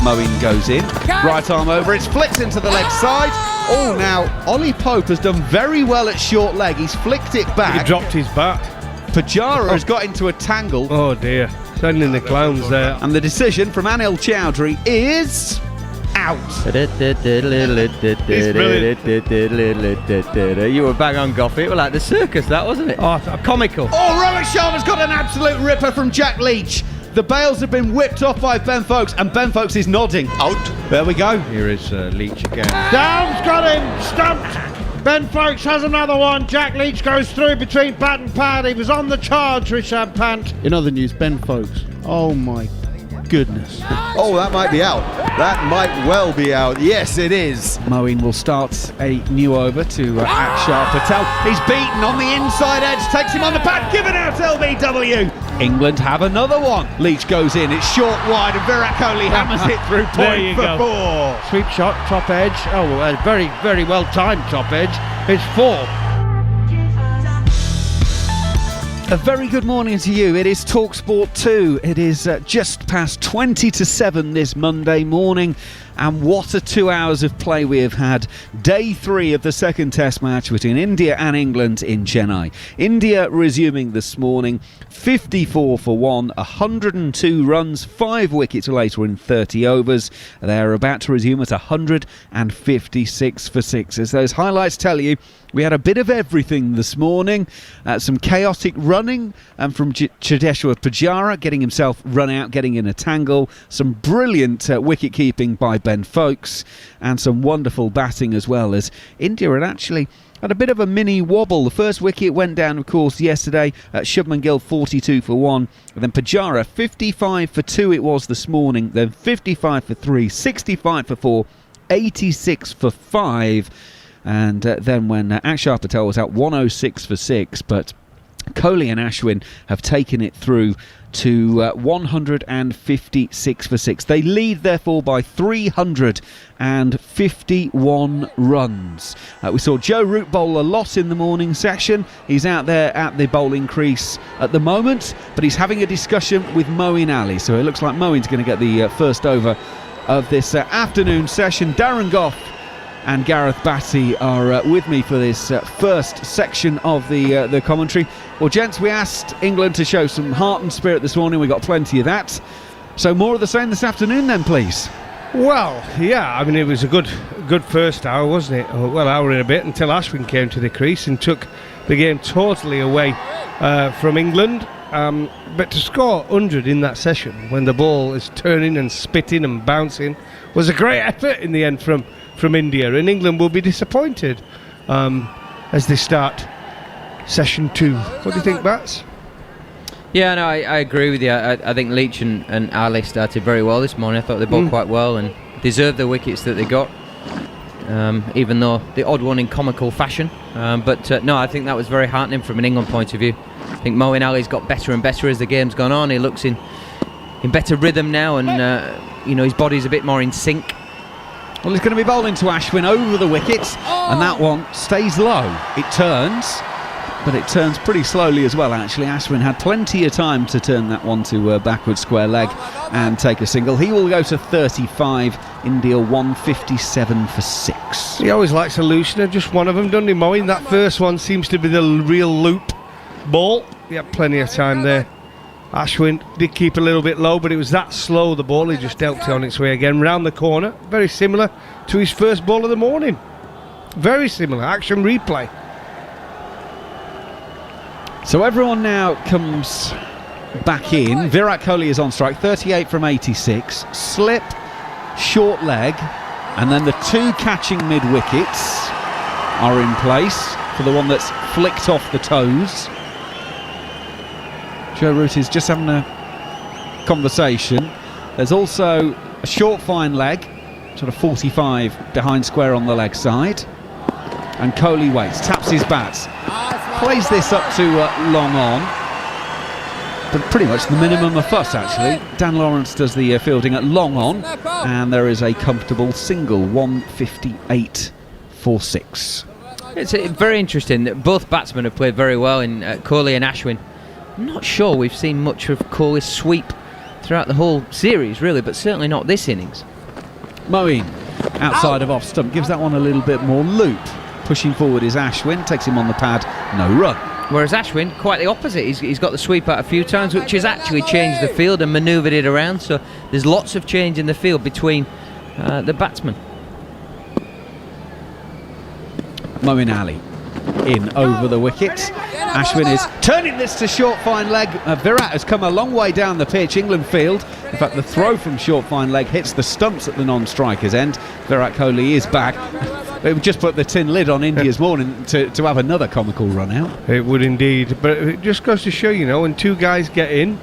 Moeen goes in. Right arm over, it's flicked into the leg side. Oh, now, Ollie Pope has done very well at short leg. He's flicked it back. He dropped his bat. Pujara has got into a tangle. Oh dear, sending the clowns there. And the decision from Anil Chowdhury is out. You were bang on, Goffey. It was like the circus, that, wasn't it? Oh, Comical. Oh, Rohit Sharma's got an absolute ripper from Jack Leach. The bails have been whipped off by Ben Foakes, and Ben Foakes is nodding. Out. There we go. Here is Leach again. Down's got him, stumped. Ben Foakes has another one. Jack Leach goes through between bat and pad. He was on the charge, Rishabh Pant. In other news, Ben Foakes. Oh my goodness. Oh, that might be out. That might well be out. Yes, it is. Moeen will start a new over to Akshar Patel. He's beaten on the inside edge, takes him on the pad, given out LBW. England have another one. Leach goes in, it's short wide, and Virat Kohli hammers it through point for 4. Sweep shot, top edge. Oh, a very, very well timed top edge. It's 4. A very good morning to you. It is TalkSport 2. It is just past 20 to 7 this Monday morning. And what a 2 hours of play we have had. Day 3 of the second test match between India and England in Chennai. India resuming this morning, 54 for 1, 102 runs, 5 wickets later in 30 overs. They're about to resume at 156 for 6. As those highlights tell you, we had a bit of everything this morning. Some chaotic running from Chiteshwar Pujara, getting himself run out, getting in a tangle. Some brilliant wicket keeping by Ben Foakes, and some wonderful batting as well, as India had actually had a bit of a mini wobble. The first wicket went down, of course, yesterday. Shubman Gill 42 for 1, and then Pujara 55 for 2 it was this morning, then 55 for 3, 65 for 4, 86 for 5. And then when Akshar Patel was out, 106 for 6, but Kohli and Ashwin have taken it through to 156 for 6. They lead, therefore, by 351 runs. We saw Joe Root bowl a lot in the morning session. He's out there at the bowling crease at the moment, but he's having a discussion with Moeen Ali. So it looks like Moeen's going to get the first over of this afternoon session. Darren Gough and Gareth Batty are with me for this first section of the commentary. Well, gents, we asked England to show some heart and spirit this morning. We got plenty of that. So more of the same this afternoon then, please. Well, yeah, I mean, it was a good first hour, wasn't it? Well, hour and a bit, until Ashwin came to the crease and took the game totally away from England. But to score 100 in that session, when the ball is turning and spitting and bouncing, was a great effort in the end from India, and England will be disappointed as they start session 2. What do you think, Bats? Yeah, no, I agree with you. I think Leach and Ali started very well this morning. I thought they bowled quite well and deserved the wickets that they got, even though the odd one in comical fashion. But no, I think that was very heartening from an England point of view. I think Moeen Ali's got better and better as the game's gone on. He looks in better rhythm now, and his body's a bit more in sync. Well, he's going to be bowling to Ashwin over the wickets, and that one stays low. It turns, but it turns pretty slowly as well, actually. Ashwin had plenty of time to turn that one to backward square leg and take a single. He will go to 35, India 157 for 6. He always likes a loosener, just one of them, doesn't he, Moeen? That first one seems to be the real loop ball. He had plenty of time there. Ashwin did keep a little bit low, but it was that slow, the ball. He just dealt it on its way again, round the corner. Very similar to his first ball of the morning. Very similar. Action replay. So everyone now comes back in. Virat Kohli is on strike, 38 from 86. Slip, short leg, and then the 2 catching mid-wickets are in place for the one that's flicked off the toes. Joe Root is just having a conversation. There's also a short fine leg, sort of 45 behind square on the leg side. And Kohli waits, taps his bat, plays this up to long on. But pretty much the minimum of fuss, actually. Dan Lawrence does the fielding at long on, and there is a comfortable single, 158 for 6. It's very interesting that both batsmen have played very well in Kohli and Ashwin. I'm not sure we've seen much of Kohli's sweep throughout the whole series, really, but certainly not this innings. Moeen outside of off stump gives that one a little bit more loop. Pushing forward is Ashwin, takes him on the pad, no run. Whereas Ashwin, quite the opposite. He's got the sweep out a few times, which has actually changed the field and manoeuvred it around. So there's lots of change in the field between the batsmen. Moeen Ali in over the wicket. Ashwin is turning this to short fine leg. Virat has come a long way down the pitch. England field. In fact, the throw from short fine leg hits the stumps at the non-striker's end. Virat Kohli is back. It would just put the tin lid on India's morning to have another comical run out. It would indeed, but it just goes to show, when two guys get in,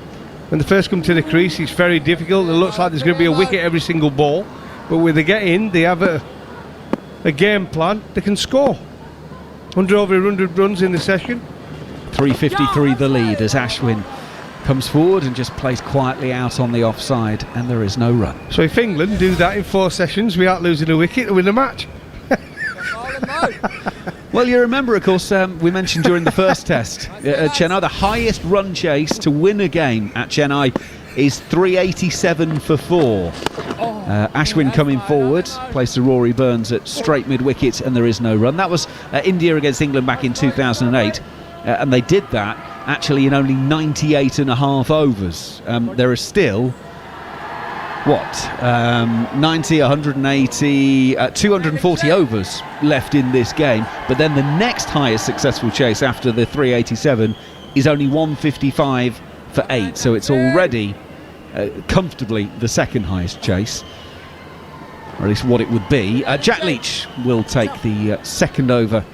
when they first come to the crease, it's very difficult. It looks like there's going to be a wicket every single ball, but when they get in, they have a game plan. They can score 100 over 100 runs in the session. 353 the lead as Ashwin comes forward and just plays quietly out on the offside, and there is no run. So if England do that in 4 sessions without losing a wicket, to win the match. Well, you remember, of course, we mentioned during the first test at Chennai, the highest run chase to win a game at Chennai is 387 for 4. Ashwin coming forward, plays to Rory Burns at straight mid-wicket, and there is no run. That was India against England back in 2008, and they did that actually in only 98 and a half overs. There are still 90, 180, 240 overs left in this game, but then the next highest successful chase after the 387 is only 155 for 8, so it's already comfortably the second highest chase, or at least what it would be. Jack Leach will take the second over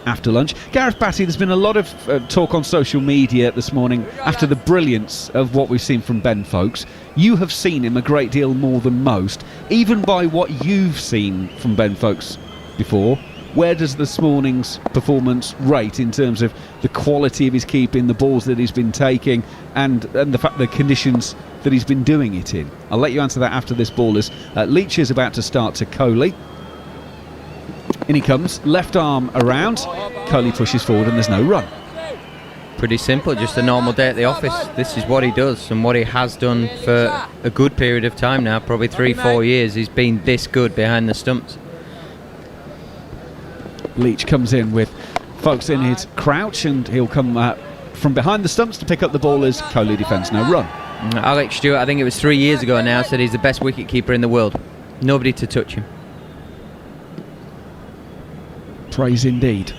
after lunch. Gareth Batty, there's been a lot of talk on social media this morning after the brilliance of what we've seen from Ben Foakes. You have seen him a great deal more than most. Even by what you've seen from Ben Foakes before, where does this morning's performance rate in terms of the quality of his keeping, the balls that he's been taking, and the fact the conditions that he's been doing it in? I'll let you answer that after this ball as Leach is about to start to Kohli. In he comes, left arm around, Kohli pushes forward and there's no run. Pretty simple, just a normal day at the office. This is what he does and what he has done for a good period of time now, probably 3-4 years. He's been this good behind the stumps. Leach comes in with Foakes in his crouch, and he'll come from behind the stumps to pick up the ball as Kohli defends no run. Alex Stewart, I think it was 3 years ago now, said he's the best wicket keeper in the world. Nobody to touch him. Praise indeed.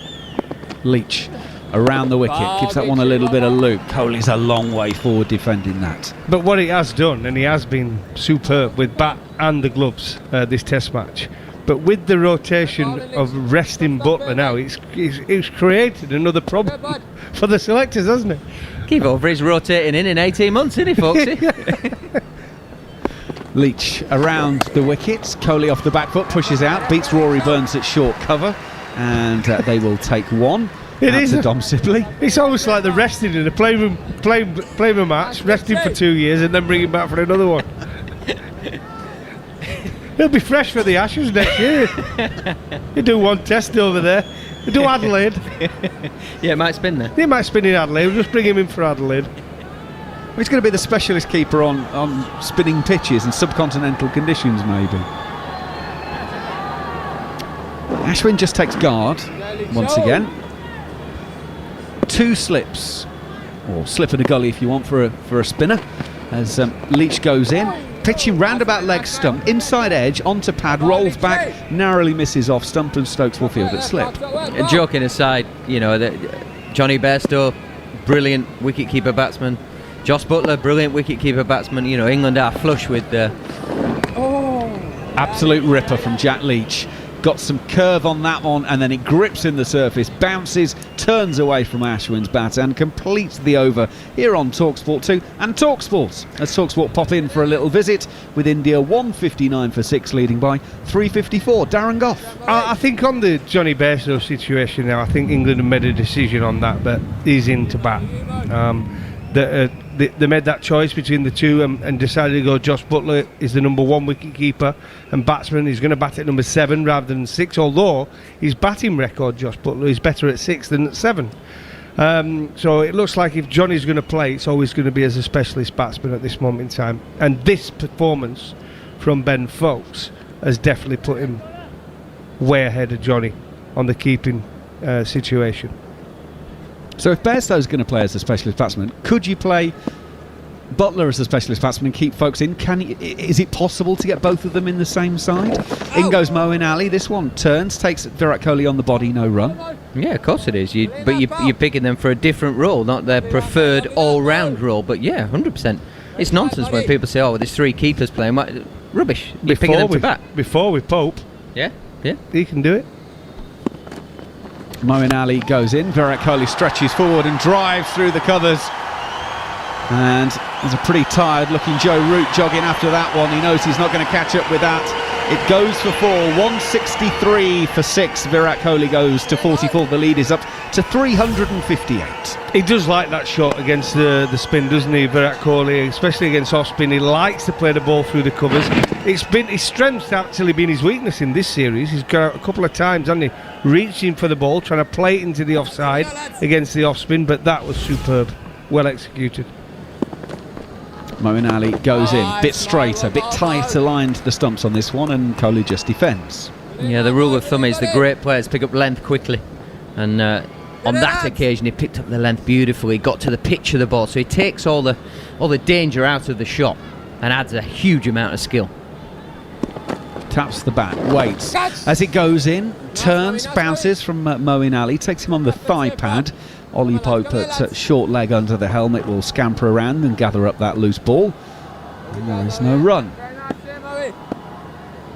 Leach around the wicket, gives that one a little bit of loop. Kohli's a long way forward defending that. But what he has done, and he has been superb with bat and the gloves this test match, but with the rotation of resting Butler now, it's created another problem for the selectors, hasn't it? Keep over, he's rotating in 18 months, isn't he, Foxy? Leach around the wicket, Kohli off the back foot, pushes out, beats Rory Burns at short cover, and they will take one. It is to Dom Sibley. It's almost like they're resting in a playing a match, resting for 2 years, and then bringing back for another one. He'll be fresh for the Ashes next year. You do one test over there. You do Adelaide. Yeah, it might spin there. He might spin in Adelaide. We'll just bring him in for Adelaide. He's going to be the specialist keeper on spinning pitches and subcontinental conditions, maybe. Ashwin just takes guard once again. 2 slips, or slip and a gully if you want, for a spinner, as Leach goes in, pitching roundabout leg stump, inside edge, onto pad, rolls back, narrowly misses off stump, and Stokes will field it slip. Joking aside, Johnny Bairstow, brilliant wicket-keeper batsman. Joss Butler, brilliant wicket-keeper batsman. England are flush with Absolute ripper from Jack Leach. Got some curve on that one, and then it grips in the surface, bounces, turns away from Ashwin's bat, and completes the over here on TalkSport 2 and TalkSport. As TalkSport pop in for a little visit with India 159 for 6, leading by 354. Darren Gough. I think on the Johnny Bairstow situation now, I think England have made a decision on that, but he's into bat. They made that choice between the two and decided to go Joss Butler is the number 1 wicket-keeper and batsman. He's going to bat at number 7 rather than 6, although his batting record, Joss Butler, is better at 6 than at 7. So it looks like if Johnny's going to play, it's always going to be as a specialist batsman at this moment in time. And this performance from Ben Foakes has definitely put him way ahead of Johnny on the keeping situation. So if Bairstow's going to play as a specialist batsman, could you play Buttler as a specialist batsman and keep folks in? Is it possible to get both of them in the same side? In goes Moeen Ali. This one turns, takes Virat Kohli on the body, no run. Yeah, of course it is. But you're picking them for a different role, not their preferred all-round role. But yeah, 100%. It's nonsense when people say, "Oh, there's 3 keepers playing." Rubbish. You're picking them to bat. Before with Pope. Yeah, yeah. He can do it. Moeen Ali goes in. Virat Kohli stretches forward and drives through the covers. And there's a pretty tired-looking Joe Root jogging after that one. He knows he's not going to catch up with that. It goes for 4. 163 for 6. Virat Kohli goes to 44. The lead is up to 358. He does like that shot against the spin, doesn't he, Virat Kohli, especially against off spin. He likes to play the ball through the covers. It's been his strength's actually been his weakness in this series. He's got out a couple of times, hasn't he, reaching for the ball, trying to play it into the offside against the off spin, but that was superb, well executed. Moeen Ali goes in, bit straighter, bit tighter lined the stumps on this one, and Kohli just defends. Yeah, the rule of thumb is the great players pick up length quickly, and on that occasion he picked up the length beautifully, got to the pitch of the ball, so he takes all the danger out of the shot and adds a huge amount of skill. Taps the bat, waits as it goes in, turns, bounces from Moeen Ali, takes him on the thigh pad. Ollie Pope at short leg under the helmet will scamper around and gather up that loose ball. And there is no run.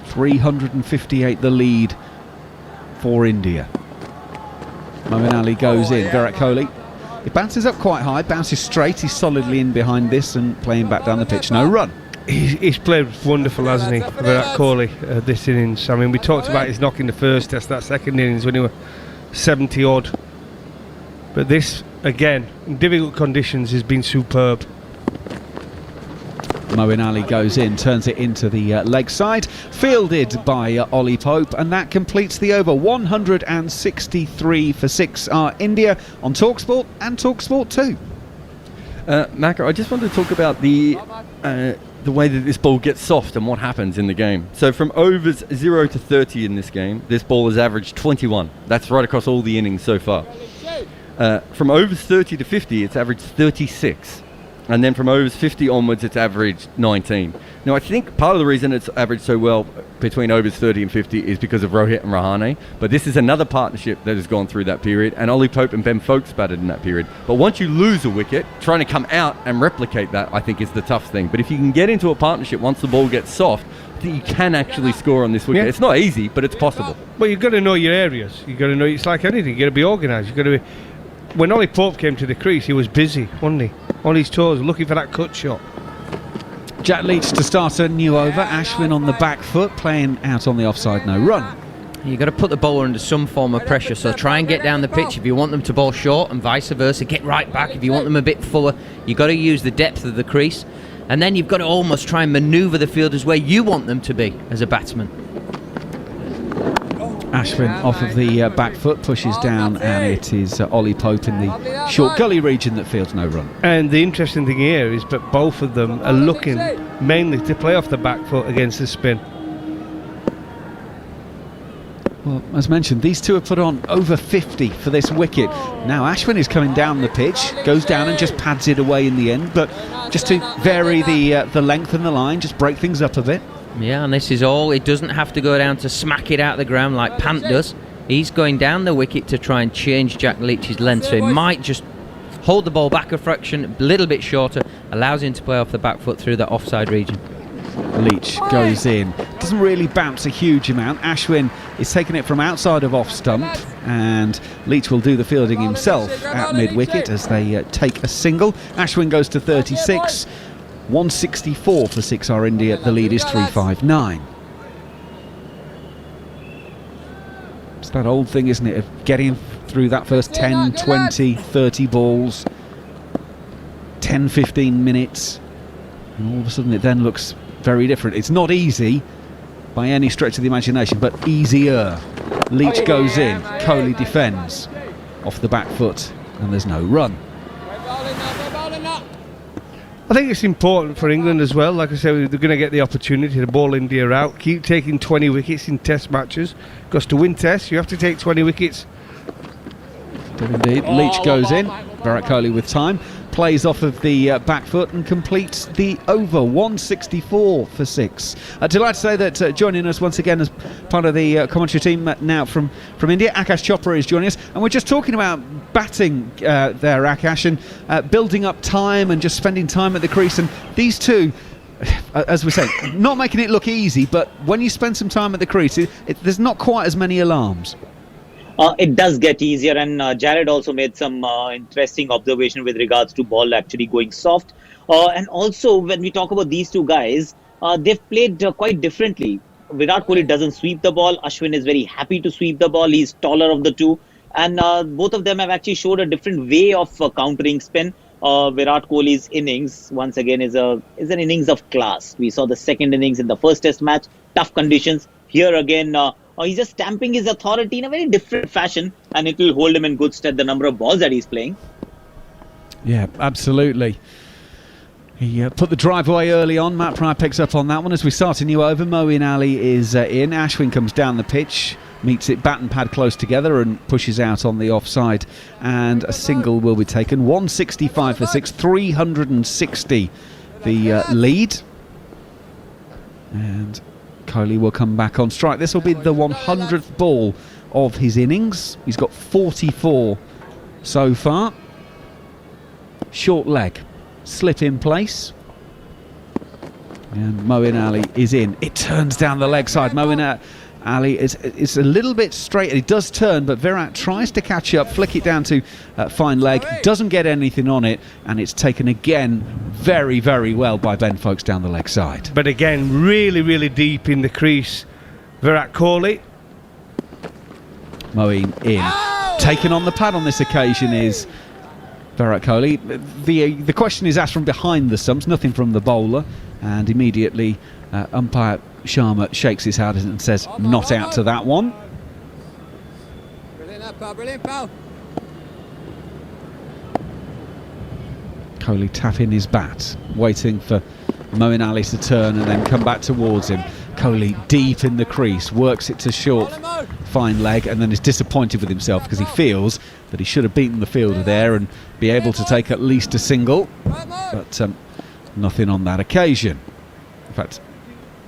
358 the lead for India. Moeen Ali goes in. Virat Kohli, he bounces up quite high, bounces straight. He's solidly in behind this and playing back down the pitch. No run. He's played wonderful, hasn't he, Virat Kohli, this innings. I mean, we talked about his knock in the first test, that second innings when he was 70 odd. But this, again, in difficult conditions, has been superb. Moeen Ali goes in, turns it into the leg side, fielded by Ollie Pope, and that completes the over. 163 for 6 are India on TalkSport and TalkSport 2. Macca, I just wanted to talk about the way that this ball gets soft and what happens in the game. So from overs 0 to 30 in this game, this ball has averaged 21. That's right across all the innings so far. From overs 30 to 50, it's averaged 36. And then from overs 50 onwards, it's averaged 19. Now, I think part of the reason it's averaged so well between overs 30 and 50 is because of Rohit and Rahane. But this is another partnership that has gone through that period. And Ollie Pope and Ben Foakes batted in that period. But once you lose a wicket, trying to come out and replicate that, I think, is the tough thing. But if you can get into a partnership once the ball gets soft, I think you can actually score on this wicket. Yeah. It's not easy, but it's possible. Well, you've got to know your areas. You've got to know, it's like anything. You've got to be organised. You've got to be... When Ollie Pope came to the crease, he was busy, wasn't he? On his toes, looking for that cut shot. Jack Leach to start a new over. Ashwin on the back foot, playing out on the offside, no run. You've got to put the bowler under some form of pressure, so try and get down the pitch if you want them to bowl short, and vice versa. Get right back if you want them a bit fuller. You've got to use the depth of the crease, and then you've got to almost try and manoeuvre the fielders where you want them to be as a batsman. Ashwin off of the back foot, pushes down, and it is Ollie Pope in the short gully region that fields no run. And the interesting thing here is that both of them are looking mainly to play off the back foot against the spin. Well, as mentioned, these two have put on over 50 for this wicket. Now Ashwin is coming down the pitch, goes down and just pads it away in the end, but just to vary the length and the line, just break things up a bit. Yeah, and this is all. It doesn't have to go down to smack it out of the ground like Pant does. He's going down the wicket to try and change Jack Leach's length, so he might just hold the ball back a fraction, a little bit shorter, allows him to play off the back foot through that offside region. Leach goes in, doesn't really bounce a huge amount. Ashwin is taking it from outside of off stump, and Leach will do the fielding himself at mid-wicket as they take a single. Ashwin goes to 36. 164 for 6 are India. The lead is 359. It's that old thing, isn't it, of getting through that first 10, 20, 30 balls, 10, 15 minutes, and all of a sudden it then looks very different. It's not easy by any stretch of the imagination, but easier. Leach goes in, Kohli defends off the back foot, and there's no run. I think it's important for England as well. Like I said, they're going to get the opportunity to ball India out, keep taking 20 wickets in test matches, because to win tests you have to take 20 wickets. Indeed. Leach goes in. Virat Kohli with time. Plays off of the back foot and completes the over. 164 for 6. Delighted to say that joining us once again as part of the commentary team now from India, Akash Chopra is joining us. And we're just talking about batting there, Akash, and building up time and just spending time at the crease. And these two, as we say, not making it look easy, but when you spend some time at the crease, there's not quite as many alarms. It does get easier, and Jared also made some interesting observation with regards to ball actually going soft. And also, when we talk about these two guys, they've played quite differently. Virat Kohli doesn't sweep the ball. Ashwin is very happy to sweep the ball. He's taller of the two. And both of them have actually showed a different way of countering spin. Virat Kohli's innings, once again, is an innings of class. We saw the second innings in the first test match, tough conditions. Here again, he's just stamping his authority in a very different fashion, and it will hold him in good stead the number of balls that he's playing. Yeah, absolutely. He put the drive away early on. Matt Pryor picks up on that one as we start a new over. Moeen Ali is in. Ashwin comes down the pitch, meets it bat and pad close together and pushes out on the offside, and a single will be taken. 165 for 6, 360 the lead, and Kohli will come back on strike. This will be the 100th ball of his innings. He's got 44 so far. Short leg, slip in place, and Moeen Ali is in. It turns down the leg side. Moeen Ali is a little bit straight. It does turn, but Virat tries to catch up, flick it down to fine leg, doesn't get anything on it, and it's taken again very, very well by Ben Foakes down the leg side. But again, really, really deep in the crease, Virat Kohli. Moeen in. Taken on the pad on this occasion is Virat Kohli. The question is asked from behind the stumps, nothing from the bowler, and immediately umpire Sharma shakes his head and says not out to that one. Kohli tapping his bat, waiting for Moeen Ali to turn and then come back towards him. Kohli deep in the crease, works it to short, fine leg, and then is disappointed with himself because he feels that he should have beaten the fielder there and be able to take at least a single, but nothing on that occasion. In fact,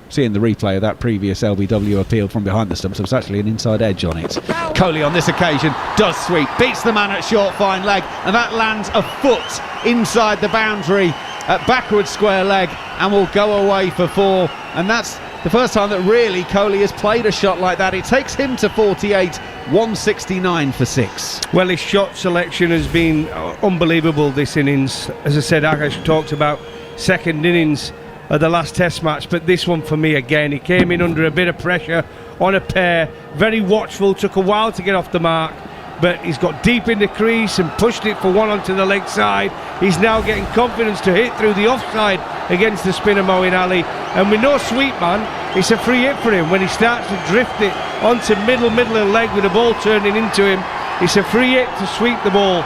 seeing the replay of that previous LBW appeal from behind the stumps, there was actually an inside edge on it. Kohli on this occasion does sweep, beats the man at short fine leg, and that lands a foot inside the boundary at backward square leg and will go away for 4. And that's the first time that really Kohli has played a shot like that. It takes him to 48, 169 for 6. Well, his shot selection has been unbelievable this innings. As I said, Akash talked about second innings of the last test match, but this one for me again, he came in under a bit of pressure on a pair, very watchful, took a while to get off the mark, but he's got deep in the crease and pushed it for one onto the leg side. He's now getting confidence to hit through the offside against the spinner Moeen Ali, and with no sweep man, it's a free hit for him. When he starts to drift it onto middle and leg with the ball turning into him, it's a free hit to sweep the ball,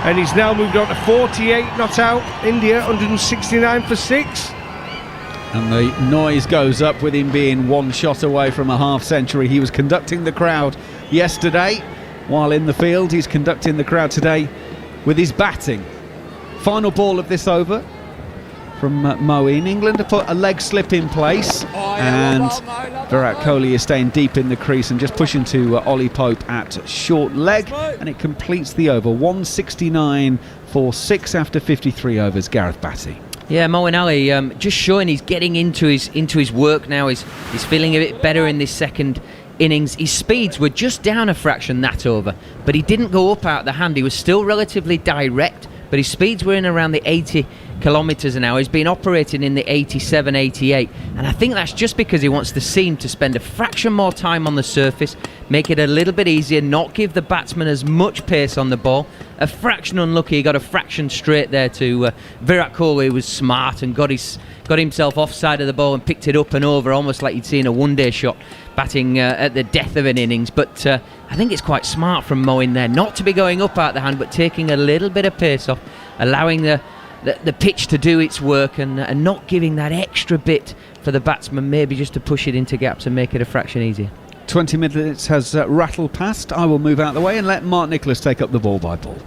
and he's now moved on to 48 not out. India 169 for 6. And the noise goes up with him being one shot away from a half century. He was conducting the crowd yesterday while in the field. He's conducting the crowd today with his batting. Final ball of this over from Moeen. England to put a leg slip in place, and Virat Kohli is staying deep in the crease and just pushing to Ollie Pope at short leg, and it completes the over. 169 for 6 after 53 overs. Gareth Batty. Yeah, Moeen Ali just showing he's getting into his work now. He's feeling a bit better in this second innings. His speeds were just down a fraction that over, but he didn't go up out the hand. He was still relatively direct, but his speeds were in around the 80 kilometres an hour. He's been operating in the 87, 88, and I think that's just because he wants the seam to spend a fraction more time on the surface, make it a little bit easier, not give the batsman as much pace on the ball. A fraction unlucky, he got a fraction straight there to Virat Kohli, who was smart and got himself offside of the ball and picked it up and over, almost like you'd see in a one-day shot, batting at the death of an innings. But I think it's quite smart from Moeen there, not to be going up out the hand, but taking a little bit of pace off, allowing the the pitch to do its work, and not giving that extra bit for the batsman, maybe just to push it into gaps and make it a fraction easier. 20 minutes has rattled past. I will move out of the way and let Mark Nicholas take up the ball by ball.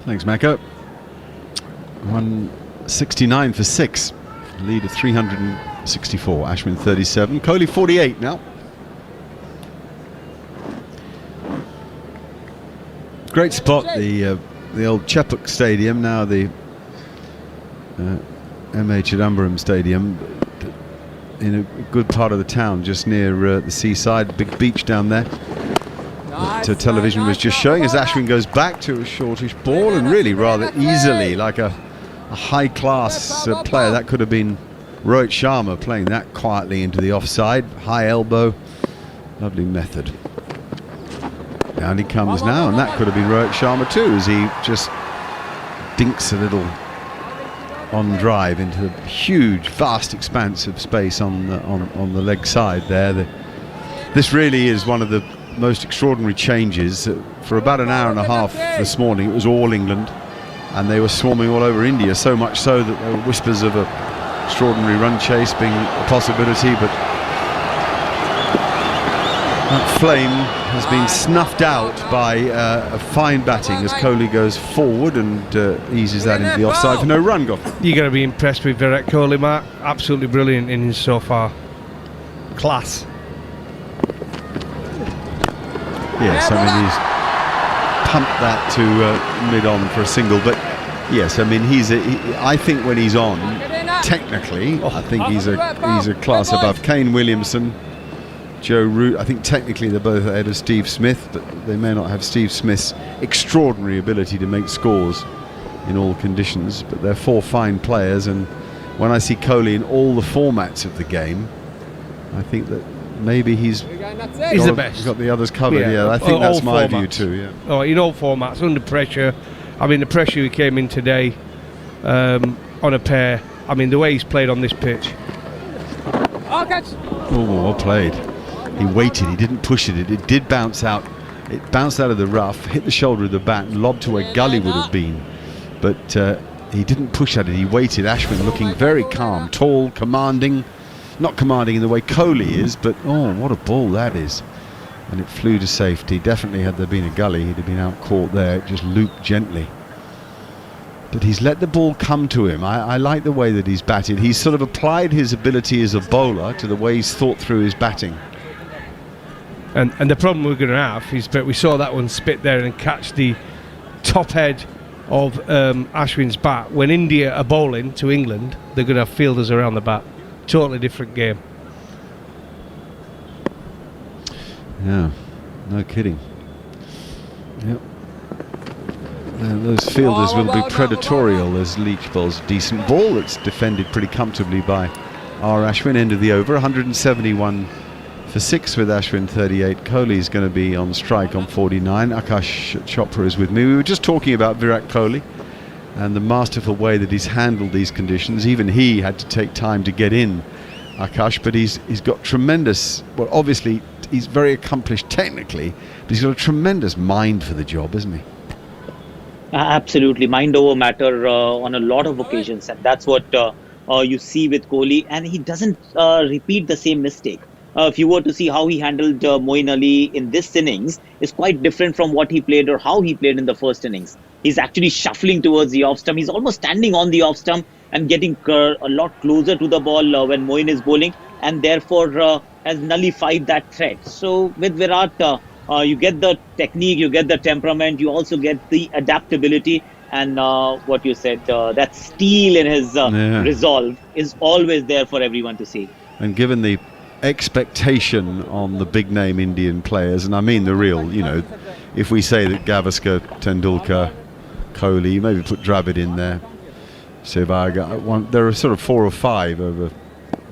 Thanks, Mako. 169 for 6. Lead of 364. Ashwin 37. Kohli 48 now. Great spot, the old Chepauk Stadium, now the M.A. Chidambaram Stadium, in a good part of the town, just near the seaside, big beach down there. That television was just showing as Ashwin goes back to a shortish ball, and really rather easily, like a high-class player. That could have been Rohit Sharma playing that quietly into the offside, high elbow, lovely method. Down he comes now, and that could have been Rohit Sharma too, as he just dinks a little on drive into the huge, vast expanse of space on the leg side there. This really is one of the most extraordinary changes. For about an hour and a half this morning, it was all England, and they were swarming all over India, so much so that there were whispers of an extraordinary run chase being a possibility, but that flame has been snuffed out by a fine batting as Kohli goes forward and eases that into the offside for no run. You're going to be impressed with Virat Kohli, Mark. Absolutely brilliant innings so far. Class. Yes, I mean, he's pumped that to mid-on for a single, but yes, I mean, I think when he's on, technically, I think he's a class above Kane Williamson, Joe Root. I think technically they're both ahead of Steve Smith, but they may not have Steve Smith's extraordinary ability to make scores in all conditions. But they're four fine players, and when I see Kohli in all the formats of the game, I think that maybe he's the best. He's got the others covered. Yeah, I think that's my view too. Yeah. Oh, in all formats, under pressure. I mean, the pressure he came in today on a pair. I mean, the way he's played on this pitch. Oh, well played. He waited, he didn't push it, it did bounce out. It bounced out of the rough, hit the shoulder of the bat, and lobbed to where Gully would have been. But he didn't push at it, he waited. Ashwin looking very calm, tall, commanding. Not commanding in the way Kohli is, but oh, what a ball that is. And it flew to safety. Definitely, had there been a gully, he'd have been out caught there. It just looped gently. But he's let the ball come to him. I like the way that he's batted. He's sort of applied his ability as a bowler to the way he's thought through his batting. And the problem we're going to have is, but we saw that one spit there and catch the top head of Ashwin's bat. When India are bowling to England, they're going to have fielders around the bat. Totally different game. Yeah, no kidding. Yep. Those fielders will be predatorial as Leach bowls a decent ball that's defended pretty comfortably by R. Ashwin. End of the over, 171 for 6 with Ashwin 38. Kohli's going to be on strike on 49. Akash Chopra is with me. We were just talking about Virat Kohli and the masterful way that he's handled these conditions. Even he had to take time to get in, Akash, but he's got tremendous, well, obviously he's very accomplished technically, but he's got a tremendous mind for the job, isn't he? Absolutely, mind over matter on a lot of occasions, and that's what you see with Kohli, and he doesn't repeat the same mistake. If you were to see how he handled Moeen Ali in this innings, is quite different from what he played or how he played in the first innings. He's actually shuffling towards the off stump. He's almost standing on the off stump and getting a lot closer to the ball when Moeen is bowling, and therefore has nullified that threat. So with Virat, you get the technique, you get the temperament, you also get the adaptability, and what you said, that steel in his resolve is always there for everyone to see. And given the expectation on the big name Indian players, and I mean the real, you know, if we say that Gavaskar, Tendulkar, Kohli, maybe put Dravid in there, Sehwag, there are sort of 4 or 5 over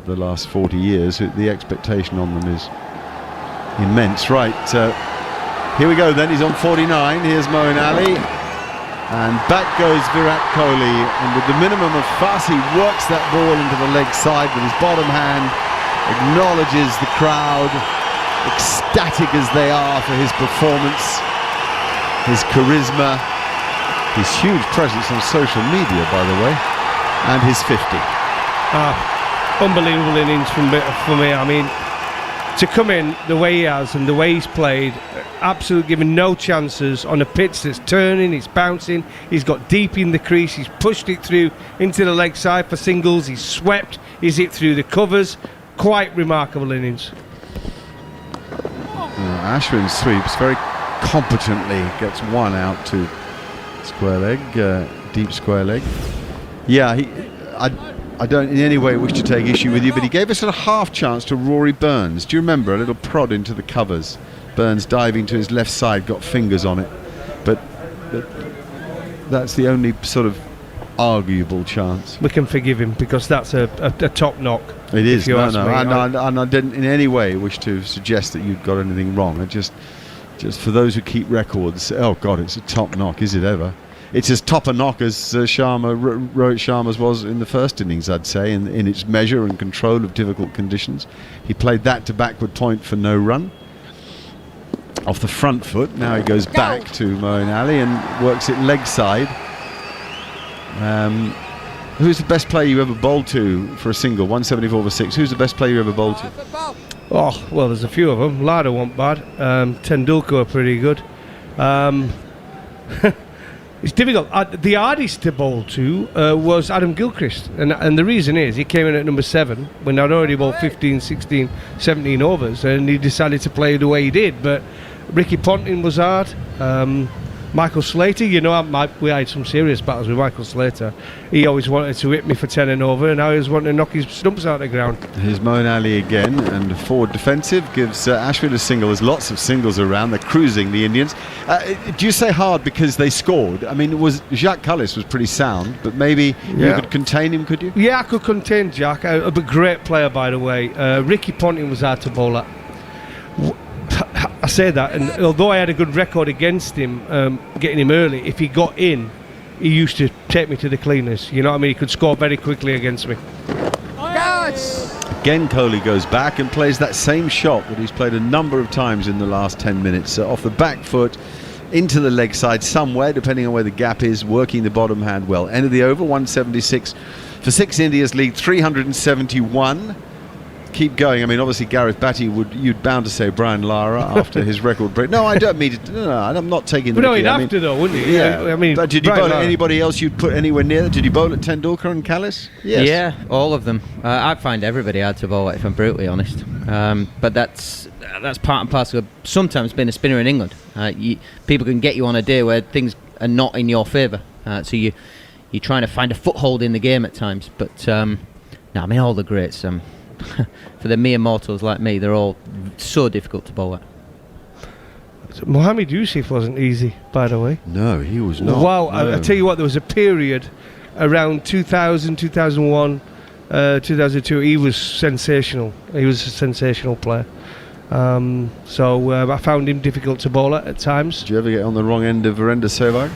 the last 40 years. The expectation on them is immense. Right, here we go then, he's on 49, here's Moeen Ali, and back goes Virat Kohli, and with the minimum of fuss he works that ball into the leg side with his bottom hand, acknowledges the crowd, ecstatic as they are for his performance, his charisma, His huge presence on social media, by the way, and his 50. Unbelievable innings from me. I mean, to come in the way he has and the way he's played, absolutely given no chances on a pitch that's turning, it's bouncing, he's got deep in the crease, he's pushed it through into the leg side for singles, he's swept, he's hit through the covers. Quite remarkable innings. Ashwin sweeps very competently, gets one out to square leg, deep square leg. Yeah, I don't in any way wish to take issue with you, but he gave us a half chance to Rory Burns. Do you remember? A little prod into the covers. Burns diving to his left side, got fingers on it. But that's the only sort of arguable chance. We can forgive him because that's a top knock. It is, no. And I didn't in any way wish to suggest that you'd got anything wrong. It just for those who keep records, oh God, it's a top knock, is it ever? It's as top a knock as Rohit Sharma's was in the first innings, I'd say, in its measure and control of difficult conditions. He played that to backward point for no run. Off the front foot, now he goes back to Moeen Ali and works it leg side. Who's the best player you ever bowled to for a single? 174 for 6. Who's the best player you ever bowled to? Oh, well, there's a few of them. Lada weren't bad. Tendulkar were pretty good. It's difficult. The hardest to bowl to was Adam Gilchrist. And the reason is he came in at number 7 when I'd already bowled 15, 16, 17 overs, and he decided to play the way he did. But Ricky Ponting was hard. Michael Slater, we had some serious battles with Michael Slater. He always wanted to hit me for 10 and over, and I always wanted to knock his stumps out of the ground. Here's Moeen Ali again, and forward defensive gives Ashwin a single. There's lots of singles around. They're cruising the Indians. Do you say hard because they scored? I mean, Jacques Kallis was pretty sound, but maybe you could contain him, could you? Yeah, I could contain Jack. A great player, by the way. Ricky Ponting was hard to bowl at. I say that, and although I had a good record against him, getting him early, if he got in, he used to take me to the cleaners. You know what I mean? He could score very quickly against me. Again, Kohli goes back and plays that same shot that he's played a number of times in the last 10 minutes. Off the back foot, into the leg side somewhere, depending on where the gap is, working the bottom hand well. End of the over, 176 for 6. India's lead 371. Keep going. I mean, obviously Gareth Batty you'd bound to say Brian Lara after his record break. No, I don't mean to. No, I'm not taking. But no, he'd have to though, wouldn't he? Yeah. I mean, but did you bowl at anybody else you'd put anywhere near? Did you bowl at Tendulkar and Kallis? Yes. Yeah, all of them. I find everybody hard to bowl at, if I'm brutally honest. But that's part and parcel of sometimes being a spinner in England. People can get you on a day where things are not in your favour. So you're trying to find a foothold in the game at times. But no, I mean all the greats. For the mere mortals like me, they're all so difficult to bowl at. Mohammad Yusuf wasn't easy, by the way. No, he was not. Wow, no. I tell you what, there was a period around 2000, 2001, 2002, he was sensational. He was a sensational player. So I found him difficult to bowl at times. Did you ever get on the wrong end of Virender Sehwag?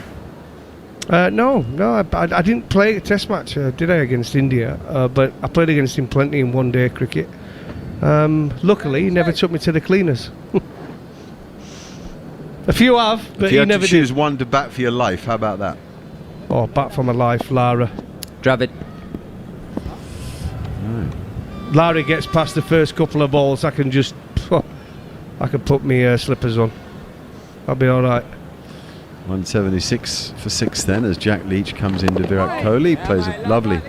No, I didn't play a test match, did I, against India? But I played against him plenty in one-day cricket. Luckily, he never took me to the cleaners. A few have, but he he had never to choose did. one to bat for your life. How about that? Oh, bat for my life, Lara. Dravid. Right. Lara gets past the first couple of balls, I can put my slippers on. I'll be all right. 176 for 6 then, as Jack Leach comes into Virat Kohli, plays a lovely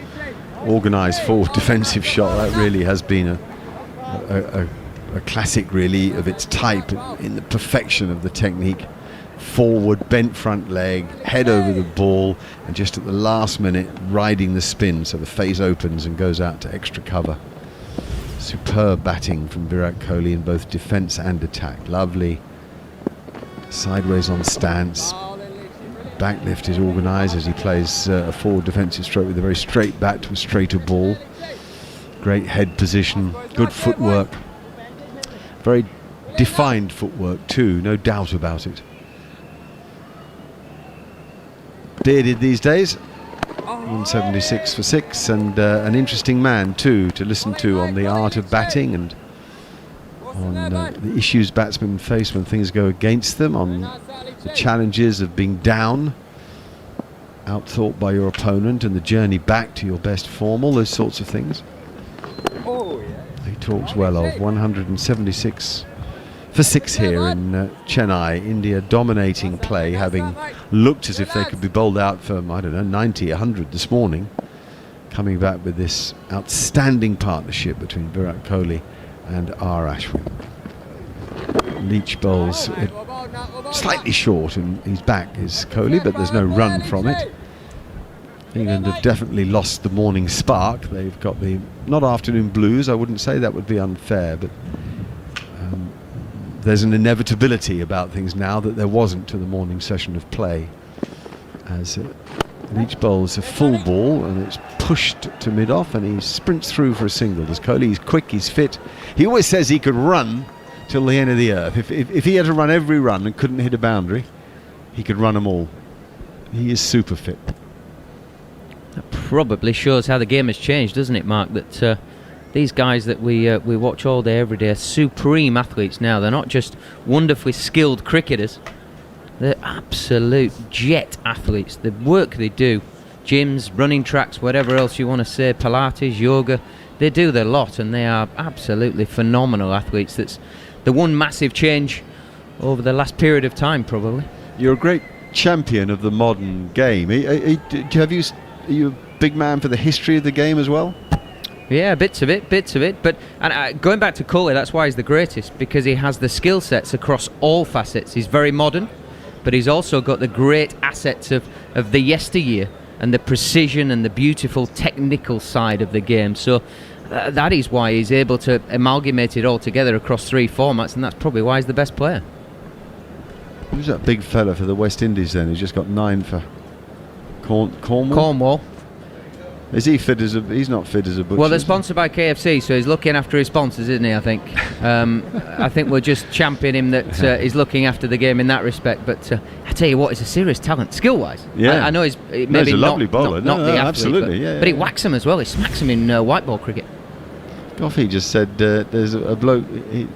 organised forward defensive shot. That really has been a classic, really, of its type in the perfection of the technique. Forward, bent front leg, head over the ball, and just at the last minute riding the spin so the face opens and goes out to extra cover. Superb batting from Virat Kohli in both defence and attack. Lovely sideways on stance. Back lift is organised as he plays a forward defensive stroke with a very straight bat to a straighter ball. Great head position, good footwork, very defined footwork too, no doubt about it. Bearded these days, 176 for 6, and an interesting man too to listen to on the art of batting and on the issues batsmen face when things go against them, on the challenges of being down. outthought by your opponent and the journey back to your best form, all those sorts of things. He talks well of 176 for 6 here in Chennai. India dominating play, having looked as if they could be bowled out for, I don't know, 90, 100 this morning. Coming back with this outstanding partnership between Virat Kohli and R. Ashwin. Leach bowls slightly short, and he's back is Kohli, but there's no run from it. England have definitely lost the morning spark. They've got the, not afternoon blues, I wouldn't say, that would be unfair, but there's an inevitability about things now that there wasn't to the morning session of play, as Leach bowls a full ball and it's pushed to mid-off, and he sprints through for a single. There's Kohli, he's quick, he's fit. He always says he could run till the end of the earth. If he had to run every run and couldn't hit a boundary, he could run them all. He is super fit. That probably shows how the game has changed, doesn't it, Mark? That these guys that we watch all day, every day, are supreme athletes now. They're not just wonderfully skilled cricketers. They're absolute jet athletes. The work they do, gyms, running tracks, whatever else you want to say, Pilates, yoga, they do their lot, and they are absolutely phenomenal athletes. That's the one massive change over the last period of time, probably. You're a great champion of the modern game. Are you a big man for the history of the game as well? Yeah, bits of it. But going back to Kohli, that's why he's the greatest, because he has the skill sets across all facets. He's very modern, but he's also got the great assets of the yesteryear and the precision and the beautiful technical side of the game. So that is why he's able to amalgamate it all together across 3 formats, and that's probably why he's the best player. Who's that big fella for the West Indies then? He's just got 9 for Cornwall. Is he fit as a... He's not fit as a butcher. Well, they're sponsored by KFC, so he's looking after his sponsors, isn't he, I think? I think we'll just champion him that he's looking after the game in that respect. But I tell you what, he's a serious talent, skill-wise. Yeah. I know he's maybe he's a lovely bowler. not the athlete, absolutely, but he whacks him as well. He smacks him in white ball cricket. Goffey just said there's a bloke... He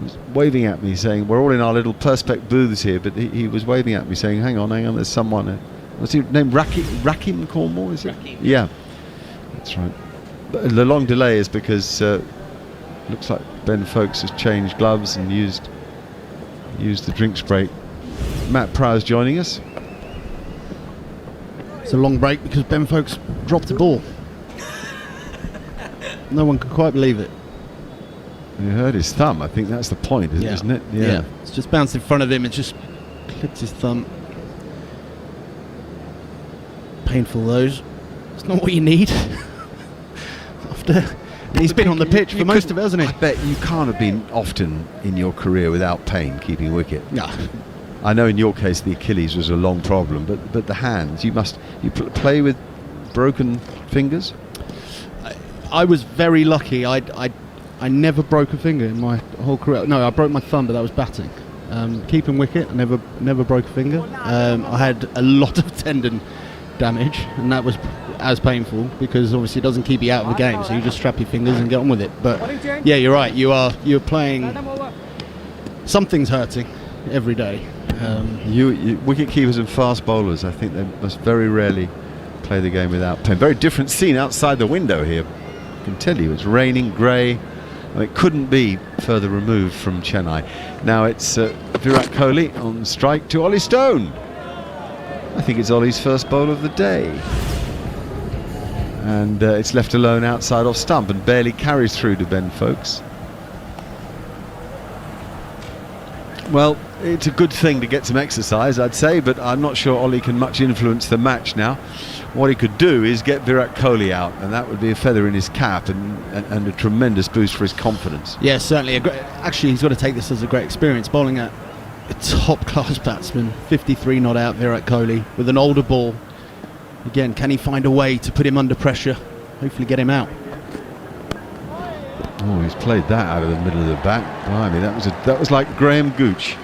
was waving at me saying, we're all in our little Perspex booths here, but he was waving at me saying, hang on, there's someone... What's his name? Rakim Cornwall, is it? Rakim. Yeah, that's right. But the long delay is because looks like Ben Folkes has changed gloves and used the drinks break. Matt Pryor's joining us. It's a long break because Ben Folkes dropped the ball. No one could quite believe it. You heard his thumb. I think that's the point, isn't it? Yeah. It's just bounced in front of him. It just clipped his thumb. Painful those. It's not what you need. He's been on the pitch for most of it, hasn't he? I bet you can't have been often in your career without pain keeping wicket. Yeah. I know in your case the Achilles was a long problem, but the hands, you play with broken fingers? I was very lucky. I never broke a finger in my whole career. No, I broke my thumb, but that was batting. Keeping wicket, I never broke a finger. I had a lot of tendon damage, and that was as painful because obviously it doesn't keep you out of the game, so you just strap your fingers and get on with it. But yeah, you're right, you're playing, something's hurting every day. Wicket keepers and fast bowlers, I think they must very rarely play the game without pain. Very different scene outside the window here, I can tell you. It's raining, grey. It couldn't be further removed from Chennai. Now it's Virat Kohli on strike to Ollie Stone. I think it's Ollie's first bowl of the day. And it's left alone outside off stump and barely carries through to Ben Folkes. Well, it's a good thing to get some exercise, I'd say, but I'm not sure Ollie can much influence the match now. What he could do is get Virat Kohli out, and that would be a feather in his cap and a tremendous boost for his confidence. Yeah, certainly. Actually, he's got to take this as a great experience, bowling at a top-class batsman, 53 not out, Virat Kohli, with an older ball. Again, can he find a way to put him under pressure? Hopefully get him out. Oh, he's played that out of the middle of the bat. Blimey, that was like Graham Gooch.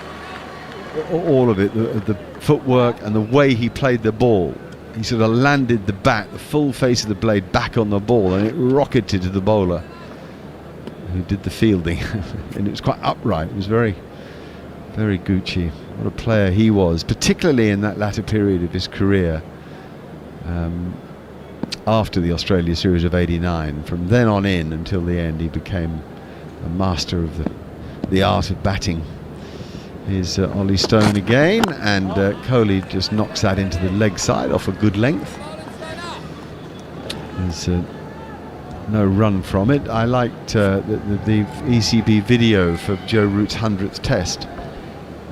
All of it, the footwork and the way he played the ball. He sort of landed the bat, the full face of the blade, back on the ball, and it rocketed to the bowler, who did the fielding. And it was quite upright. It was very, very Gucci. What a player he was, particularly in that latter period of his career. after the Australia series of '89. From then on in until the end, he became a master of the art of batting. Here's Ollie Stone again, and Kohli just knocks that into the leg side off a good length. There's no run from it. I liked the ECB video for Joe Root's 100th Test,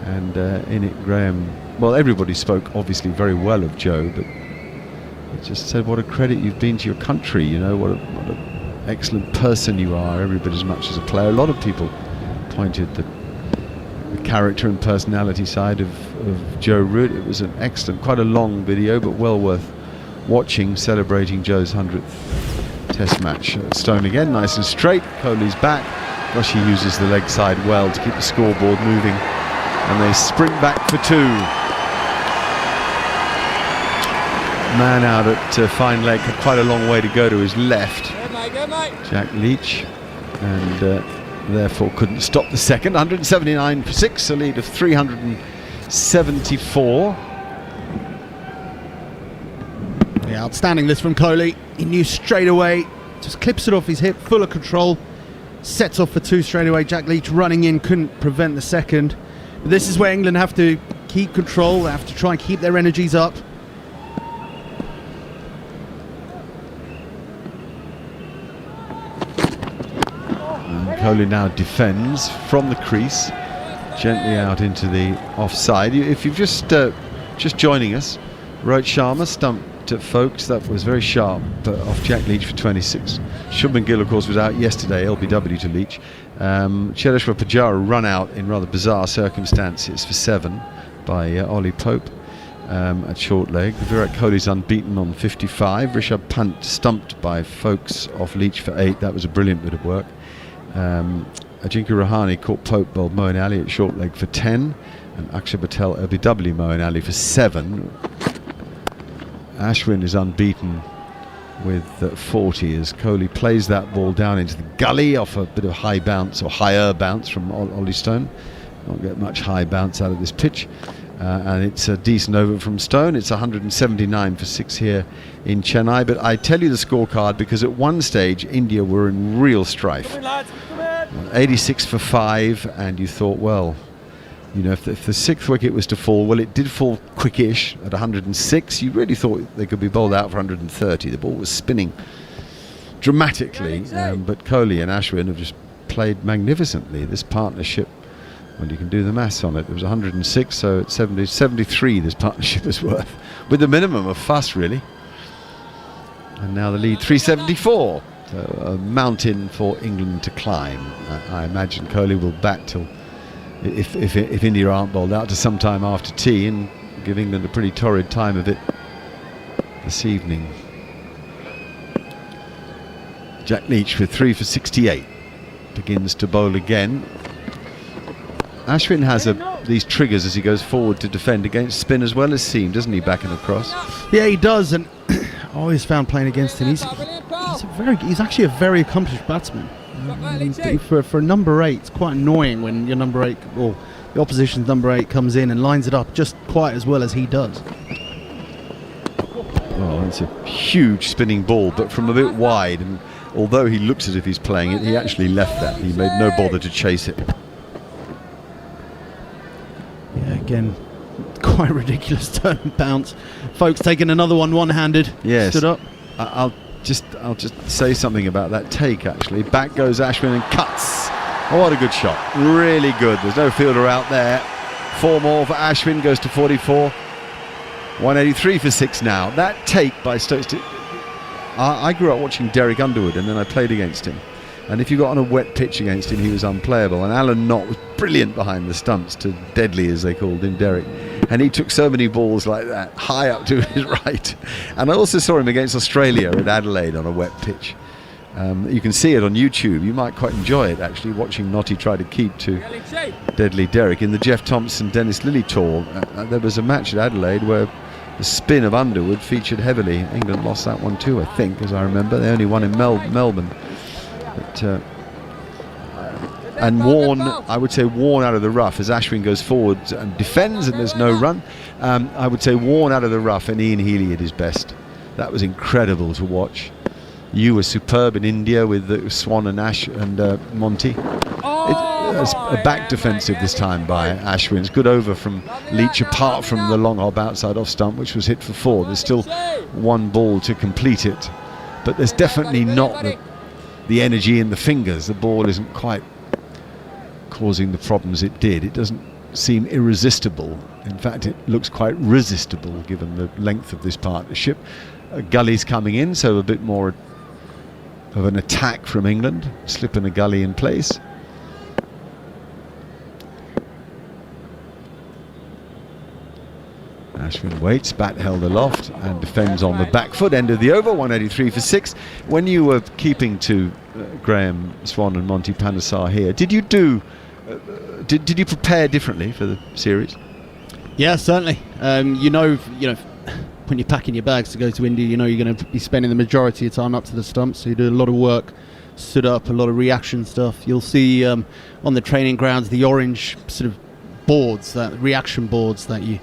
and in it Graham, well, everybody spoke obviously very well of Joe, but it just said what a credit you've been to your country, you know, what an excellent person you are, every bit as much as a player. A lot of people pointed the character and personality side of Joe Root. It was an excellent, quite a long video, but well worth watching, celebrating Joe's 100th Test match. Stone again, nice and straight. Kohli's back. Gosh, he uses the leg side well to keep the scoreboard moving, and they sprint back for 2. Man out at fine leg, had quite a long way to go to his left, Jack Leach, and therefore couldn't stop the second. 179 for 6, a lead of 374. Yeah, outstanding this from Kohli. He knew straight away, just clips it off his hip, full of control, sets off for 2 straight away. Jack Leach running in, couldn't prevent the second. But this is where England have to keep control, they have to try and keep their energies up. Kohli now defends from the crease, gently out into the offside. If you've just joining us, Rohit Sharma stumped Folkes. That was very sharp off Jack Leach for 26. Shubman Gill, of course, was out yesterday, LBW to Leach. Cheteshwar Pujara run out in rather bizarre circumstances for 7 by Ollie Pope at short leg. Virat Kohli's unbeaten on 55. Rishabh Pant stumped by Folkes off Leach for 8. That was a brilliant bit of work. Ajinkya Rahane caught Pope bowled Moeen Ali at short leg for 10, and Akshay Patel LBW Moeen Ali for 7. Ashwin is unbeaten with 40 as Kohli plays that ball down into the gully off a bit of high bounce, or higher bounce from Ollie Stone. Not get much high bounce out of this pitch, and it's a decent over from Stone. It's 179 for 6 here in Chennai, but I tell you the scorecard because at one stage India were in real strife. 86 for 5, and you thought, well, you know, if the 6th wicket was to fall, well, it did fall quickish at 106. You really thought they could be bowled out for 130. The ball was spinning dramatically, but Kohli and Ashwin have just played magnificently. This partnership, well, you can do the maths on it. It was 106, so at 73 this partnership is worth, with the minimum of fuss, really. And now the lead 374. So a mountain for England to climb. I imagine Kohli will bat till, if India aren't bowled out, to sometime after tea, and give England a pretty torrid time of it this evening. Jack Leach with 3 for 68 begins to bowl again. Ashwin has these triggers as he goes forward to defend against spin as well as seam, doesn't he, back and across? Yeah, he does, and I always found playing against him, he's actually a very accomplished batsman. For a number 8, it's quite annoying when your number 8, or the opposition's number 8, comes in and lines it up just quite as well as he does. Well, it's a huge spinning ball, but from a bit wide, and although he looks as if he's playing it, he actually left that. He made no bother to chase it. Yeah, again, quite ridiculous turn and bounce. Folks taking another one-handed. Yes. Stood up. I'll just say something about that take, actually. Back goes Ashwin and cuts. Oh, what a good shot. Really good. There's no fielder out there. 4 more for Ashwin, goes to 44. 183 for 6 now. That take by Stokes. I grew up watching Derek Underwood, and then I played against him. And if you got on a wet pitch against him, he was unplayable. And Alan Knott was brilliant behind the stumps, to deadly as they called him, Derek. And he took so many balls like that, high up to his right. And I also saw him against Australia at Adelaide on a wet pitch. You can see it on YouTube. You might quite enjoy it, actually, watching Knotty try to keep to deadly Derek. In the Jeff Thompson Dennis Lilly tour, there was a match at Adelaide where the spin of Underwood featured heavily. England lost that one too, I think, as I remember. They only won in Melbourne. But, and Warne, I would say Warne out of the rough as Ashwin goes forward and defends, and there's no run. I would say Warne out of the rough and Ian Healy at his best. That was incredible to watch. You were superb in India with Swan and Ash and Monty. It's a back defensive this time by Ashwin. It's good over from Leach, apart from the long hop outside off stump, which was hit for 4. There's still one ball to complete it, but there's definitely not the energy in the fingers. The ball isn't quite causing the problems it did. It doesn't seem irresistible. In fact, it looks quite resistible given the length of this partnership. Gully's coming in, so a bit more of an attack from England. Slip in a gully in place. Ashwin waits, bat held aloft and defends on the back foot. End of the over, 183 for 6. When you were keeping to Graham Swan and Monty Panesar here, did you did you prepare differently for the series? Yeah, certainly. You know, when you're packing your bags to go to India, you know you're going to be spending the majority of time up to the stump, so you do a lot of work, stood up, a lot of reaction stuff. You'll see on the training grounds the orange sort of boards, that reaction boards that you'll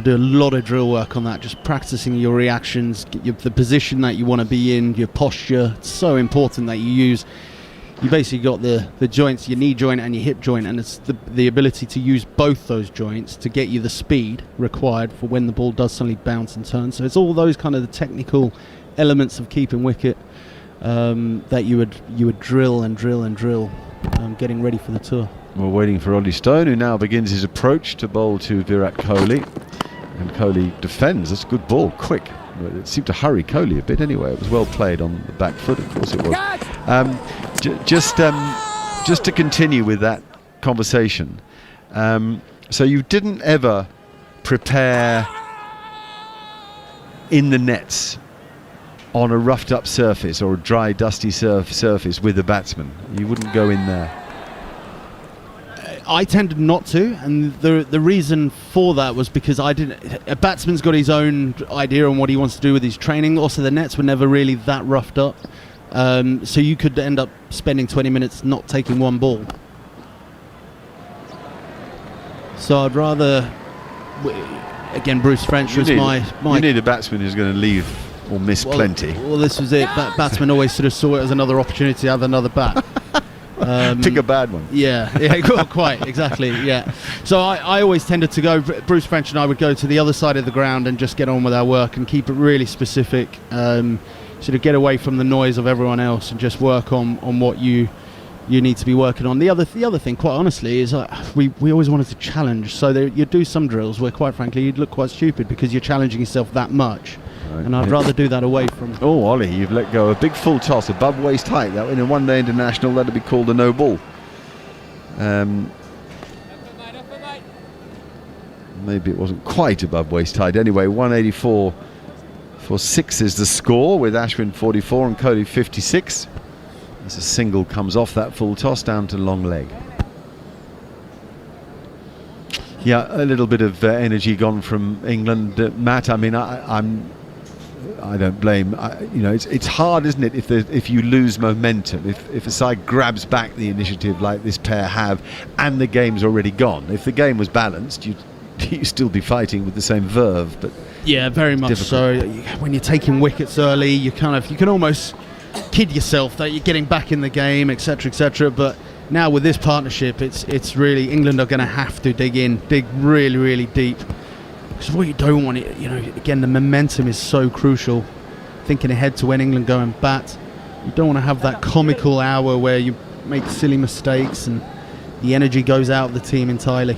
do a lot of drill work on that, just practicing your reactions, the position that you want to be in, your posture. It's so important that you basically got the joints, your knee joint and your hip joint, and it's the ability to use both those joints to get you the speed required for when the ball does suddenly bounce and turn. So it's all those kind of the technical elements of keeping wicket that you would drill and drill and drill, getting ready for the tour. We're waiting for Ollie Stone, who now begins his approach to bowl to Virat Kohli. And Kohli defends. That's a good ball, quick. It seemed to hurry Kohli a bit anyway. It was well played on the back foot, of course it was. Just to continue with that conversation. So you didn't ever prepare in the nets on a roughed up surface or a dry, dusty surface with the batsman. You wouldn't go in there. I tended not to, and the reason for that was because a batsman's got his own idea on what he wants to do with his training. Also, the nets were never really that roughed up, so you could end up spending 20 minutes not taking one ball. So I'd rather, again, Bruce French was my. You need a batsman who's going to leave or miss plenty. Well, this was it. Batsman always sort of saw it as another opportunity to have another bat. Pick a bad one. Yeah, quite, exactly, yeah. So I always tended to go, Bruce French and I would go to the other side of the ground and just get on with our work and keep it really specific, sort of get away from the noise of everyone else and just work on what you need to be working on. The other thing, quite honestly, is we always wanted to challenge. So you'd do some drills where, quite frankly, you'd look quite stupid because you're challenging yourself that much. Right. And I'd rather do that away from... Oh, Ollie, you've let go a big full toss above waist height. That in a one-day international, that'd be called a no ball. Maybe it wasn't quite above waist height. Anyway, 184 for 6 is the score, with Ashwin 44 and Kohli 56. As a single comes off that full toss down to long leg. Yeah, a little bit of energy gone from England. Matt, I mean, I don't blame. It's hard, isn't it, if you lose momentum, if a side grabs back the initiative like this pair have, and the game's already gone. If the game was balanced, you'd still be fighting with the same verve. But yeah, very much so. When you're taking wickets early, you can almost kid yourself that you're getting back in the game, etc., etc. But now with this partnership, it's really, England are going to have to dig really, really deep. Because what you don't want, again, the momentum is so crucial. Thinking ahead to when England go and bat, you don't want to have that comical hour where you make silly mistakes and the energy goes out of the team entirely.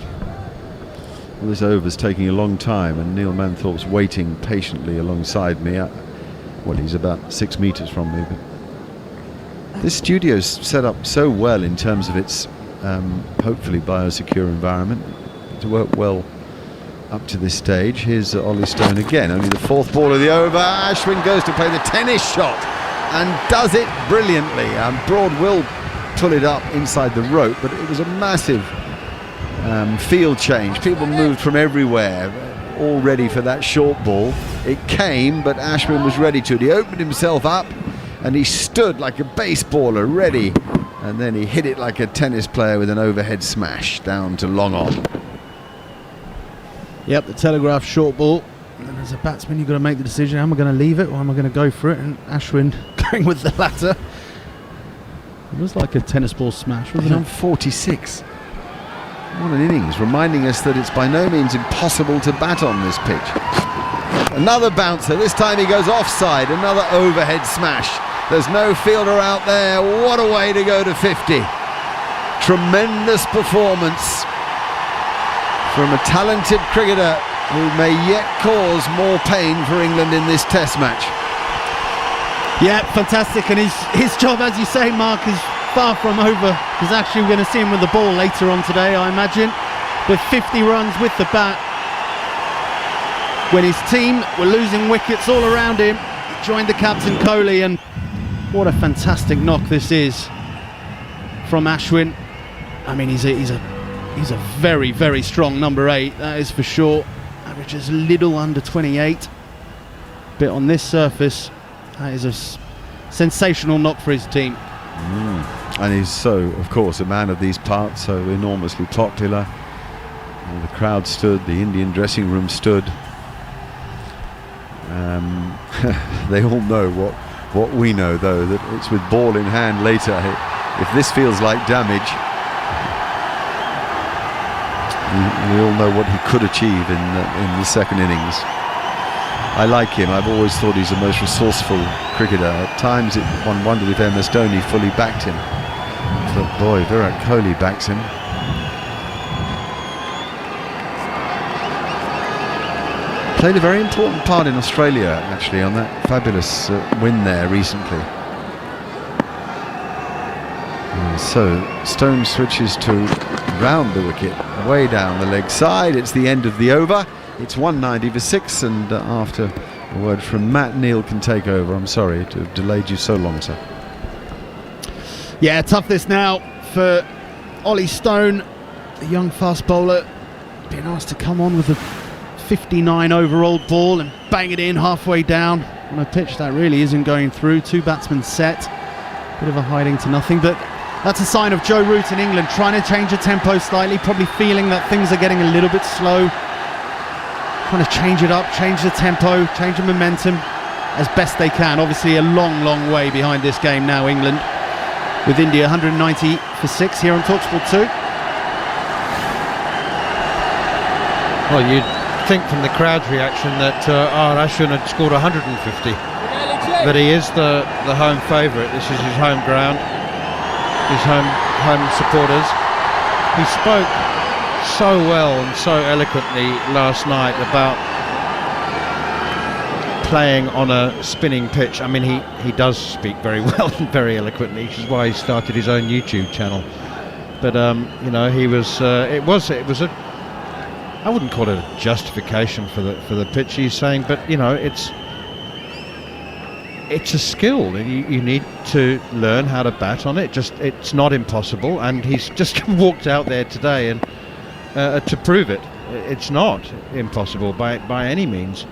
Well, this over's taking a long time, and Neil Manthorpe's waiting patiently alongside me. Well, he's about 6 meters from me. But this studio's set up so well in terms of its hopefully biosecure environment to work well up to this stage. Here's Ollie Stone again, only the 4th ball of the over. Ashwin goes to play the tennis shot and does it brilliantly. Broad will pull it up inside the rope, but it was a massive field change. People moved from everywhere, all ready for that short ball. It came, but Ashwin was ready to it. He opened himself up and he stood like a baseballer, ready, and then he hit it like a tennis player with an overhead smash down to long on. Yep, the Telegraph short ball. And as a batsman, you've got to make the decision: am I going to leave it or am I going to go for it? And Ashwin going with the latter. It was like a tennis ball smash, wasn't He's on it? 46. What an innings, reminding us that it's by no means impossible to bat on this pitch. Another bouncer, this time he goes offside, another overhead smash. There's no fielder out there. What a way to go to 50. Tremendous performance from a talented cricketer who may yet cause more pain for England in this test match. Yeah, fantastic. And his job, as you say, Mark, is far from over, because actually we're going to see him with the ball later on today, I imagine, with 50 runs with the bat. When his team were losing wickets all around him, he joined the captain Kohli, and what a fantastic knock this is from Ashwin. I mean, he's a very, very strong number 8, that is for sure. Averages a little under 28. But on this surface, that is a sensational knock for his team. And he's so, of course, a man of these parts, so enormously popular. And the crowd stood, the Indian dressing room stood. They all know what we know, though, that it's with ball in hand later. If this feels like damage, we all know what he could achieve in the second innings. I like him. I've always thought he's the most resourceful cricketer. At times one wondered if MS Dhoni fully backed him. But boy, Virat Kohli backs him. Played a very important part in Australia, actually, on that fabulous win there recently. And so Stone switches to round the wicket, way down the leg side. It's the end of the over. It's 190 for 6, and after a word from Matt, Neil can take over. I'm sorry to have delayed you so long, sir. Yeah, tough this now for Ollie Stone, the young fast bowler, being asked to come on with a 59 overall ball and bang it in halfway down on a pitch that really isn't going through. 2 batsmen set, bit of a hiding to nothing, but that's a sign of Joe Root in England trying to change the tempo slightly, probably feeling that things are getting a little bit slow, trying to change it up, change the tempo, change the momentum as best they can. Obviously a long, long way behind this game now, England, with India 190 for 6 here on TalkSport 2. Well, you'd think from the crowd's reaction that Ashwin had scored 150, but he is the home favourite. This is his home ground, his home supporters. He spoke so well and so eloquently last night about playing on a spinning pitch. I mean, he does speak very well and very eloquently, which is why he started his own YouTube channel. But you know, he was it was a, I wouldn't call it a justification for the pitch, he's saying, but you know, it's a skill. You need to learn how to bat on it. It's not impossible, and he's just walked out there today and to prove it. It's not impossible by any means.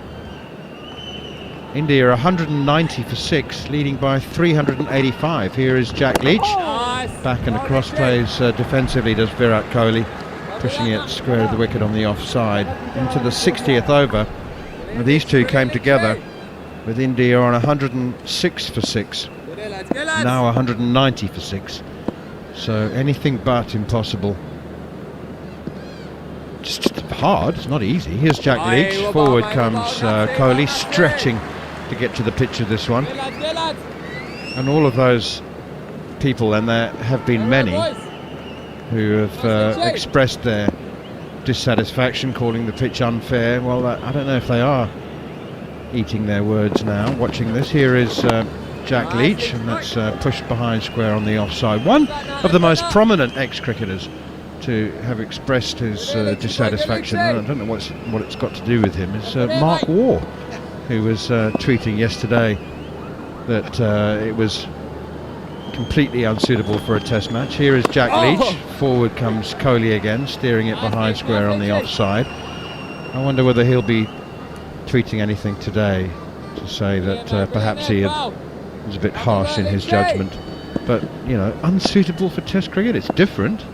India 190 for 6, leading by 385. Here is Jack Leach, back and across plays defensively does Virat Kohli, pushing it square of the wicket on the offside. Into the 60th over, and these two came together with India on 106 for 6, now 190 for 6. So anything but impossible. Just hard, it's not easy. Here's Jack Leach, forward comes Kohli, stretching to get to the pitch of this one. And all of those people, and there have been many, who have expressed their dissatisfaction, calling the pitch unfair. Well, I don't know if they are eating their words now, watching this. Here is Jack Leach, and that's pushed behind square on the offside. One of the most prominent ex-cricketers to have expressed his dissatisfaction, and I don't know what it's got to do with him, is Mark Waugh, who was tweeting yesterday that it was completely unsuitable for a test match. Here is Jack Leach, forward comes Kohli again, steering it behind square on the offside. I wonder whether he'll be tweeting anything today to say that perhaps he was a bit harsh in his judgment. But, you know, unsuitable for test cricket, it's different.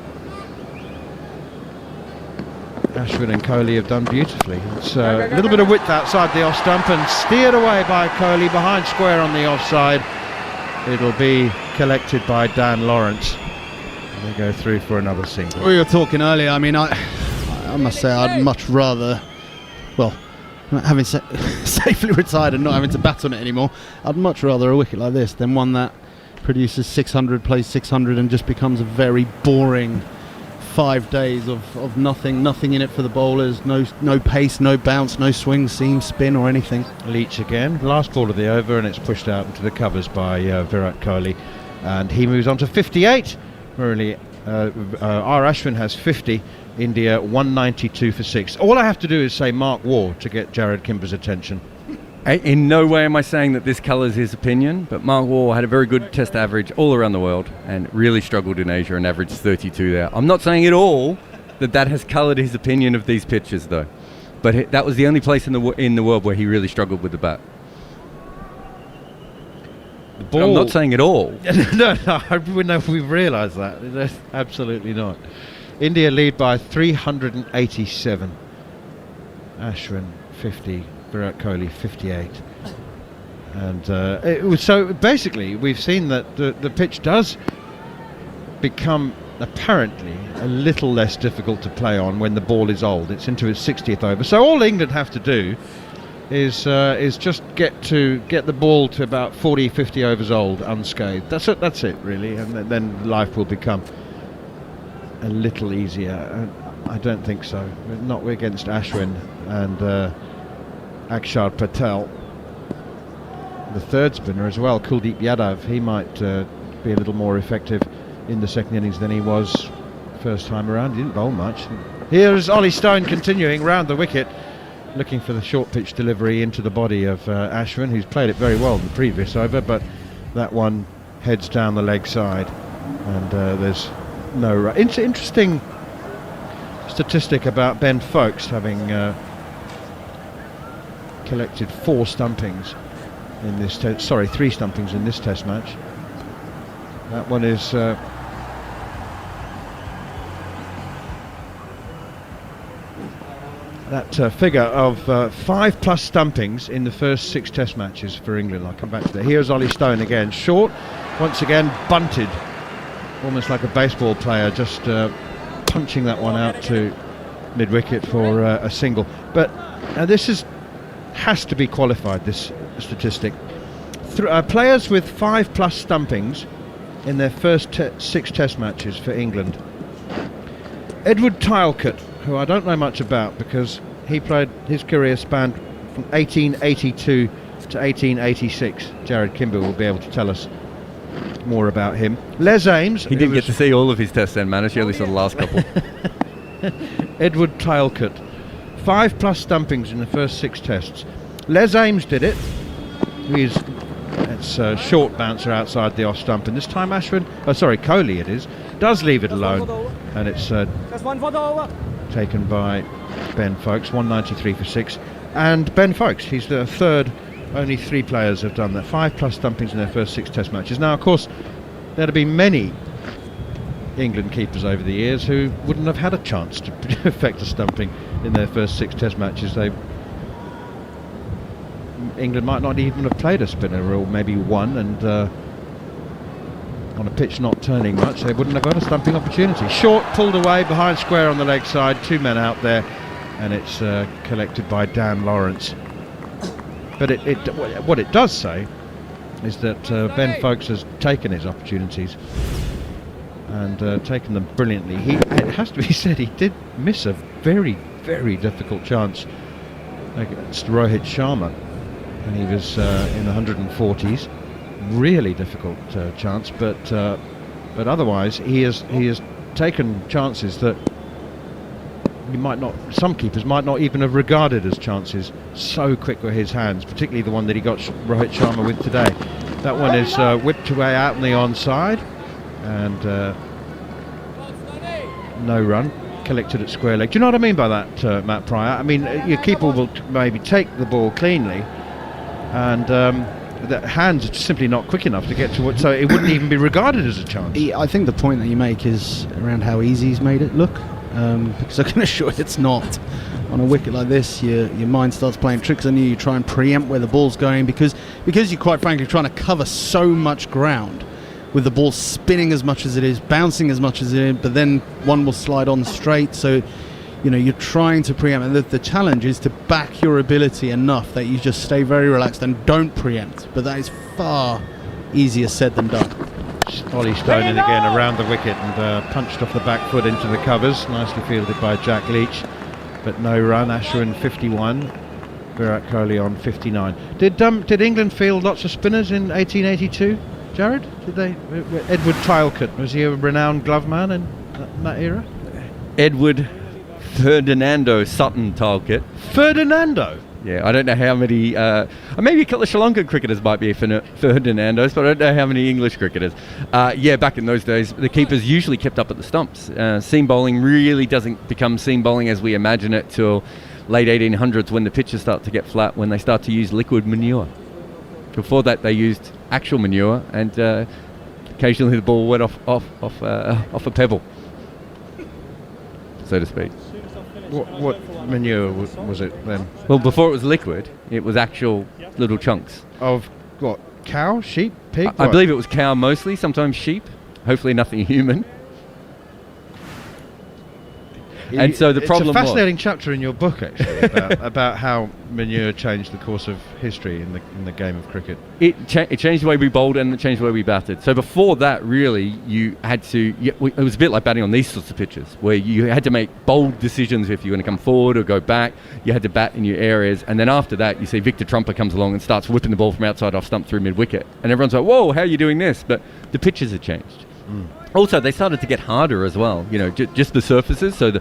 Ashwin and Kohli have done beautifully. It's a little bit of width outside the off stump and steered away by Kohli behind square on the offside. It'll be collected by Dan Lawrence. They go through for another single. We were talking earlier. I mean, I must say I'd much rather, well, having safely retired and not having to bat on it anymore, I'd much rather a wicket like this than one that produces 600, plays 600 and just becomes a very boring 5 days of nothing in it for the bowlers. No pace, no bounce, no swing, seam, spin or anything. Leach again, last ball of the over, and it's pushed out into the covers by Virat Kohli, and he moves on to 58. Really, R. Ashwin has 50. India 192 for 6. All I have to do is say Mark Waugh to get Jared Kimber's attention. In no way am I saying that this colours his opinion, but Mark Waugh had a very good test average all around the world and really struggled in Asia and averaged 32 there. I'm not saying at all that has coloured his opinion of these pitches, though. But that was the only place in the world where he really struggled with the bat. The ball. I'm not saying at all. No, I wouldn't know if we've realised that. Absolutely not. India lead by 387. Ashwin 50. Virat Kohli 58, and it was so basically we've seen that the pitch does become apparently a little less difficult to play on when the ball is old. It's into its 60th over, so all England have to do is just get the ball to about 40-50 overs old unscathed. That's it really, and then life will become a little easier. I don't think so. Not against Ashwin and Akshar Patel, the third spinner as well, Kuldeep Yadav. He might be a little more effective in the second innings than he was first time around. He didn't bowl much. Here's Ollie Stone continuing round the wicket, looking for the short pitch delivery into the body of Ashwin, who's played it very well in the previous over, but that one heads down the leg side, and there's no run. Interesting statistic about Ben Foakes having collected 4 stumpings in this 3 stumpings in this test match. That one is that figure of 5+ stumpings in the first 6 test matches for England. I'll come back to that. Here's Ollie Stone again, short, once again bunted, almost like a baseball player, just punching that one out to mid-wicket for a single. But this has to be qualified, this statistic. Players with 5+ stumpings in their first 6 test matches for England. Edward Tylcott, who I don't know much about because his career spanned from 1882 to 1886. Jared Kimber will be able to tell us more about him. Les Ames. He didn't get to see all of his tests then, man. He only saw the last couple. Edward Tylcott. 5+ stumpings in the first 6 tests. Les Ames did it. It's a short bouncer outside the off stump, and this time Kohli it is, does leave it alone, and it's taken by Ben Foakes, 193 for 6. And Ben Foakes, he's the third, only 3 players have done that, 5+ stumpings in their first 6 test matches. Now, of course, there'd have been many England keepers over the years who wouldn't have had a chance to effect a stumping in their first 6 test matches. England might not even have played a spinner, or maybe one, and on a pitch not turning much, they wouldn't have got a stumping opportunity. Short, pulled away behind square on the leg side, 2 men out there, and it's collected by Dan Lawrence. But what it does say is that Ben Foakes has taken his opportunities and taken them brilliantly. It has to be said, he did miss a very, very difficult chance against Rohit Sharma, and he was in the 140s. Really difficult chance, but otherwise he has taken chances that some keepers might not even have regarded as chances. So quick were his hands, particularly the one that he got Rohit Sharma with today. That one is whipped away out on the onside, and no run, collected at square leg. Do you know what I mean by that, Matt Pryor? I mean, your keeper will maybe take the ball cleanly, and the hands are simply not quick enough to get to it, so it wouldn't even be regarded as a chance. I think the point that you make is around how easy he's made it look. because I can assure you it's not. On a wicket like this, your mind starts playing tricks on you. You try and preempt where the ball's going because you're quite frankly trying to cover so much ground with the ball spinning as much as it is, bouncing as much as it is, but then one will slide on straight. So, you're trying to preempt. And the challenge is to back your ability enough that you just stay very relaxed and don't preempt. But that is far easier said than done. Ollie Stone in again around the wicket and punched off the back foot into the covers. Nicely fielded by Jack Leach. But no run. Ashwin 51, Virat Kohli on 59. Did England field lots of spinners in 1882, Jared? Did they? Edward Tylekott, was he a renowned glove man in that era? Edward Ferdinando Sutton Tylekott. Ferdinando? Yeah, I don't know how many, maybe a couple of Sri Lankan cricketers might be Ferdinandos, but I don't know how many English cricketers. Back in those days, the keepers usually kept up at the stumps. Seam bowling really doesn't become seam bowling as we imagine it till late 1800s when the pitches start to get flat, when they start to use liquid manure. Before that, they used actual manure, and occasionally the ball went off a pebble, so to speak. What manure was it then? Well, before it was liquid, it was actual little chunks. Of what? Cow? Sheep? Pig? I believe it was cow mostly, sometimes sheep. Hopefully nothing human. And so the problem was... It's a fascinating chapter in your book, actually, about how manure changed the course of history in the game of cricket. It changed the way we bowled and it changed the way we batted. So before that, really, you had to... it was a bit like batting on these sorts of pitches, where you had to make bold decisions if you were going to come forward or go back. You had to bat in your areas. And then after that, you see Victor Trumper comes along and starts whipping the ball from outside off stump through mid-wicket. And everyone's like, whoa, how are you doing this? But the pitches had changed. Also, they started to get harder as well, just the surfaces. So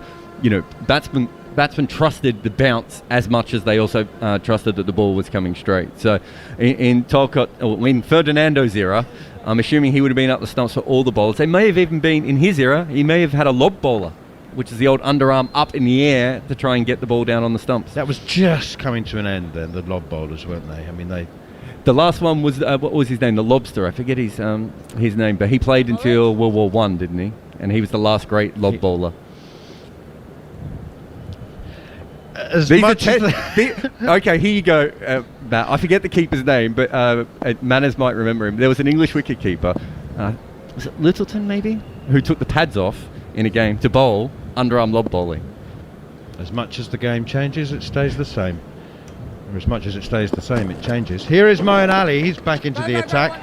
batsmen trusted the bounce as much as they also trusted that the ball was coming straight. So in Ferdinando's era, I'm assuming he would have been up the stumps for all the bowlers. They may have even been, in his era, he may have had a lob bowler, which is the old underarm up in the air to try and get the ball down on the stumps. That was just coming to an end then, the lob bowlers, weren't they? I mean, The last one was, what was his name? The Lobster. I forget his name, but he played until World War I, didn't he? And he was the last great lob bowler. Okay, here you go, Matt. I forget the keeper's name, but Manners might remember him. There was an English wicket keeper, was it Littleton maybe, who took the pads off in a game to bowl underarm lob bowling. As much as the game changes, it stays the same. Or as much as it stays the same, it changes. Here is Moeen Ali. He's back into the attack,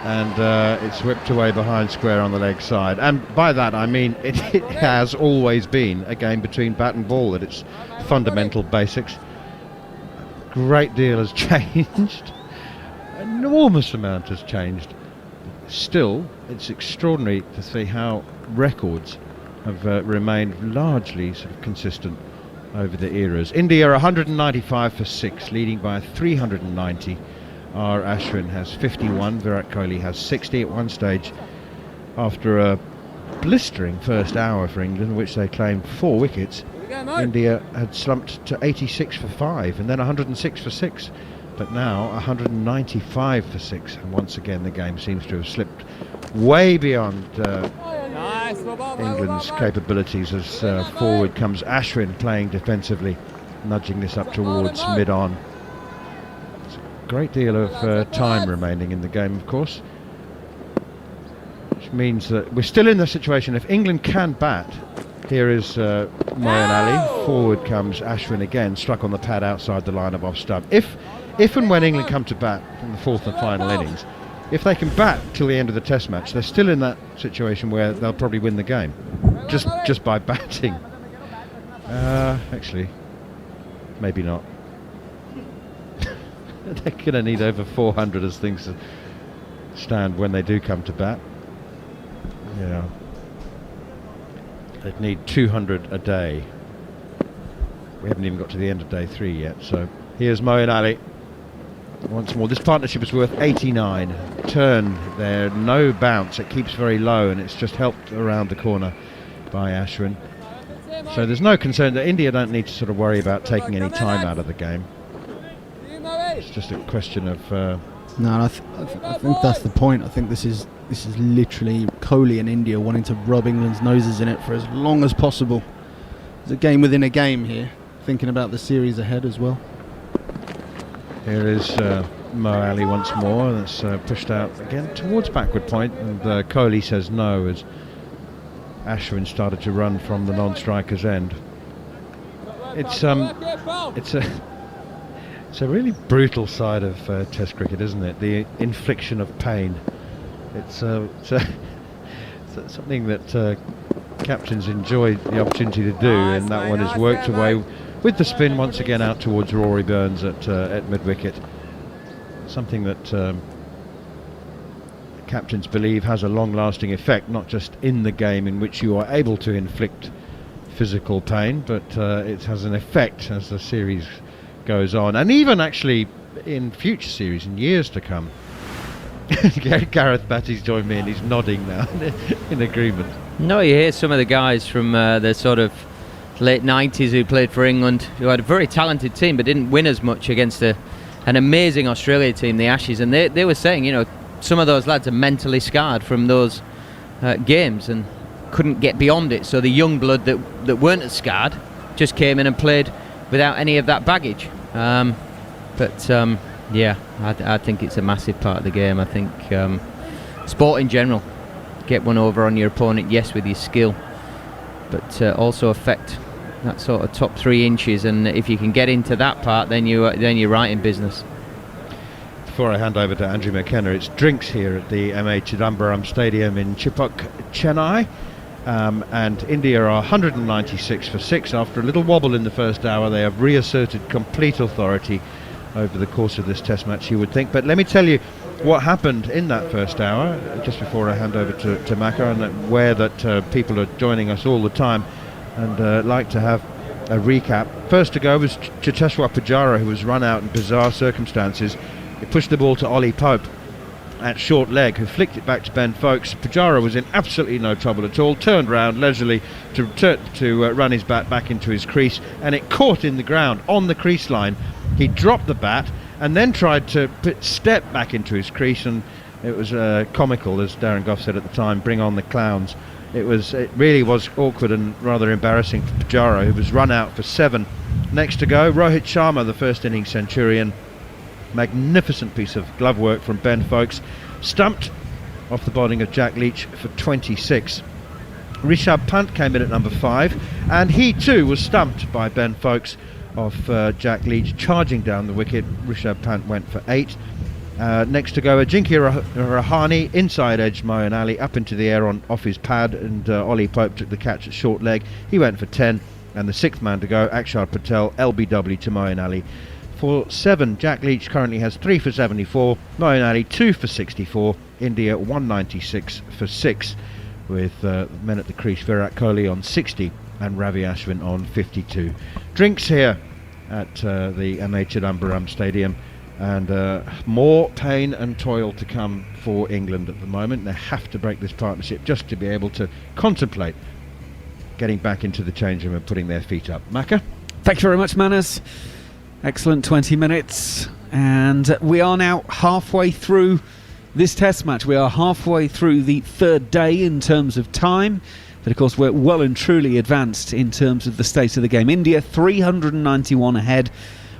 and it's whipped away behind square on the leg side. And by that I mean it has always been a game between bat and ball at its fundamental basics. A great deal has changed. An enormous amount has changed. Still, it's extraordinary to see how records have remained largely sort of consistent over the eras. India 195 for 6, leading by 390. R. Ashwin has 51, Virat Kohli has 60 at one stage after a blistering first hour for England, in which they claimed 4 wickets. India had slumped to 86 for 5 and then 106 for 6, but now 195 for 6, and once again the game seems to have slipped way beyond England's capabilities as forward comes Ashwin playing defensively, nudging this up towards mid-on. There's a great deal of time remaining in the game, of course, which means that we're still in the situation, if England can bat, here is Moeen Ali, forward comes Ashwin again, struck on the pad outside the line of off stump. If and when England come to bat in the fourth and final innings, if they can bat till the end of the test match, they're still in that situation where they'll probably win the game just by batting. Actually, maybe not. They're going to need over 400 as things stand when they do come to bat. Yeah, they'd need 200 a day. We haven't even got to the end of day 3 yet. So here's Moeen Ali once more. This partnership is worth 89. Turn there, no bounce, it keeps very low, and it's just helped around the corner by Ashwin. So there's no concern that India don't need to sort of worry about taking any time out of the game. It's just a question of no, I think that's the point. I think this is literally Kohli and India wanting to rub England's noses in it for as long as possible. It's a game within a game here, thinking about the series ahead as well. Here is Mo Ali once more. That's pushed out again towards backward point, and Kohli says no as Ashwin started to run from the non-striker's end. It's a really brutal side of Test cricket, isn't it? The infliction of pain. It's something that captains enjoy the opportunity to do, and that one has worked away with the spin once again out towards Rory Burns at mid-wicket. Something that captains believe has a long-lasting effect, not just in the game in which you are able to inflict physical pain, but it has an effect as the series goes on, and even actually in future series in years to come. Gareth Batty's joined me and he's nodding now in agreement. No, you hear some of the guys from the sort of late 90s who played for England, who had a very talented team but didn't win as much against an amazing Australia team, the Ashes, and they were saying, you know, some of those lads are mentally scarred from those games and couldn't get beyond it. So the young blood that weren't as scarred just came in and played without any of that baggage. Yeah, I think it's a massive part of the game. I think sport in general, get one over on your opponent, yes, with your skill, but also affect that sort of top 3 inches. And if you can get into that part, then you're right in business. Before I hand over to Andrew McKenna, it's drinks here at the MA Chidambaram Stadium in Chepauk, Chennai. And India are 196 for 6. After a little wobble in the first hour, they have reasserted complete authority over the course of this test match, you would think. But let me tell you what happened in that first hour, just before I hand over to Macca, and aware that people are joining us all the time and like to have a recap. First to go was Cheteshwar Pujara, who was run out in bizarre circumstances. He pushed the ball to Ollie Pope at short leg, who flicked it back to Ben Foakes. Pujara was in absolutely no trouble at all, turned round leisurely to run his bat back into his crease, and it caught in the ground on the crease line. He dropped the bat and then tried to step back into his crease, and it was comical, as Darren Gough said at the time, bring on the clowns. It really was awkward and rather embarrassing for Pujara, who was run out for 7. Next to go, Rohit Sharma, the first innings centurion. Magnificent piece of glove work from Ben Foakes, stumped off the bowling of Jack Leach for 26. Rishabh Pant came in at number 5, and he too was stumped by Ben Foakes off Jack Leach, charging down the wicket. Rishabh Pant went for 8. Next to go, Ajinkya Rahane, inside edge Moeen Ali up into the air off his pad, and Ollie Pope took the catch at short leg. He went for 10, and the 6th man to go, Akshar Patel, LBW to Moeen Ali for 7. Jack Leach currently has 3 for 74, Moeen Ali 2 for 64, India 196 for 6, with men at the crease, Virat Kohli on 60 and Ravi Ashwin on 52. Drinks here at the MA Chidambaram Stadium, and more pain and toil to come for England at the moment. They have to break this partnership just to be able to contemplate getting back into the change room and putting their feet up. Macca? Thank you very much, Manners. Excellent 20 minutes, and we are now halfway through this test match. We are halfway through the 3rd day in terms of time, but of course we're well and truly advanced in terms of the state of the game. India 391 ahead.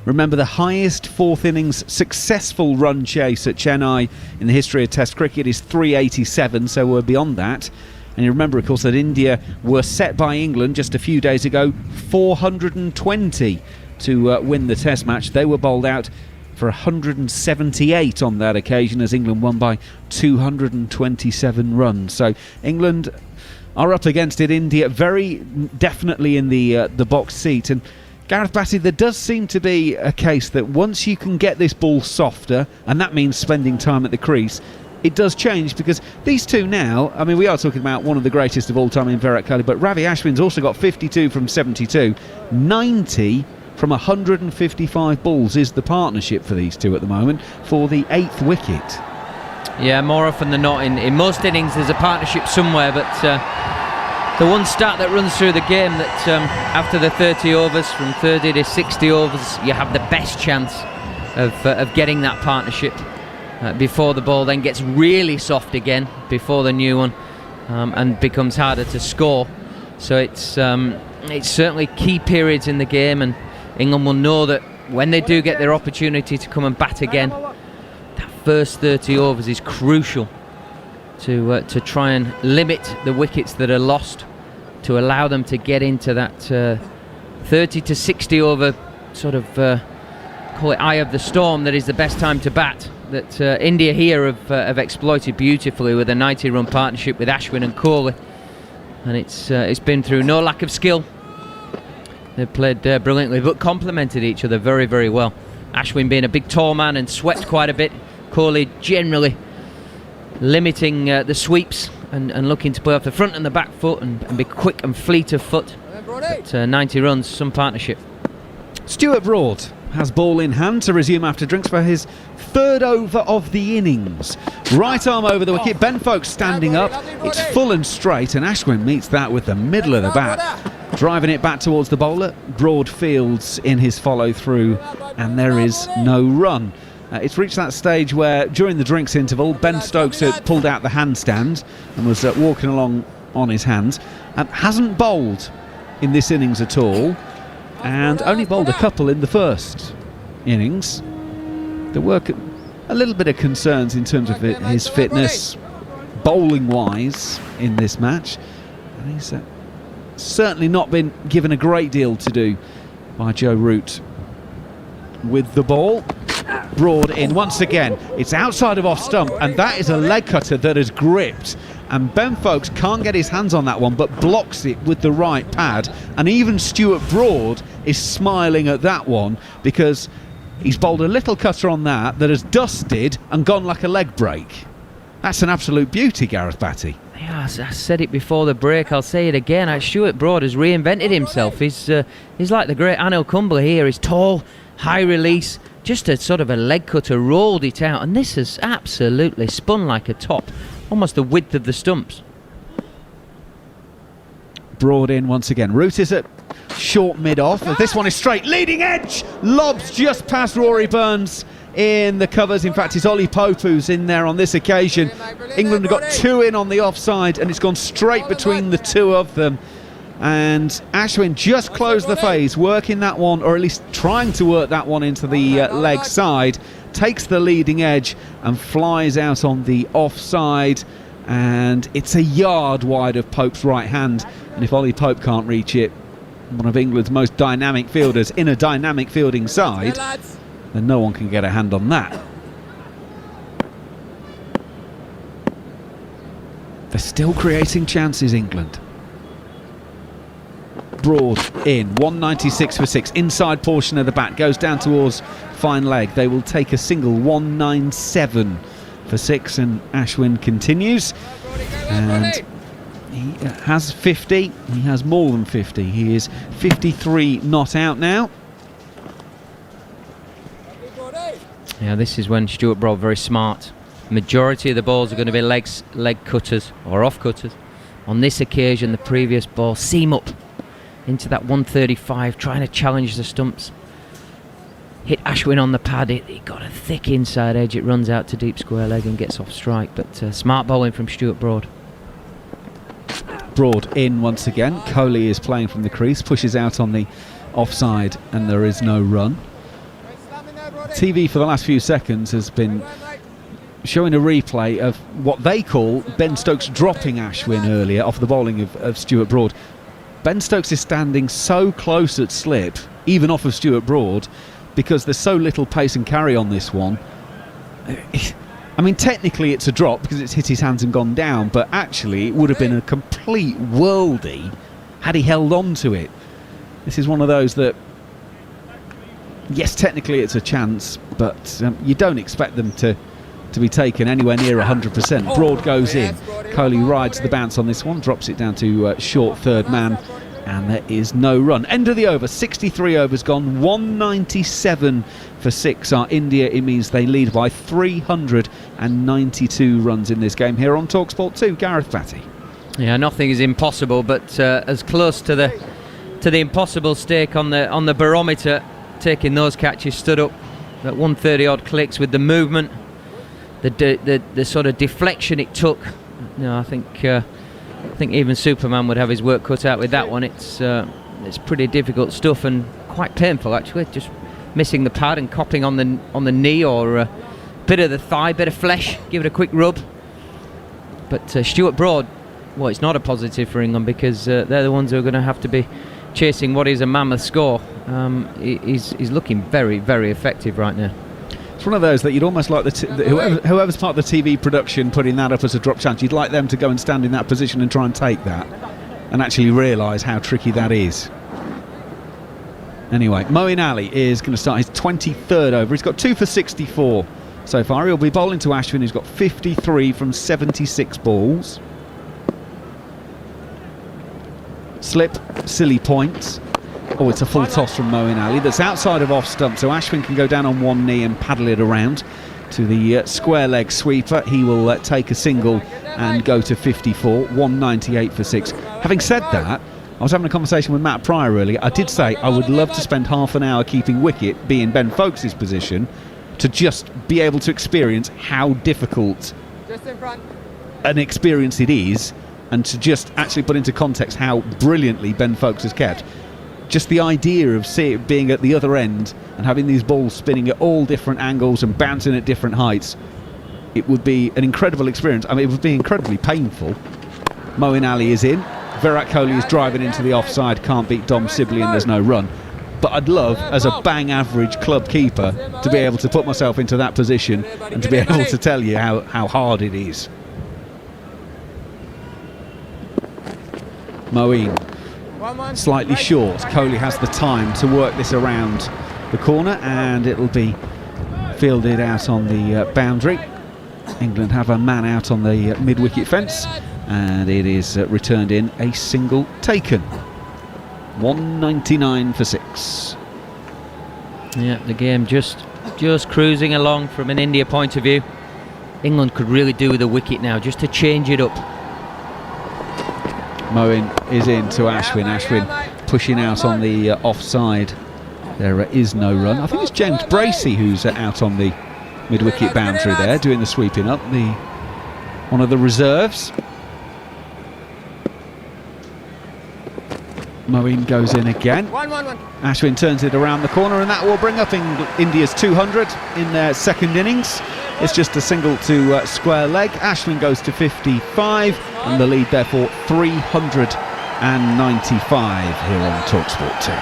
Remember, the highest 4th innings successful run chase at Chennai in the history of Test cricket is 387, so we're beyond that. And you remember, of course, that India were set by England just a few days ago 420 to win the Test match. They were bowled out for 178 on that occasion, as England won by 227 runs. So England are up against it. India very definitely in the box seat. And Gareth Batty, there does seem to be a case that once you can get this ball softer, and that means spending time at the crease, it does change, because these two now, I mean, we are talking about one of the greatest of all time in Virat Kohli, but Ravi Ashwin's also got 52 from 72, 90 from 155 balls is the partnership for these two at the moment for the 8th wicket. Yeah, more often than not, in most innings there's a partnership somewhere, but the one stat that runs through the game that after the 30 overs, from 30 to 60 overs, you have the best chance of getting that partnership before the ball then gets really soft again, before the new one, and becomes harder to score. So it's it's certainly key periods in the game, and England will know that when they do get their opportunity to come and bat again, that first 30 overs is crucial to try and limit the wickets that are lost, to allow them to get into that 30 to 60 over sort of call it eye of the storm that is the best time to bat, that India here have exploited beautifully with a 90-run partnership with Ashwin and Kohli, and it's been through no lack of skill. They've played brilliantly, but complemented each other very, very well. Ashwin being a big tall man and swept quite a bit. Kohli generally limiting the sweeps and looking to play off the front and the back foot and be quick and fleet of foot. But 90 runs, some partnership. Stuart Broad has ball in hand to resume after drinks for his third over of the innings. Right arm over the wicket, Ben Foakes standing up. It's full and straight, and Ashwin meets that with the middle of the bat. Driving it back towards the bowler, Broad fields in his follow-through, and there is no run. It's reached that stage where, during the drinks interval, Ben Stokes had pulled out the handstand and was walking along on his hands. Hasn't bowled in this innings at all, and only bowled a couple in the first innings. There were a little bit of concerns in terms of his fitness, bowling-wise, in this match. And he's certainly not been given a great deal to do by Joe Root with the ball. Broad in once again. It's outside of off stump, and that is a leg cutter that has gripped, and Ben Foakes can't get his hands on that one but blocks it with the right pad, and even Stuart Broad is smiling at that one because he's bowled a little cutter on that has dusted and gone like a leg break. That's an absolute beauty, Gareth Batty. Yeah, I said it before the break, I'll say it again. Stuart Broad has reinvented himself. He's like the great Anil Kumble here. He's tall, high release, just a sort of a leg cutter, rolled it out, and this has absolutely spun like a top, almost the width of the stumps. Broad in once again. Root is at short mid-off. This one is straight, leading edge, lobs just past Rory Burns in the covers. In fact, it's Ollie Pope who's in there on this occasion. England have got two in on the offside, and it's gone straight between the two of them. And Ashwin just closed the phase, working that one, or at least trying to work that one into the leg side, takes the leading edge and flies out on the offside, and it's a yard wide of Pope's right hand. And if Ollie Pope can't reach it, one of England's most dynamic fielders in a dynamic fielding side, then no one can get a hand on that. They're still creating chances, England. Broad in, 196 for 6, inside portion of the bat, goes down towards fine leg. They will take a single, 197 for 6, and Ashwin continues, and he has 50, he has more than 50, he is 53 not out now. Yeah, this is when Stuart Broad very smart. Majority of the balls are going to be leg cutters or off cutters. On this occasion, the previous ball seam up into that 135, trying to challenge the stumps. Hit Ashwin on the pad, it got a thick inside edge, it runs out to deep square leg and gets off strike, but smart bowling from Stuart Broad. Broad in once again. Kohli is playing from the crease, pushes out on the offside, and there is no run. TV for the last few seconds has been showing a replay of what they call Ben Stokes dropping Ashwin earlier off the bowling of Stuart Broad. Ben Stokes is standing so close at slip, even off of Stuart Broad, because there's so little pace and carry on this one. I mean, technically it's a drop because it's hit his hands and gone down, but actually it would have been a complete worldie had he held on to it. This is one of those that, yes, technically it's a chance, but you don't expect them to be taken anywhere near 100%. Broad goes in. Kohli rides the bounce on this one, drops it down to short third man, and there is no run. End of the over, 63 overs gone, 197 for 6 are India. It means they lead by 392 runs in this game here on TalkSport 2. Gareth Batty. Yeah, nothing is impossible, but as close to the impossible stake on the barometer, taking those catches, stood up at 130 odd clicks with the movement, the sort of deflection it took. I think even Superman would have his work cut out with that one. It's it's pretty difficult stuff and quite painful actually. Just missing the pad and copping on the knee or a bit of the thigh, bit of flesh. Give it a quick rub. But Stuart Broad, well, it's not a positive for England because they're the ones who are going to have to be chasing what is a mammoth score. He's looking very, very effective right now. It's one of those that you'd almost like whoever's part of the TV production putting that up as a drop chance, you'd like them to go and stand in that position and try and take that and actually realise how tricky that is. Anyway, Moeen Ali is going to start his 23rd over. He's got 2 for 64 so far. He'll be bowling to Ashwin, who's got 53 from 76 balls. Slip, silly points. Oh, it's a full toss from Moeen Ali that's outside of off stump, so Ashwin can go down on one knee and paddle it around to the square leg sweeper. He will take a single and go to 54, 198 for 6. Having said that, I was having a conversation with Matt Pryor earlier. I did say I would love to spend half an hour keeping wicket, be in Ben Foakes' position, to just be able to experience how difficult an experience it is, and to just actually put into context how brilliantly Ben Foakes has kept. Just the idea of being at the other end and having these balls spinning at all different angles and bouncing at different heights, it would be an incredible experience. I mean, it would be incredibly painful. Moeen Ali is in. Virat Kohli is driving into the offside, can't beat Dom Sibley and there's no run. But I'd love, as a bang average club keeper, to be able to put myself into that position and to be able to tell you how hard it is. Moeen slightly short. Kohli has the time to work this around the corner and it'll be fielded out on the boundary. England have a man out on the mid-wicket fence and it is returned in, a single taken. 199 for 6. Yeah, the game just cruising along from an India point of view. England could really do with a wicket now just to change it up. Moeen is in to Ashwin. Ashwin pushing out on the offside. There is no run. I think it's James Bracey who's out on the mid-wicket boundary there, doing the sweeping up. One of the reserves. Moeen goes in again. Ashwin turns it around the corner and that will bring up India's 200 in their second innings. It's just a single to square leg. Ashwin goes to 55 and the lead therefore 395 here on TalkSport 2.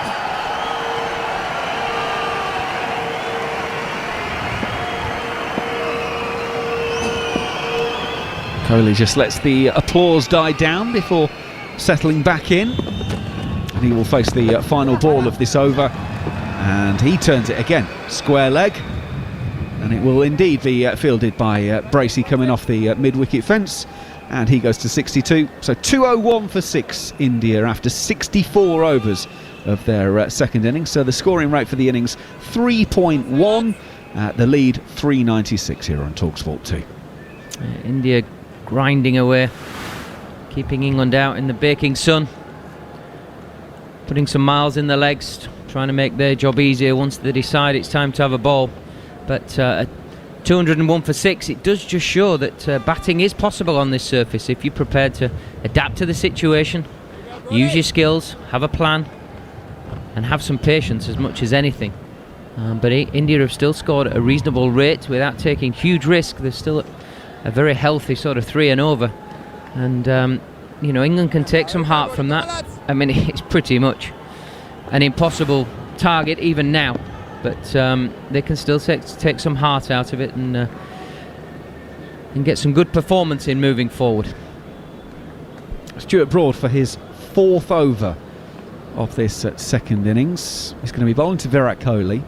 Kohli just lets the applause die down before settling back in. And he will face the final ball of this over. And he turns it again. Square leg. And it will indeed be fielded by Bracey coming off the mid-wicket fence. And he goes to 62. So 201 for 6 India after 64 overs of their second innings. So the scoring rate for the innings 3.1. The lead 396 here on TalkSport 2. India grinding away, keeping England out in the baking sun, putting some miles in the legs, trying to make their job easier once they decide it's time to have a ball. But 201 for 6, it does just show that batting is possible on this surface if you're prepared to adapt to the situation, use your skills, have a plan and have some patience as much as anything. But India have still scored at a reasonable rate without taking huge risk. They're still at a very healthy sort of 3 and over. And you know, England can take some heart from that. I mean, it's pretty much an impossible target even now, but they can still take some heart out of it and get some good performance in moving forward. Stuart Broad for his 4th over of this second innings. He's going to be bowling to Virat Kohli.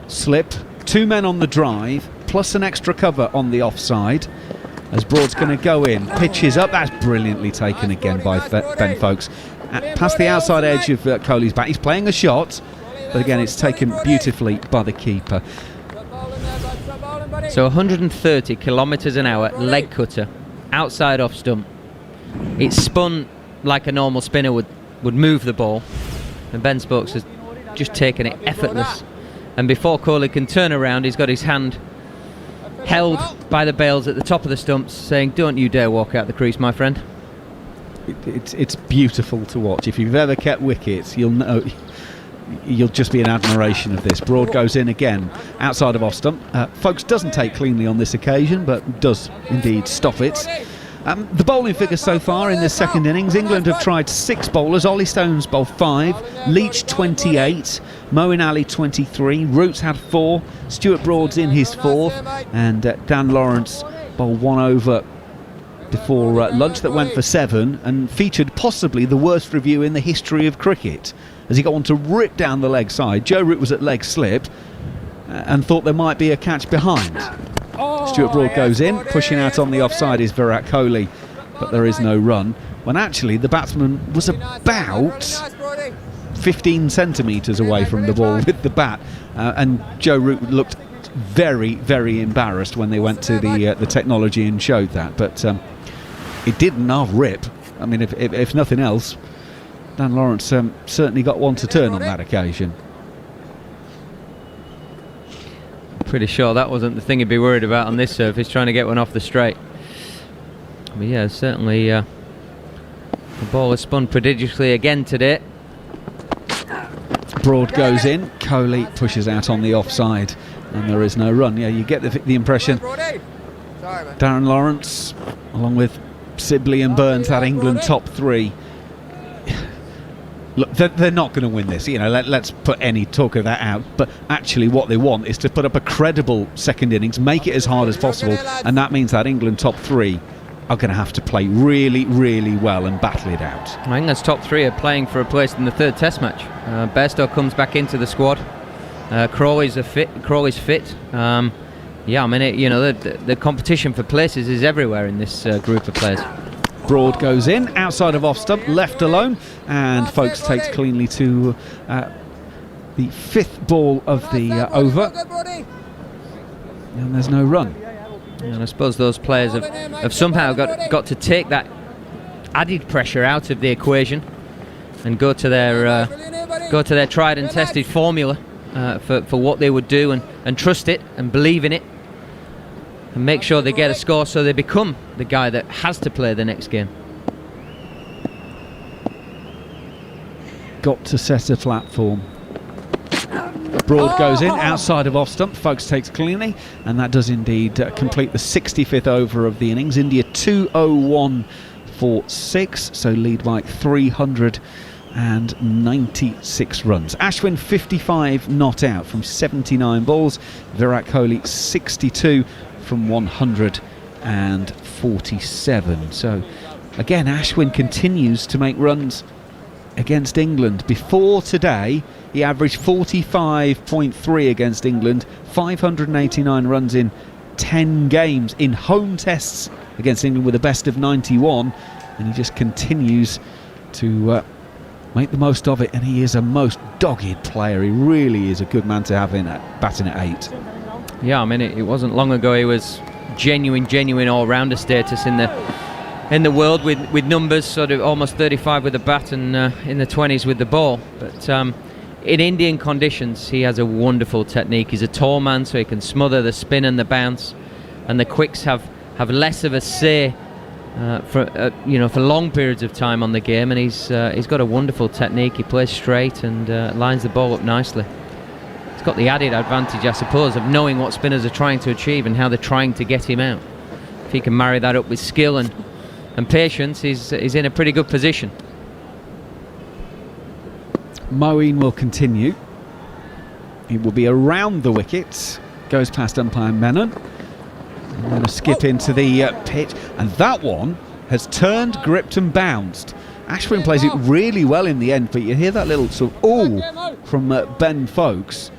Slip, 2 men on the drive, plus an extra cover on the offside. As Broad's going to go in, pitches up. That's brilliantly taken again by Ben Foakes. Past the outside edge of Kohli's bat. He's playing a shot, but again it's taken beautifully by the keeper. So 130 kilometres an hour, leg cutter, outside off stump. It's spun like a normal spinner would move the ball, and Ben Foakes has just taken it effortless. And before Kohli can turn around, he's got his hand held by the bails at the top of the stumps, saying, "Don't you dare walk out the crease, my friend." it's beautiful to watch. If you've ever kept wickets, you'll know. You'll just be in admiration of this. Broad goes in again outside of off stump. Folkes doesn't take cleanly on this occasion, but does indeed stop it. The bowling figures so far in this second innings: England have tried 6 bowlers. Ollie Stones bowled 5, Leach 28, Moeen Ali 23, Roots had 4, Stuart Broad's in his 4th, and Dan Lawrence bowled 1 over before lunch that went for 7 and featured possibly the worst review in the history of cricket, as he got on to rip down the leg side. Joe Root was at leg slip and thought there might be a catch behind. Stuart Broad goes in, pushing out on the offside is Virat Kohli, but there is no run, when actually the batsman was about 15 centimetres away from the ball with the bat, and Joe Root looked very, very embarrassed when they went to the technology and showed that, but it didn't half rip. I mean, if nothing else, Dan Lawrence certainly got one to turn on that occasion. Pretty sure that wasn't the thing he'd be worried about on this surface, trying to get one off the straight. But yeah, certainly the ball has spun prodigiously again today. Broad goes in, Kohli pushes out on the offside, and there is no run. Yeah, you get the impression Darren Lawrence, along with Sibley and Burns, had England top 3. Look, they're not going to win this. You know, let's put any talk of that out. But actually, what they want is to put up a credible second innings, make it as hard as possible, and that means that England top 3 are going to have to play really, really well and battle it out. I think that's top 3 are playing for a place in the 3rd Test match. Bairstow comes back into the squad. Crawley's fit. Yeah, I mean, the competition for places is everywhere in this group of players. Broad goes in, outside of off stump, left alone, and Folkes takes cleanly to the 5th ball of the over, and there's no run. And I suppose those players have somehow got to take that added pressure out of the equation and go to their tried and tested formula for what they would do, and trust it and believe in it, and make sure they get a score so they become the guy that has to play the next game. Got to set a platform. Broad goes in, outside of off stump. Folkes takes cleanly, and that does indeed complete the 65th over of the innings. India 201 for 6, so lead by 396 runs. Ashwin 55 not out from 79 balls. Virat Kohli 62 from 147. So again, Ashwin continues to make runs against England. Before today, he averaged 45.3 against England, 589 runs in 10 games in home tests against England with a best of 91, and he just continues to make the most of it, and he is a most dogged player. He really is a good man to have in batting at 8. Yeah, I mean, it wasn't long ago he was genuine all-rounder status in the world with numbers, sort of almost 35 with the bat and in the 20s with the ball. But in Indian conditions, he has a wonderful technique. He's a tall man, so he can smother the spin and the bounce, and the quicks have less of a say for long periods of time on the game. And he's got a wonderful technique. He plays straight and lines the ball up nicely. He's got the added advantage, I suppose, of knowing what spinners are trying to achieve and how they're trying to get him out. If he can marry that up with skill and patience, he's in a pretty good position. Moeen will continue. He will be around the wickets, goes past umpire Menon, and then a skip into the pitch, and that one has turned, gripped and bounced. Ashwin plays it really well in the end, but you hear that little sort of ooh from Ben Folkes,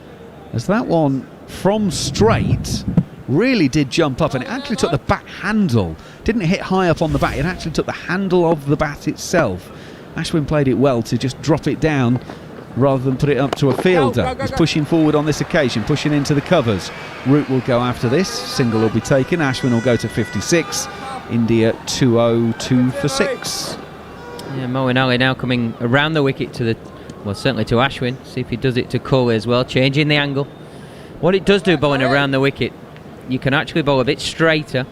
as that one from straight really did jump up, and it actually took the bat handle, didn't hit high up on the bat, it actually took the handle of the bat itself. Ashwin played it well to just drop it down rather than put it up to a fielder. He's pushing forward on this occasion, pushing into the covers. Root will go after this, single will be taken, Ashwin will go to 56, India 202 for 6. Yeah, Moeen Ali now coming around the wicket to certainly to Ashwin, see if he does it to Kohli as well, changing the angle. What it does do, bowling around the wicket, you can actually bowl a bit straighter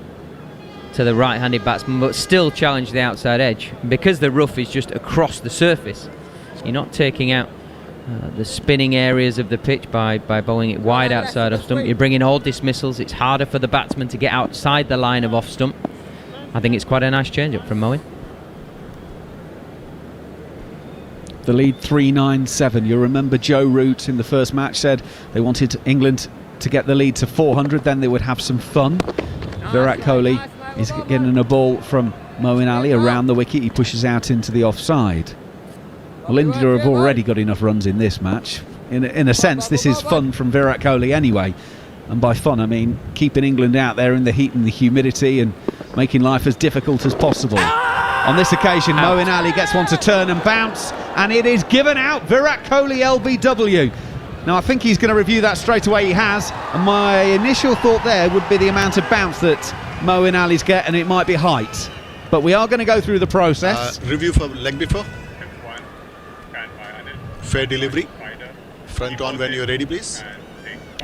to the right-handed batsman, but still challenge the outside edge. Because the rough is just across the surface, so you're not taking out the spinning areas of the pitch by bowling it wide outside off stump. You're bringing all dismissals. It's harder for the batsman to get outside the line of off stump. I think it's quite a nice change-up from Moeen. The lead 397. You remember Joe Root in the first match said they wanted England to get the lead to 400, then they would have some fun. Virat Kohli is getting a ball from Moeen Ali around the wicket. He pushes out into the offside. Well, India have already got enough runs in this match. In a sense, this is fun from Virat Kohli anyway. And by fun, I mean keeping England out there in the heat and the humidity and making life as difficult as possible. On this occasion, Moeen Ali gets one to turn and bounce, and it is given out. Virat Kohli LBW. Now, I think he's going to review that straight away. He has. And my initial thought there would be the amount of bounce that Moeen Ali's get, and it might be height. But we are going to go through the process. Review for leg before. Fair delivery. Front on when you're ready, please.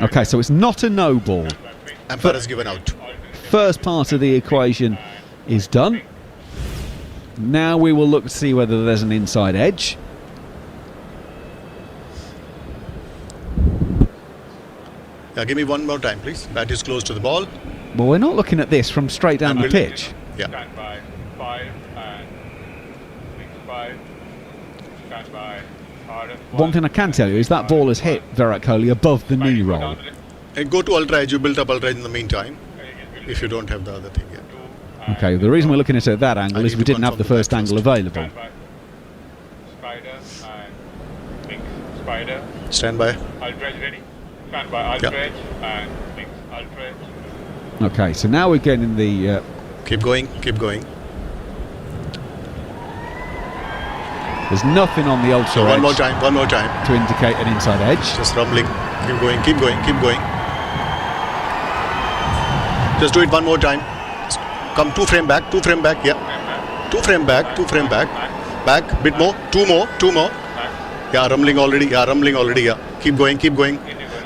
Okay, so it's not a no ball. Umpire has given out. First part of the equation is done. Now we will look to see whether there's an inside edge. Yeah, give me one more time, please. Bat is close to the ball. Well, we're not looking at this from straight down the pitch. Yeah. One thing I can tell you is that ball has hit Virat Kohli above the knee roll. And go to ultra edge. You built up ultra edge in the meantime. If you don't have the other thing, yeah. Okay, the reason we're looking at it at that angle is we didn't have the first angle available. Stand by. Okay, so now we're getting the... Keep going, keep going. There's nothing on the ultra So edge one more time. to indicate an inside edge. Just rumbling. Keep going, keep going, keep going. Just do it one more time. Come 2 frame back, yeah. 2 frame back. Back, bit more, two more. Yeah, rumbling already, yeah. Keep going.